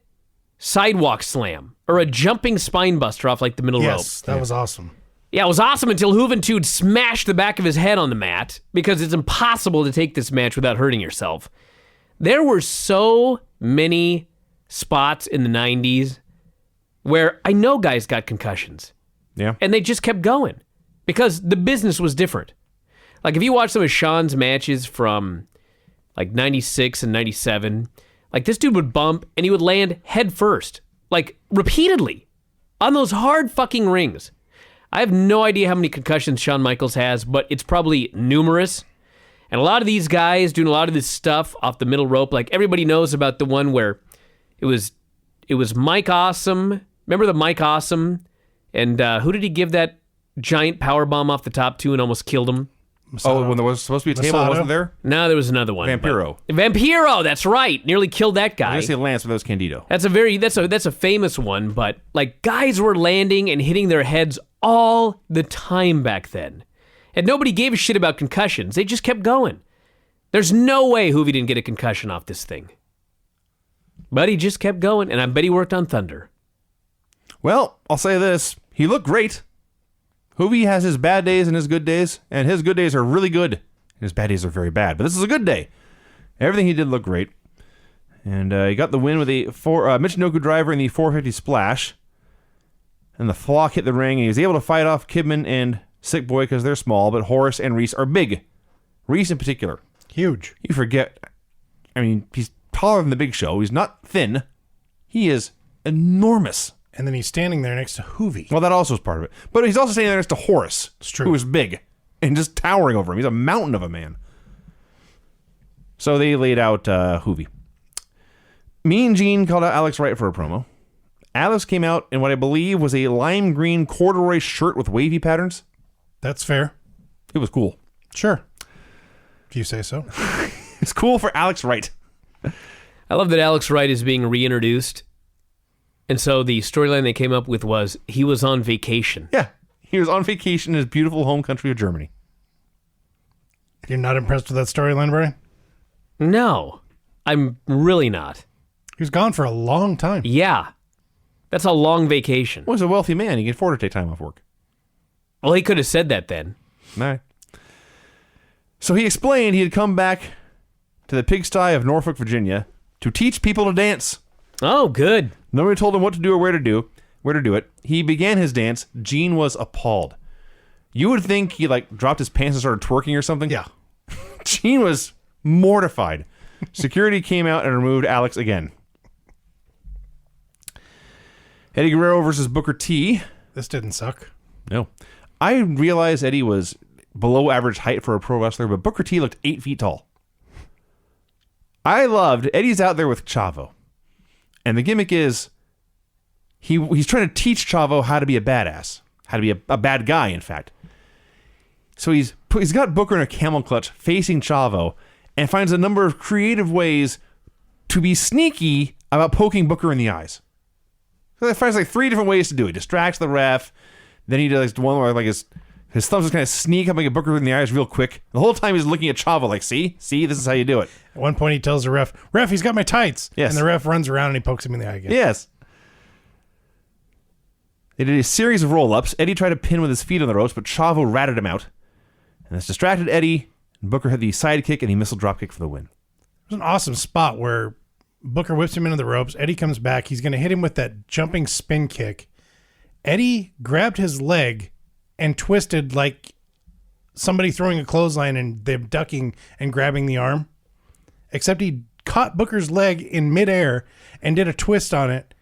sidewalk slam or a jumping spine buster off like the middle rope. Yes, that was awesome. Yeah, it was awesome until Juventud smashed the back of his head on the mat because it's impossible to take this match without hurting yourself. There were so many spots in the 90s where I know guys got concussions Yeah. and they just kept going because the business was different. Like if you watch some of Sean's matches from like 96 and 97, like this dude would bump and he would land head first, like repeatedly on those hard fucking rings. I have no idea how many concussions Shawn Michaels has, but it's probably numerous. And a lot of these guys doing a lot of this stuff off the middle rope, like everybody knows about the one where it was Mike Awesome, Remember the Mike Awesome? And who did he give that giant power bomb off the top to and almost killed him? Oh, when there was supposed to be a table, Masato? wasn't there? No, there was another one. Vampiro. Vampiro, that's right. Nearly killed that I guy. was gonna say Lance, but that was Candido. That's a famous one, but like guys were landing and hitting their heads all the time back then. And nobody gave a shit about concussions. They just kept going. There's no way Hoovy didn't get a concussion off this thing. But he just kept going, and I bet he worked on Thunder. Well, I'll say this. He looked great. Hoovy has his bad days and his good days, and his good days are really good. And his bad days are very bad, but this is a good day. Everything he did looked great. And he got the win with a Michinoku driver in the 450 splash. And the flock hit the ring, and he was able to fight off Kidman and Sick Boy because they're small, but Horace and Reese are big. Reese in particular. Huge. You forget, I mean, he's taller than the Big Show. He's not thin. He is enormous. And then he's standing there next to Hoovy. Well, that also is part of it. But he's also standing there next to Horace, true. who is big and just towering over him. He's a mountain of a man. So they laid out Hoovy. Mean Gene called out Alex Wright for a promo. Alex came out in what I believe was a lime green corduroy shirt with wavy patterns. That's fair. It was cool. Sure. If you say so. It's cool for Alex Wright. I love that Alex Wright is being reintroduced. And so the storyline they came up with was he was on vacation. Yeah. He was on vacation in his beautiful home country of Germany. You're not impressed with that storyline, Brian? No, I'm really not. He was gone for a long time. Yeah, that's a long vacation. Well, he's a wealthy man. He can afford to take time off work. Well, he could have said that then. All right. So he explained he had come back to the pigsty of Norfolk, Virginia to teach people to dance. Oh, good. Nobody told him what to do or where to do it. He began his dance. Gene was appalled. You would think he dropped his pants and started twerking or something. Yeah. Gene was mortified. Security came out and removed Alex again. Eddie Guerrero versus Booker T. This didn't suck. No. I realized Eddie was below average height for a pro wrestler, but Booker T looked 8 feet tall. I loved Eddie's out there with Chavo. And the gimmick is he's trying to teach Chavo how to be a badass, how to be a bad guy, in fact. So he's got Booker in a camel clutch facing Chavo and finds a number of creative ways to be sneaky about poking Booker in the eyes. So he finds 3 different ways to do it. Distracts the ref. Then he does one where his thumbs just kind of sneak up and get Booker in the eyes real quick. The whole time he's looking at Chavo see, this is how you do it. At one point he tells the ref, he's got my tights. Yes. And the ref runs around and he pokes him in the eye again. Yes. They did a series of roll-ups. Eddie tried to pin with his feet on the ropes, but Chavo ratted him out. And this distracted Eddie. And Booker had the sidekick and the missile dropkick for the win. It was an awesome spot where Booker whips him into the ropes. Eddie comes back. He's going to hit him with that jumping spin kick. Eddie grabbed his leg and twisted like somebody throwing a clothesline and them ducking and grabbing the arm. Except he caught Booker's leg in midair and did a twist on it.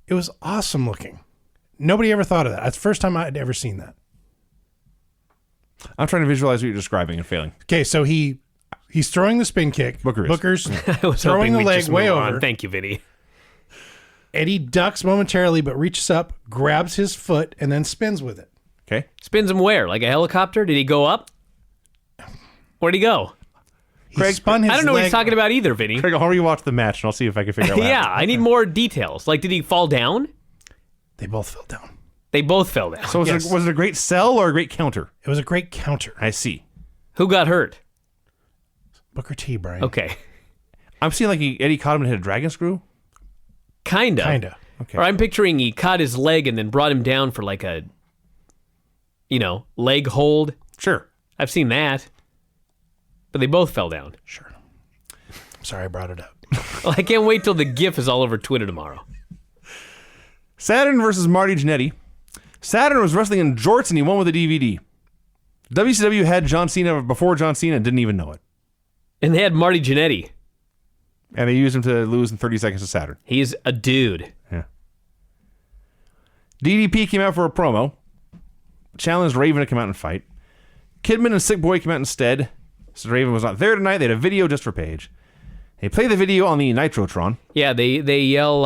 It was awesome looking. Nobody ever thought of that. That's the first time I'd ever seen that. I'm trying to visualize what you're describing and failing. Okay, so he's throwing the spin kick. Booker is. Booker's I was throwing hoping the we'd leg just way move on. over. Thank you, Vinny. Eddie ducks momentarily, but reaches up, grabs his foot, and then spins with it. Okay. Spins him where? Like a helicopter? Did he go up? Where'd he go? He spun his I don't know what he's leg- talking about either, Vinny. Craig, I'll rewatch the match and I'll see if I can figure out what Yeah, happened. I need more details. Like, did he fall down? They both fell down. They both fell down. So Yes. was it a great sell or a great counter? It was a great counter. I see. Who got hurt? Booker T, Brian. Okay. I'm seeing Eddie caught him and hit a dragon screw. Kinda. Kinda. Okay. Or I'm picturing he caught his leg and then brought him down for like a, leg hold. Sure. I've seen that. But they both fell down. Sure. I'm sorry I brought it up. Well, I can't wait till the GIF is all over Twitter tomorrow. Saturn versus Marty Jannetty. Saturn was wrestling in jorts and he won with a DVD. WCW had John Cena before John Cena and didn't even know it. And they had Marty Jannetty. And they used him to lose in 30 seconds to Saturn. He's a dude. Yeah. DDP came out for a promo. Challenged Raven to come out and fight. Kidman and Sick Boy came out instead. So Raven was not there tonight. They had a video just for Paige. They play the video on the Nitrotron. Yeah, they yell,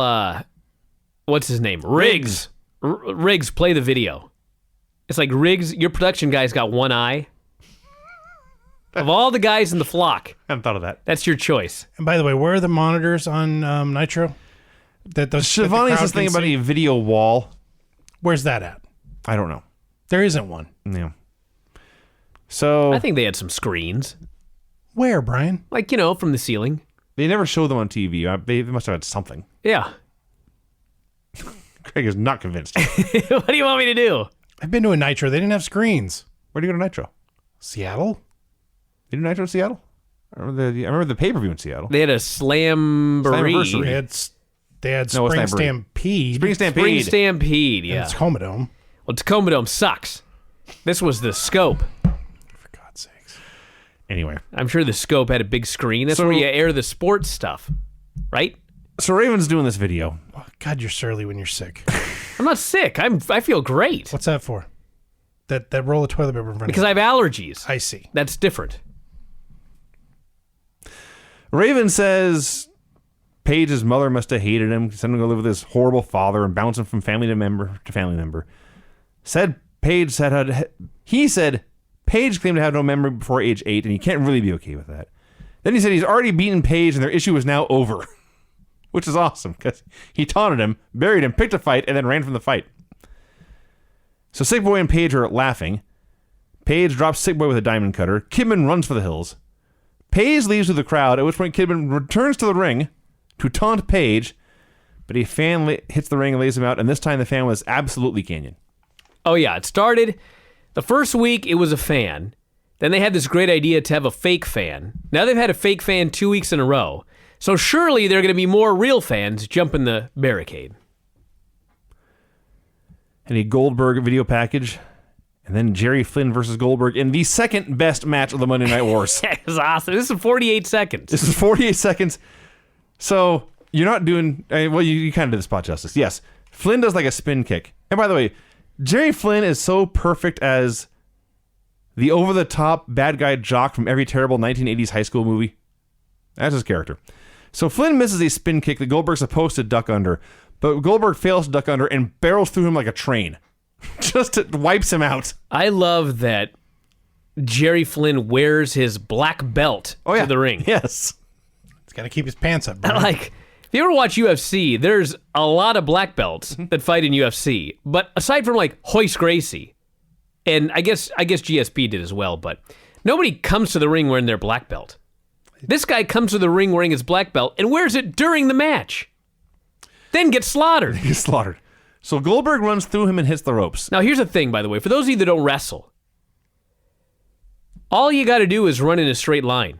what's his name? Riggs. Riggs, play the video. It's like, Riggs, your production guy's got one eye. Of all the guys in the flock, I haven't thought of that. that's your choice. And by the way, where are the monitors on Nitro? Shivani says thing about a video wall. Where's that at? I don't know. There isn't one. Yeah. So I think they had some screens, Where, Brian? like, from the ceiling. they never show them on TV. They must have had something. Yeah. Craig is not convinced. What do you want me to do? I've been to a Nitro. They didn't have screens. Where do you go to Nitro? Seattle? Did you Nitro in Seattle? I remember the pay-per-view in Seattle. They had a Slamboree. They had No, it's Spring not Bree. Stampede. Spring Stampede. Spring Stampede, and yeah. it's Comodome. Well, Tacoma Dome sucks. This was the Scope. For God's sakes. Anyway. I'm sure the Scope had a big screen. That's So- where you air the sports stuff, right? So Raven's doing this video. Oh, God, you're surly when you're sick. I'm not sick. I feel great What's that for? That roll of toilet paper in front because of I have allergies. I see. That's different. Raven says Paige's mother must have hated him, sent him to live with his horrible father and bounce him from family member to family member. He said Paige claimed to have no memory before age 8, and he can't really be okay with that. Then he said he's already beaten Paige and their issue is now over, which is awesome because he taunted him, buried him, picked a fight, and then ran from the fight. So Sick Boy and Paige are laughing. Paige drops Sick Boy with a diamond cutter. Kidman runs for the hills. Paige leaves with the crowd, at which point Kidman returns to the ring to taunt Paige, but a fan hits the ring and lays him out, and this time the fan was absolutely Canyon. Oh, yeah. It started the first week, it was a fan. Then they had this great idea to have a fake fan. Now they've had a fake fan 2 weeks in a row. So surely there are going to be more real fans jumping the barricade. And a Goldberg video package, and then Jerry Flynn versus Goldberg in the second best match of the Monday Night Wars. That was awesome. This is 48 seconds. This is 48 seconds. So you're not doing, well, you kind of did the spot justice. Yes. Flynn does like a spin kick. And by the way, Jerry Flynn is so perfect as the over-the-top bad guy jock from every terrible 1980s high school movie. That's his character. So Flynn misses a spin kick that Goldberg's supposed to duck under, but Goldberg fails to duck under and barrels through him like a train. Just wipes him out. I love that Jerry Flynn wears his black belt to the ring. Yes. He's got to keep his pants up, Brian. Like, if you ever watch UFC, there's a lot of black belts that fight in UFC. But aside from like Hoist Gracie, and I guess GSP did as well, but nobody comes to the ring wearing their black belt. This guy comes to the ring wearing his black belt and wears it during the match. Then gets slaughtered. He's slaughtered. So Goldberg runs through him and hits the ropes. Now, here's the thing, by the way. For those of you that don't wrestle, all you got to do is run in a straight line.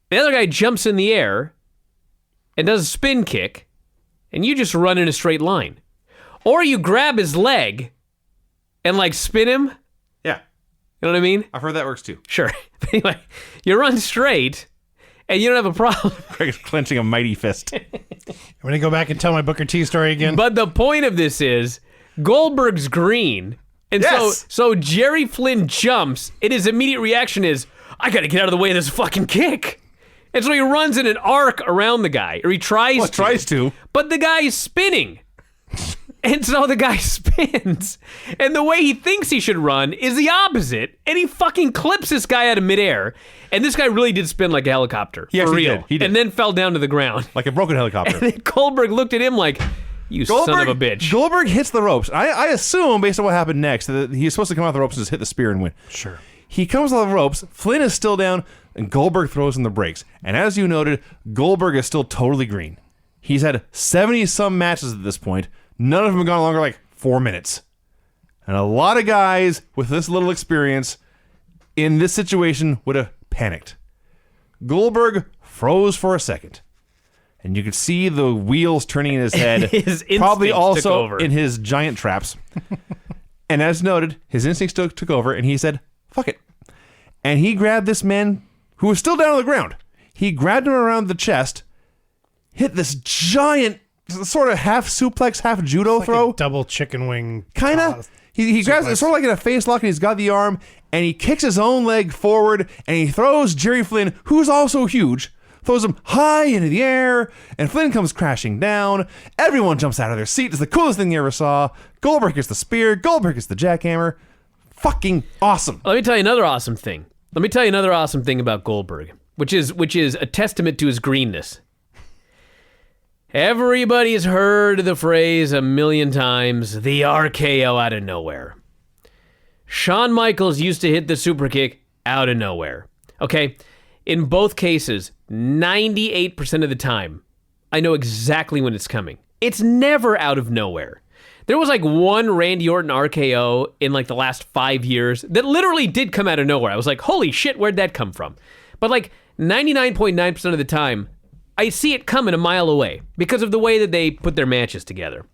The other guy jumps in the air and does a spin kick, and you just run in a straight line. Or you grab his leg and, like, spin him. Yeah. You know what I mean? I've heard that works too. Sure. Anyway, you run straight, and you don't have a problem. Craig's clenching a mighty fist. I'm going to go back and tell my Booker T story again. But the point of this is Goldberg's green. And Yes. so Jerry Flynn jumps, and his immediate reaction is, I got to get out of the way of this fucking kick. And so he runs in an arc around the guy, or he tries to. But the guy is spinning. And so the guy spins. And the way he thinks he should run is the opposite. And he fucking clips this guy out of midair. And this guy really did spin like a helicopter. He for actually real. did. He did. And then fell down to the ground. Like a broken helicopter. And then Goldberg looked at him like, you son of a bitch. Goldberg hits the ropes. I assume, based on what happened next, that he's supposed to come off the ropes and just hit the spear and win. Sure. He comes off the ropes. Flynn is still down, and Goldberg throws in the brakes. And as you noted, Goldberg is still totally green. He's had 70-some matches at this point. None of them have gone longer like 4 minutes. And a lot of guys with this little experience in this situation would have panicked. Goldberg froze for a second. And you could see the wheels turning in his head. His probably instincts also took over. in his giant traps. And as noted, his instincts took over, and he said, fuck it. And he grabbed this man who was still down on the ground. He grabbed him around the chest, hit this giant sort of half suplex, half judo Like throw. a double chicken wing. Kind of. He grabs it sort of like in a face lock, and he's got the arm, and he kicks his own leg forward, and he throws Jerry Flynn, who's also huge, throws him high into the air, and Flynn comes crashing down. Everyone jumps out of their seat. It's the coolest thing you ever saw. Goldberg gets the spear. Goldberg gets the jackhammer. Fucking awesome. Let me tell you another awesome thing. Let me tell you another awesome thing about Goldberg, which is a testament to his greenness. Everybody's heard the phrase a million times, the RKO out of nowhere. Shawn Michaels used to hit the super kick out of nowhere. Okay? In both cases, 98% of the time, I know exactly when it's coming. It's never out of nowhere. There was like one Randy Orton RKO in like the last 5 years that literally did come out of nowhere. I was like, holy shit, where'd that come from? But like 99.9% of the time, I see it coming a mile away because of the way that they put their matches together.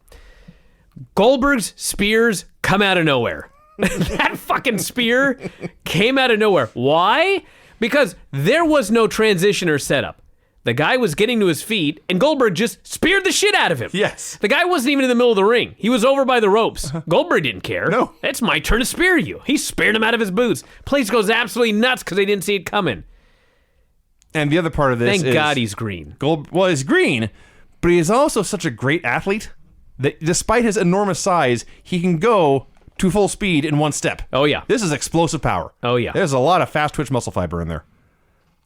Goldberg's spears come out of nowhere. That fucking spear came out of nowhere. Why? Because there was no transition or setup. The guy was getting to his feet, and Goldberg just speared the shit out of him. Yes. The guy wasn't even in the middle of the ring. He was over by the ropes. Goldberg didn't care. No. It's my turn to spear you. He speared him out of his boots. Place goes absolutely nuts because they didn't see it coming. And the other part of this Thank God he's green. Well, he's green, but he is also such a great athlete that despite his enormous size, he can go to full speed in one step. Oh, yeah. This is explosive power. Oh, yeah. There's a lot of fast twitch muscle fiber in there.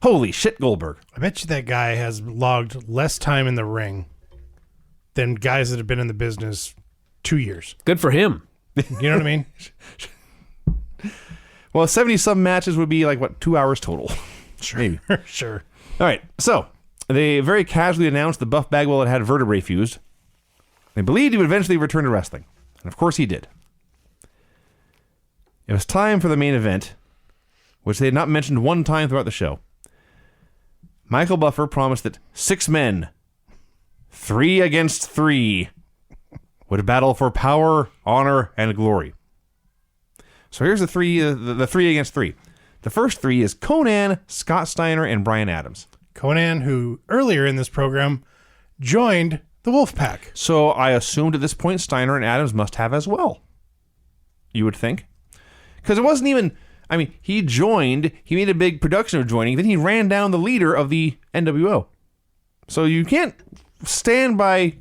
Holy shit, Goldberg. I bet you that guy has logged less time in the ring than guys that have been in the business 2 years. Good for him. You know what I mean? Well, 70-some matches would be like, what, 2 hours total? Sure. Maybe. Sure. All right, so they very casually announced that Buff Bagwell had vertebrae fused. They believed he would eventually return to wrestling. And of course he did. It was time for the main event, which they had not mentioned one time throughout the show. Michael Buffer promised that 6 men, 3 against 3, would battle for power, honor, and glory. So here's the 3 against 3. The first 3 is Conan, Scott Steiner, and Bryan Adams. Conan, who earlier in this program joined the Wolfpack. So I assumed at this point Steiner and Adams must have as well. You would think. Because it wasn't even... I mean, he joined, he made a big production of joining, then he ran down the leader of the NWO. So you can't stand by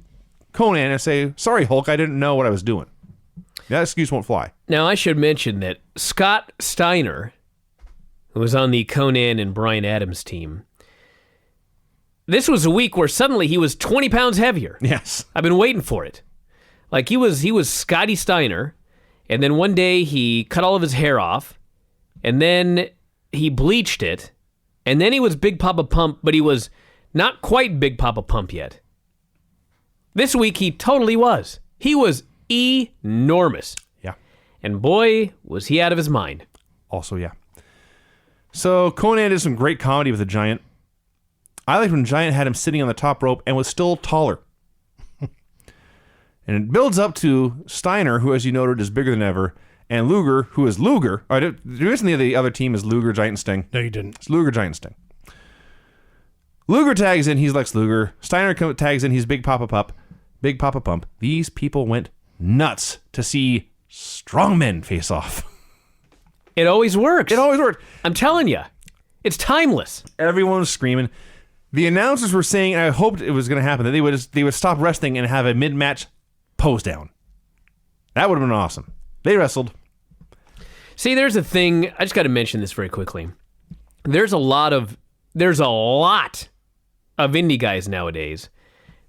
Conan and say, sorry, Hulk, I didn't know what I was doing. That excuse won't fly. Now, I should mention that Scott Steiner, who was on the Conan and Bryan Adams team, this was a week where suddenly he was 20 pounds heavier. Yes. I've been waiting for it. Like, he was Scotty Steiner, and then one day he cut all of his hair off, and then he bleached it, and then he was Big Papa Pump, but he was not quite Big Papa Pump yet. This week, he totally was. He was enormous. Yeah. And boy, was he out of his mind. Also, yeah. So Conan did some great comedy with the Giant. I liked when Giant had him sitting on the top rope and was still taller. And it builds up to Steiner, who, as you noted, is bigger than ever, and Luger, who is Luger. There isn't the other team is Luger, Giant, and Sting. No, you didn't. It's Luger, Giant, Sting. Luger tags in, he's Lex Luger. Steiner tags in, he's Big Papa Pump. Big Papa Pump. These people went nuts to see strong men face off. It always works. It always worked. I'm telling you. It's timeless. Everyone was screaming. The announcers were saying, and I hoped it was going to happen, that they would stop wrestling and have a mid-match pose down. That would have been awesome. They wrestled. See, there's a thing. I just got to mention this very quickly. There's a lot of indie guys nowadays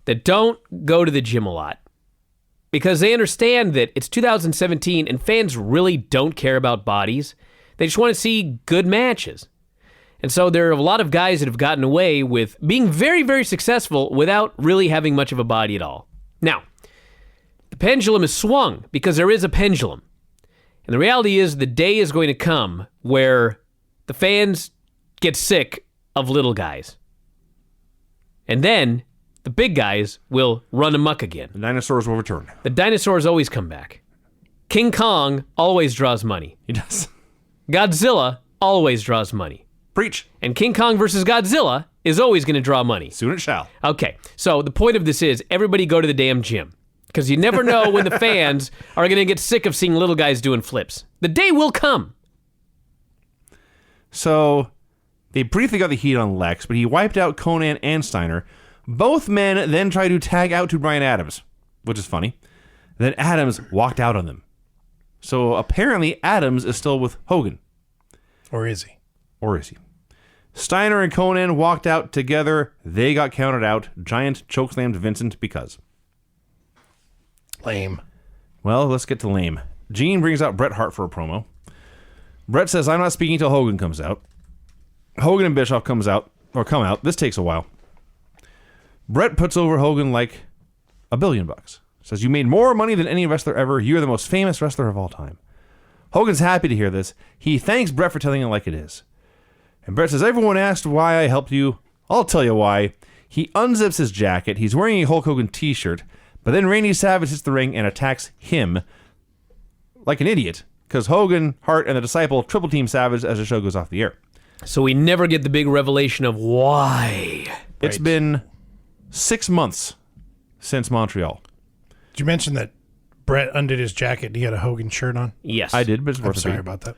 that don't go to the gym a lot because they understand that it's 2017 and fans really don't care about bodies. They just want to see good matches. And so there are a lot of guys that have gotten away with being very, very successful without really having much of a body at all. Now, the pendulum is swung because there is a pendulum. And the reality is the day is going to come where the fans get sick of little guys. And then the big guys will run amok again. The dinosaurs will return. The dinosaurs always come back. King Kong always draws money. He does. Godzilla always draws money. Preach. And King Kong versus Godzilla is always going to draw money. Soon it shall. Okay, so the point of this is everybody go to the damn gym. Because you never know when the fans are going to get sick of seeing little guys doing flips. The day will come. So They briefly got the heat on Lex, but he wiped out Conan and Steiner. Both men then tried to tag out to Bryan Adams, which is funny. Then Adams walked out on them. So apparently Adams is still with Hogan. Or is he? Or is he? Steiner and Conan walked out together. They got counted out. Giant chokeslammed Vincent because. Lame. Well, let's get to lame. Gene brings out Bret Hart for a promo. Bret says, I'm not speaking until Hogan comes out. Hogan and Bischoff come out. This takes a while. Bret puts over Hogan like $1 billion. Says, you made more money than any wrestler ever. You're the most famous wrestler of all time. Hogan's happy to hear this. He thanks Bret for telling it like it is. And Bret says, everyone asked why I helped you. I'll tell you why. He unzips his jacket. He's wearing a Hulk Hogan t-shirt. But then Randy Savage hits the ring and attacks him like an idiot. Because Hogan, Hart, and the Disciple triple team Savage as the show goes off the air. So we never get the big revelation of why. It's been 6 months since Montreal. Did you mention that Bret undid his jacket and he had a Hogan shirt on? Yes. I did, but it's I'm worth a sorry beat. about that.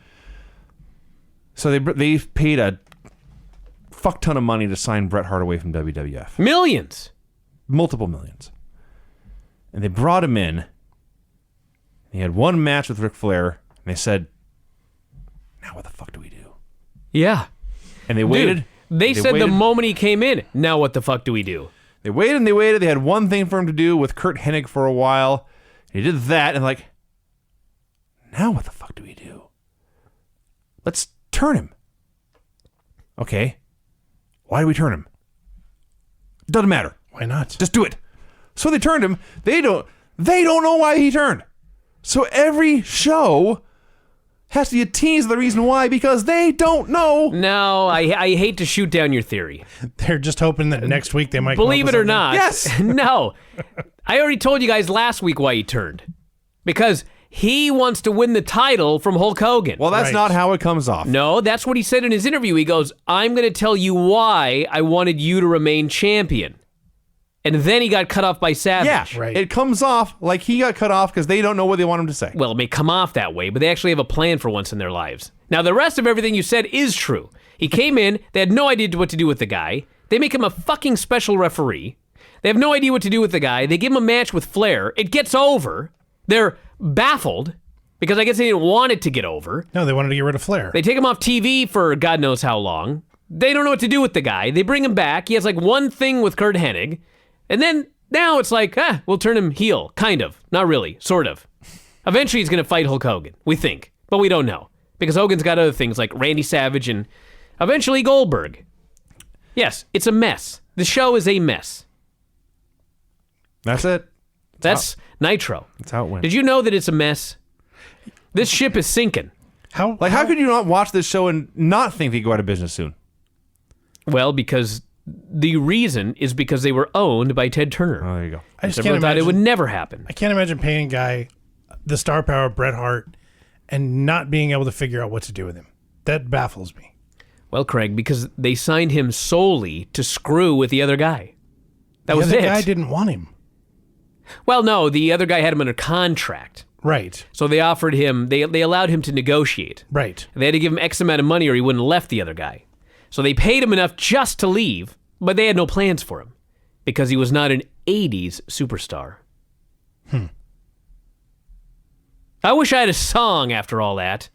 So they paid a fuck ton of money to sign Bret Hart away from WWF. Millions. Multiple millions. And they brought him in. He had one match with Ric Flair. And they said, now what the fuck do we do? Yeah. And they waited. Dude, they said waited. the moment he came in, now what the fuck do we do? They waited and they waited. They had one thing for him to do with Kurt Hennig for a while. He did that and like, now what the fuck do we do? Let's turn him. Okay. Why do we turn him? Doesn't matter. Why not? Just do it. So they turned him. They don't know why he turned. So every show has to be a tease of the reason why because they don't know. No, I hate to shoot down your theory. They're just hoping that next week they might come Believe up it with or something. not. Yes. No. I already told you guys last week why he turned. Because he wants to win the title from Hulk Hogan. Well, that's Right. not how it comes off. No, that's what he said in his interview. He goes, I'm going to tell you why I wanted you to remain champion. And then he got cut off by Savage. Yeah, Right. It comes off like he got cut off because they don't know what they want him to say. Well, it may come off that way, but they actually have a plan for once in their lives. Now, the rest of everything you said is true. He came in, they had no idea what to do with the guy. They make him a fucking special referee. They have no idea what to do with the guy. They give him a match with Flair. It gets over. They're baffled because I guess they didn't want it to get over. No, they wanted to get rid of Flair. They take him off TV for God knows how long. They don't know what to do with the guy. They bring him back. He has like one thing with Kurt Hennig. And then now it's like, we'll turn him heel. Kind of. Not really. Sort of. Eventually he's going to fight Hulk Hogan. We think. But we don't know. Because Hogan's got other things like Randy Savage and eventually Goldberg. Yes, it's a mess. The show is a mess. That's it. That's Nitro. That's how it went. Did you know that it's a mess? This ship is sinking. How How could you not watch this show and not think they go out of business soon? Well, because the reason is because they were owned by Ted Turner. Oh, there you go. I just Everyone can't thought it would imagine. never happen. I can't imagine paying a guy the star power of Bret Hart and not being able to figure out what to do with him. That baffles me. Well, Craig, because they signed him solely to screw with the other guy. That The was other it. guy didn't want him. Well, no, the other guy had him under contract. Right. So they offered him, they allowed him to negotiate. Right. They had to give him X amount of money or he wouldn't have left the other guy. So they paid him enough just to leave, but they had no plans for him because he was not an 80s superstar. I wish I had a song after all that.